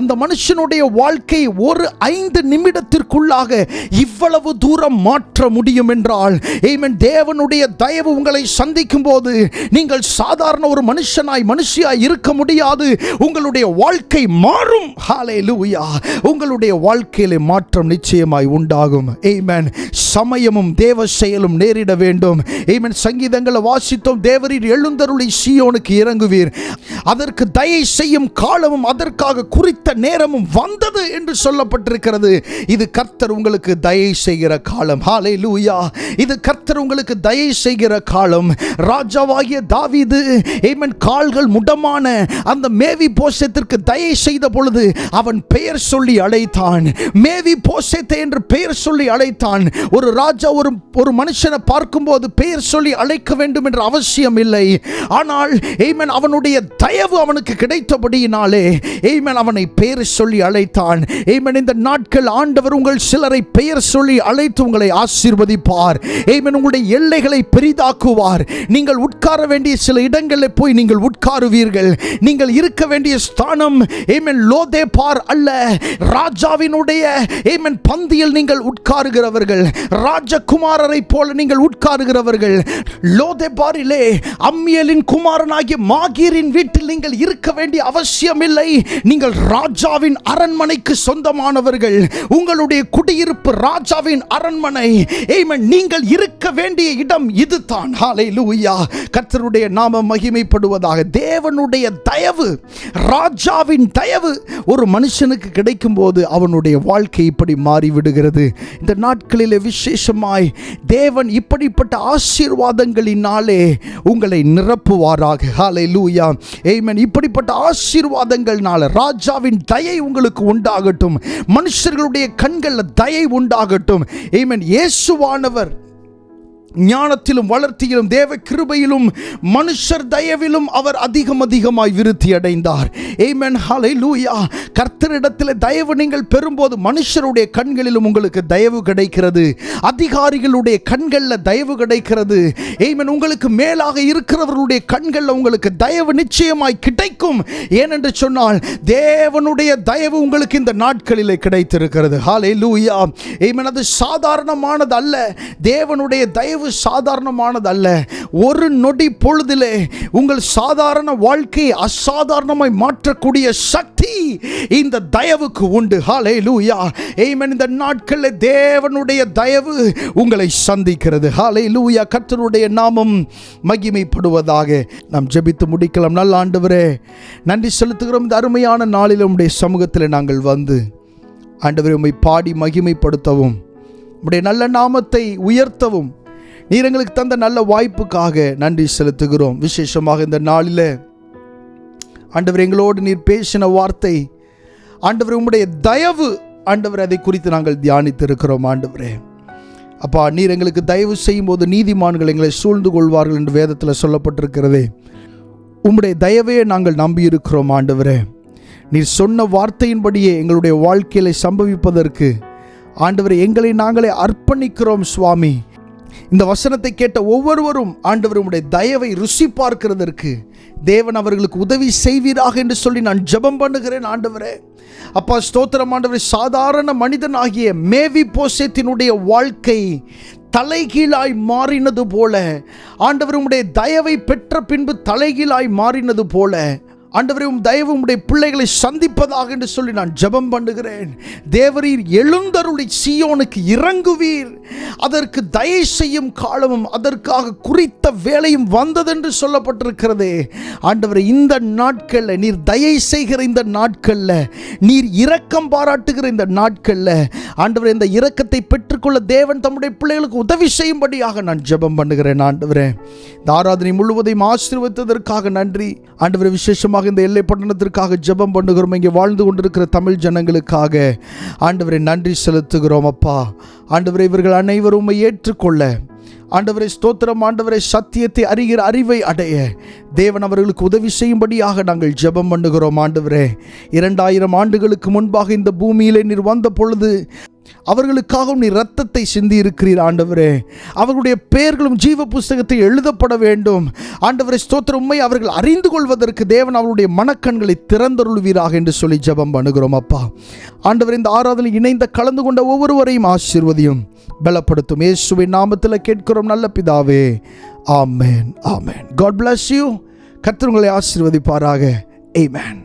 அந்த மனுஷனுடைய வாழ்க்கை ஒரு 5 நிமிடத்திற்குள்ளாக இவ்வளவு தூரம் மாற்ற முடியும் என்றால், ஆமென், தேவனுடைய தயவு உங்களை சந்திக்கும் போது நீங்கள் சாதாரண ஒரு மனுஷியாய் இருக்க முடியாது. உங்களுடைய வாழ்க்கை மாறும். ஹல்லேலூயா. உங்களுடைய வாழ்க்கையிலே மாற்றம் நிச்சயமாய் உண்டாகும். ஆமென். சமயமும் தேவ செயலும் நேரிட வேண்டும். ஆமென். சங்கீதங்களை வாசித்தோம், தேவரீர் எழுந்தருளி சீயோனுக்கு இறங்குவீர், அதற்கு தயை செய்யும் காலமும் அதற்காக குறித்த நேரமும் வந்தது என்று சொல்லப்பட்டிருக்கிறது. இது கர்த்தர் உங்களுக்கு தயை செய்கிற காலம். ஹல்லேலூயா. இது கர்த்தர் உங்களுக்கு தயை செய்கிற காலம். ராஜாவாகிய தாவீது, ஆமென், கால்கள் முடமான அந்த மேவிபோசேத்திற்கு தயை செய்த பொழுது அவன் பெயர் சொல்லி அழைத்தான். மேவிபோசேத்தே என்று பெயர் சொல்லி அழைத்தான். ஒரு ராஜா ஒரு மனுஷனை பார்க்கும்போது பெயர் சொல்லி அழைக்க வேண்டும் என்ற அவசியம் இல்லை. ஆனால் ஆமென், அவனுடைய தயவு அவனுக்கு கிடைத்தபடியினாலே ஆமென் அவனை பெயர் சொல்லி அழைத்தான். ஆமென். இந்த நாட்கள் ஆண்டவர் உங்கள் சிலரை பெயர் சொல்லி அழைத்து உங்களை ஆசீர்வதிப்பார். ஆமென். உங்களுடைய எல்லைகளை பெரிதாக்குவார். நீங்கள் உட்கார வேண்டிய சில இடங்களில் போய் நீங்கள் உட்காருவீர்கள். நீங்கள் இருக்க வேண்டிய ஸ்தானம் ஆமென் லோதேபார் அல்ல, ராஜாவினுடைய ஆமென் பந்தியில் நீங்கள் உட்காருகிறவர்கள், ராஜகுமாரரை போல நீங்கள் உட்காருகிறவர்கள். லோதேபாரிலே அம்மியலின் குமாரனாகிய மாகீரின் வீட்டில் நீங்கள் இருக்க வேண்டிய அவசியம் இல்லை. நீங்கள் ராஜாவின் அரண்மனைக்கு சொந்தமானவர்கள். உங்களுடைய குடியிருப்பு ராஜ ராஜாவின் அரண்மனை. ஆமென். நீங்கள் இருக்க வேண்டிய இடம் இதுதான். ஹல்லேலூயா. கர்த்தருடைய நாமம் மகிமைப்படுவதாக. தேவனுடைய தயவு, ராஜாவின் தயவு ஒரு மனுஷனுக்கு கிடைக்கும் போது அவனுடைய வாழ்க்கை இப்படி மாறிவிடுகிறது. இந்த நாட்களிலே விசேஷமாய் தேவன் இப்படிப்பட்ட ஆசீர்வாதங்களினாலே உங்களை நிரப்புவாராக. ஹல்லேலூயா. ஆமென். இப்படிப்பட்ட ஆசீர்வாதங்கள்னால ராஜாவின் தயை உங்களுக்கு உண்டாகட்டும். மனுஷர்களுடைய கண்களில் தயை உண்டாகட்டும். ஆமென். இயேசுவானவர் ஞானத்திலும் வளர்த்தியிலும் தேவ கிருபையிலும் மனுஷர் தயவிலும் அவர் அதிகமாய் விருத்தி அடைந்தார். ஆமென். ஹல்லேலூயா. கர்த்தரிடத்தில் தயவு நீங்கள் பெறும்போது மனுஷருடைய கண்களிலும் உங்களுக்கு தயவு கிடைக்கிறது. அதிகாரிகளுடைய கண்களில் தயவு கிடைக்கிறது. ஆமென். உங்களுக்கு மேலாக இருக்கிறவர்களுடைய கண்களில் உங்களுக்கு தயவு நிச்சயமாய் கிடைக்கும். ஏனென்று சொன்னால் தேவனுடைய தயவு உங்களுக்கு இந்த நாட்களிலே கிடைத்திருக்கிறது. ஹல்லேலூயா. ஆமென். அது சாதாரணமானது அல்ல. தேவனுடைய தயவு சாதாரணமானது அல்ல. ஒரு நொடி பொழுதிலே உங்கள் சாதாரண வாழ்க்கையை அசாதாரணமாய் மாற்றக்கூடிய சக்தி இந்த தயவுக்கு உண்டு. ஹல்லேலூயா. ஆமென். இந்த நாட்களில் தேவனுடைய தயவு உங்களை சந்திக்கிறது. ஹல்லேலூயா. கர்த்தருடைய நாமம் மகிமைப்படுவதாக. நாம் ஜெபித்து முடிக்கலாம். நல்ல ஆண்டவரே, நன்றி செலுத்துகிறோம். இந்த அருமையான நாளில் உம்முடைய சமூகத்தில் நாங்கள் வந்து ஆண்டவரே உம்மை பாடி மகிமைப்படுத்தவும், உம்முடைய நல்ல நாமத்தை உயர்த்தவும் நீர் எங்களுக்கு தந்த நல்ல வாய்ப்புக்காக நன்றி செலுத்துகிறோம். விசேஷமாக இந்த நாளில் ஆண்டவர் எங்களோடு நீர் பேசின வார்த்தை ஆண்டவர் உம்முடைய தயவு. ஆண்டவர் அதை குறித்து நாங்கள் தியானித்திருக்கிறோம். ஆண்டவரே அப்பா, நீர் எங்களுக்கு தயவு செய்யும் போது நீதிமான்கள் எங்களை சூழ்ந்து கொள்வார்கள் என்று வேதத்தில் சொல்லப்பட்டிருக்கிறதே. உம்முடைய தயவே நாங்கள் நம்பியிருக்கிறோம். ஆண்டவரே, நீர் சொன்ன வார்த்தையின்படியே எங்களுடைய வாழ்க்கையில சம்பவிப்பதற்கு ஆண்டவரே எங்களை நாங்களே அர்ப்பணிக்கிறோம். சுவாமி, இந்த வசனத்தை கேட்ட ஒவ்வொருவரும் ஆண்டவர் உம்முடைய தயவை ருசி பார்க்கிறதற்கு தேவன் அவர்களுக்கு உதவி செய்வீராக என்று சொல்லி நான் ஜெபம் பண்ணுகிறேன். ஆண்டவரே அப்பா, ஸ்தோத்திரம். ஆண்டவரே, சாதாரண மனிதனாகிய மேவிபோசேத்தினுடைய வாழ்க்கை தலைகீழாய் மாறினது போல, ஆண்டவர் உம்முடைய தயவை பெற்ற பின்பு தலைகீழாய் மாறினது போல ஆண்டவரே உம் தயவு உம்முடைய பிள்ளைகளை சந்திப்பதாக என்று சொல்லி நான் ஜெபம் பண்ணுகிறேன். தேவரீர் எழுந்தருளி சீயோனுக்கு இறங்குவீர். அதற்கு தயை செய்யும் காலமும் அதற்காக குறித்த வேலையும் வந்ததென்று சொல்லப்பட்டிருக்கிறதே. ஆண்டவரே, இந்த நாட்களில் நீர் தயை செய்கிற இந்த நாட்களில், நீர் இரக்கம் பாராட்டுகிற இந்த நாட்களில் ஆண்டவரே இந்த இரக்கத்தை பெற்றுக்கொள்ள தேவன் தம்முடைய பிள்ளைகளுக்கு உதவி செய்யும்படியாக நான் ஜெபம் பண்ணுகிறேன். ஆண்டவரே, இந்த ஆராதனை முழுவதையும் ஆசீர்வதித்ததற்காக நன்றி. ஆண்டவரே, விசேஷமாக இந்த எல்லை பட்டணத்திற்காக ஜெபம் பண்ணுகிறோம். இங்கே வாழ்ந்து கொண்டிருக்கிற தமிழ் ஜனங்களுக்காக ஆண்டவரை நன்றி செலுத்துகிறோம். அப்பா ஆண்டவரை, இவர்கள் அனைவரும் உம்மை ஏற்றுக்கொள்ள ஆண்டவரை ஸ்தோத்திரம். ஆண்டவரை, சத்தியத்தை அறிகிற அறிவை அடைய தேவன் அவர்களுக்கு உதவி செய்யும்படியாக நாங்கள் ஜெபம் பண்ணுகிறோம். ஆண்டவரே, 2000 ஆண்டுகளுக்கு முன்பாக இந்த பூமியிலே நீர் வந்த பொழுது அவர்களுக்காகவும் நீர் இரத்தத்தை சிந்தி இருக்கிறீர். ஆண்டவரே, அவர்களுடைய பெயர்களும் ஜீவ புஸ்தகத்தில் எழுதப்பட வேண்டும். ஆண்டவரே ஸ்தோத்திரம். உம்மை அவர்கள் அறிந்து கொள்வதற்கு தேவன் அவருடைய மனக்கண்களை திறந்தருள்வீராக என்று சொல்லி ஜெபம் பண்ணுகிறோம். அப்பா ஆண்டவரே, இந்த ஆராதனை இணைந்த கலந்து கொண்ட ஒவ்வொருவரையும் ஆசீர்வதியும், பலப்படுத்தும். இயேசுவின் நாமத்தில் கேட்கிறோம் நல்ல பிதாவே. ஆமென், ஆமென். God bless you. கர்த்தர் உங்களை ஆசீர்வதிப்பாராக. ஆமென்.